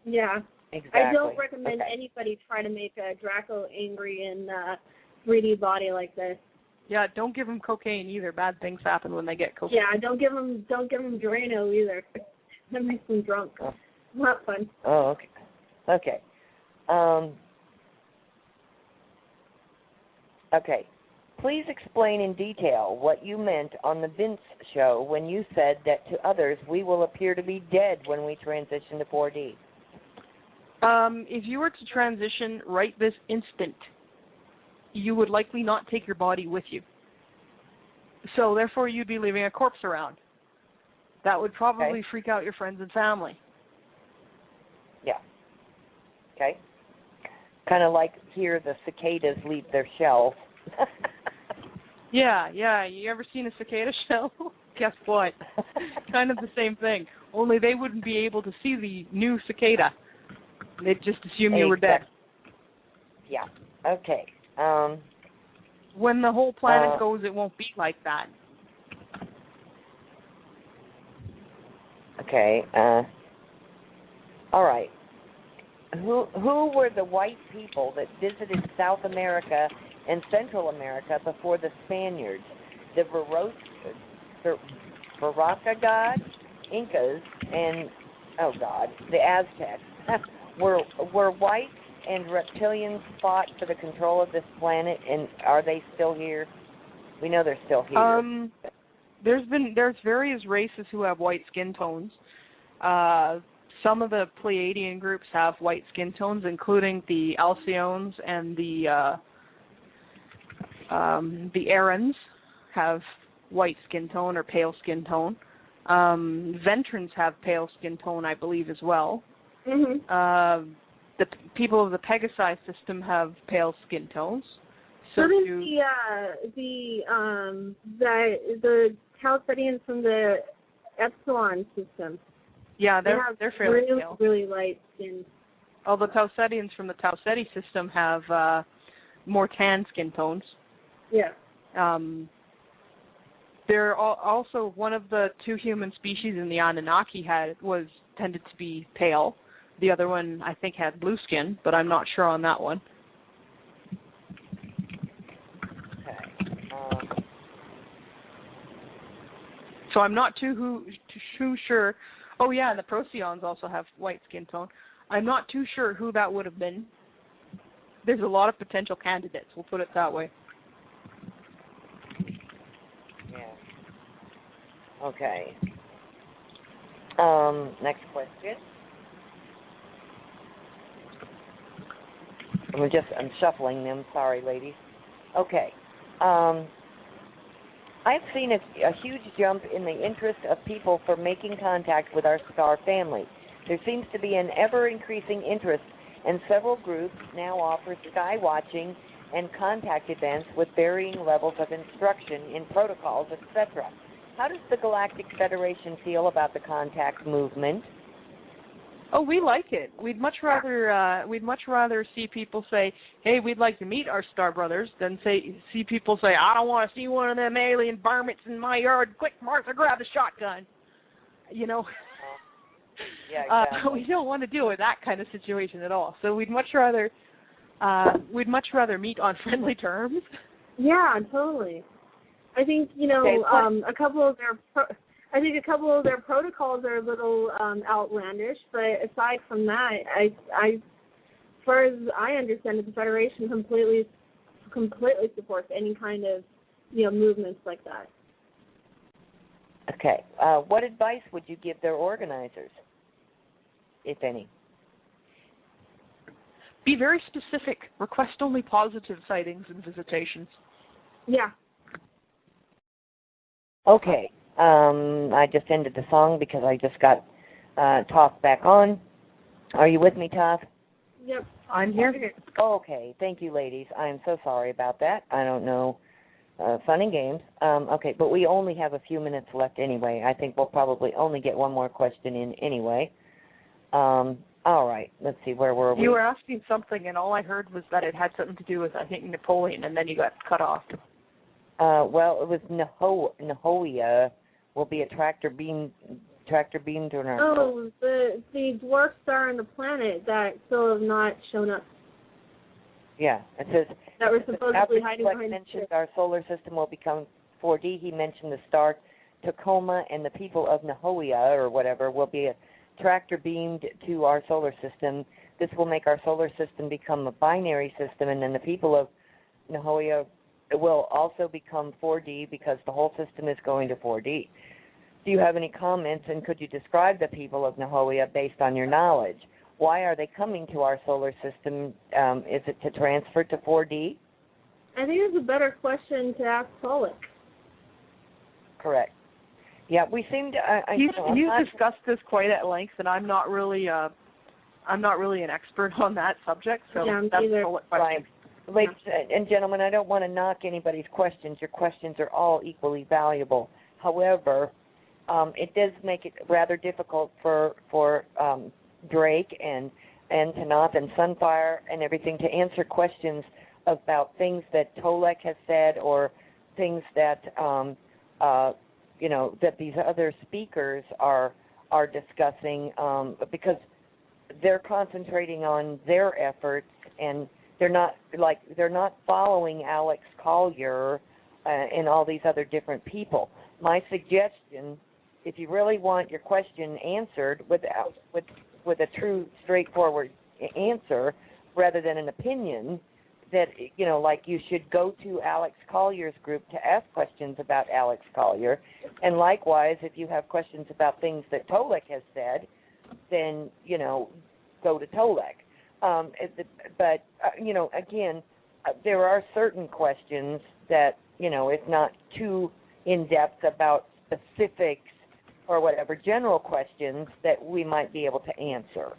Speaker 3: Yeah,
Speaker 1: exactly.
Speaker 3: I don't recommend anybody try to make a Draco angry in a 3D body like this.
Speaker 2: Yeah, don't give them cocaine either. Bad things happen when they get cocaine.
Speaker 3: Yeah, don't give them Drano either. That makes them drunk.
Speaker 1: Oh.
Speaker 3: Not fun.
Speaker 1: Oh, okay. Okay. Okay. Please explain in detail what you meant on the Vince show when you said that to others we will appear to be dead when we transition to 4D.
Speaker 2: If you were to transition right this instant, you would likely not take your body with you. So therefore you'd be leaving a corpse around. That would probably freak out your friends and family.
Speaker 1: Yeah. Okay. Kind of like here the cicadas leave their shells.
Speaker 2: Yeah. You ever seen a cicada shell? Guess what? Kind of the same thing. Only they wouldn't be able to see the new cicada. They'd just assume you were dead.
Speaker 1: Yeah. Okay.
Speaker 2: When the whole planet goes, it won't be like that.
Speaker 1: Okay. All right. Who were the white people that visited South America and Central America before the Spaniards? The Baraka gods, Incas, and the Aztecs. Were white and reptilians fought for the control of this planet, and are they still here? We know they're still here.
Speaker 2: There's various races who have white skin tones. Some of the Pleiadian groups have white skin tones, including the Alcyons and the Arans have white skin tone or pale skin tone. Ventrans have pale skin tone, I believe, as well.
Speaker 3: Mm-hmm.
Speaker 2: The people of the Pegasi system have pale skin tones.
Speaker 3: So do the Chalcedians from the Epsilon system.
Speaker 2: Yeah, they're fairly pale.
Speaker 3: Really light skin.
Speaker 2: All the Tau Cetians from the Tau Ceti system have more tan skin tones.
Speaker 3: Yeah.
Speaker 2: They're also one of the two human species in the Anunnaki tended to be pale. The other one, I think, had blue skin, but I'm not sure on that one. So I'm not too sure. Oh, yeah, and the Procyons also have white skin tone. I'm not too sure who that would have been. There's a lot of potential candidates, we'll put it that way.
Speaker 1: Yeah. Okay. Next question. I'm shuffling them. Sorry, ladies. Okay. I've seen a huge jump in the interest of people for making contact with our star family. There seems to be an ever-increasing interest, and several groups now offer sky watching and contact events with varying levels of instruction in protocols, etc. How does the Galactic Federation feel about the contact movement?
Speaker 2: Oh, we like it. We'd much rather see people say, "Hey, we'd like to meet our star brothers," than see people say, "I don't want to see one of them alien varmints in my yard. Quick, Martha, grab the shotgun." You know.
Speaker 1: Yeah, exactly.
Speaker 2: We don't want to deal with that kind of situation at all. So we'd much rather meet on friendly terms.
Speaker 3: Yeah, totally. I think a couple of their protocols are a little outlandish, but aside from that, as far as I understand it, the Federation completely supports any kind of movements like that.
Speaker 1: Okay. What advice would you give their organizers, if any?
Speaker 2: Be very specific. Request only positive sightings and visitations.
Speaker 3: Yeah.
Speaker 1: Okay. I just ended the song because I just got Toph back on. Are you with me, Toph?
Speaker 3: Yep.
Speaker 2: I'm here.
Speaker 1: Okay. Thank you, ladies. I'm so sorry about that. I don't know. Fun and games. Okay, but we only have a few minutes left anyway. I think we'll probably only get one more question in anyway. All right. Let's see. Where were we?
Speaker 2: You were asking something, and all I heard was that it had something to do with, I think, Napoleon, and then you got cut off.
Speaker 1: Well, it was Nahoia will be a tractor beam donor.
Speaker 3: Oh, the dwarf star on the planet that still have not shown up.
Speaker 1: Yeah, it says
Speaker 3: that we're supposedly hiding behind.
Speaker 1: Mentioned our solar system will become 4D. He mentioned the star Tacoma and the people of Nahoia or whatever will be a tractor beamed to our solar system. This will make our solar system become a binary system, and then the people of Nahoia will also become 4D because the whole system is going to 4D. Do you have any comments, and could you describe the people of Nahoia based on your knowledge? Why are they coming to our solar system? Is it to transfer to 4D?
Speaker 3: I think it's a better question to ask Solek.
Speaker 1: Correct. Yeah, we seem to.
Speaker 2: You've discussed this quite at length, and I'm not really an expert on that subject. So that's a Solek question.
Speaker 1: Right. Ladies and gentlemen, I don't want to knock anybody's questions. Your questions are all equally valuable. However, it does make it rather difficult for Drake and Tanaath and Sunfire and everything to answer questions about things that Tolek has said or things that that these other speakers are discussing because they're concentrating on their efforts and they're not following Alex Collier and all these other different people. My suggestion, if you really want your question answered with a true, straightforward answer rather than an opinion, that you should go to Alex Collier's group to ask questions about Alex Collier, and likewise, if you have questions about things that Tolek has said, then go to Tolek. But again, there are certain questions that if not too in depth about specifics or whatever, general questions that we might be able to answer.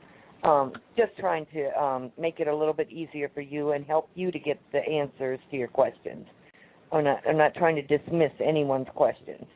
Speaker 1: Just trying to make it a little bit easier for you and help you to get the answers to your questions. I'm not trying to dismiss anyone's questions.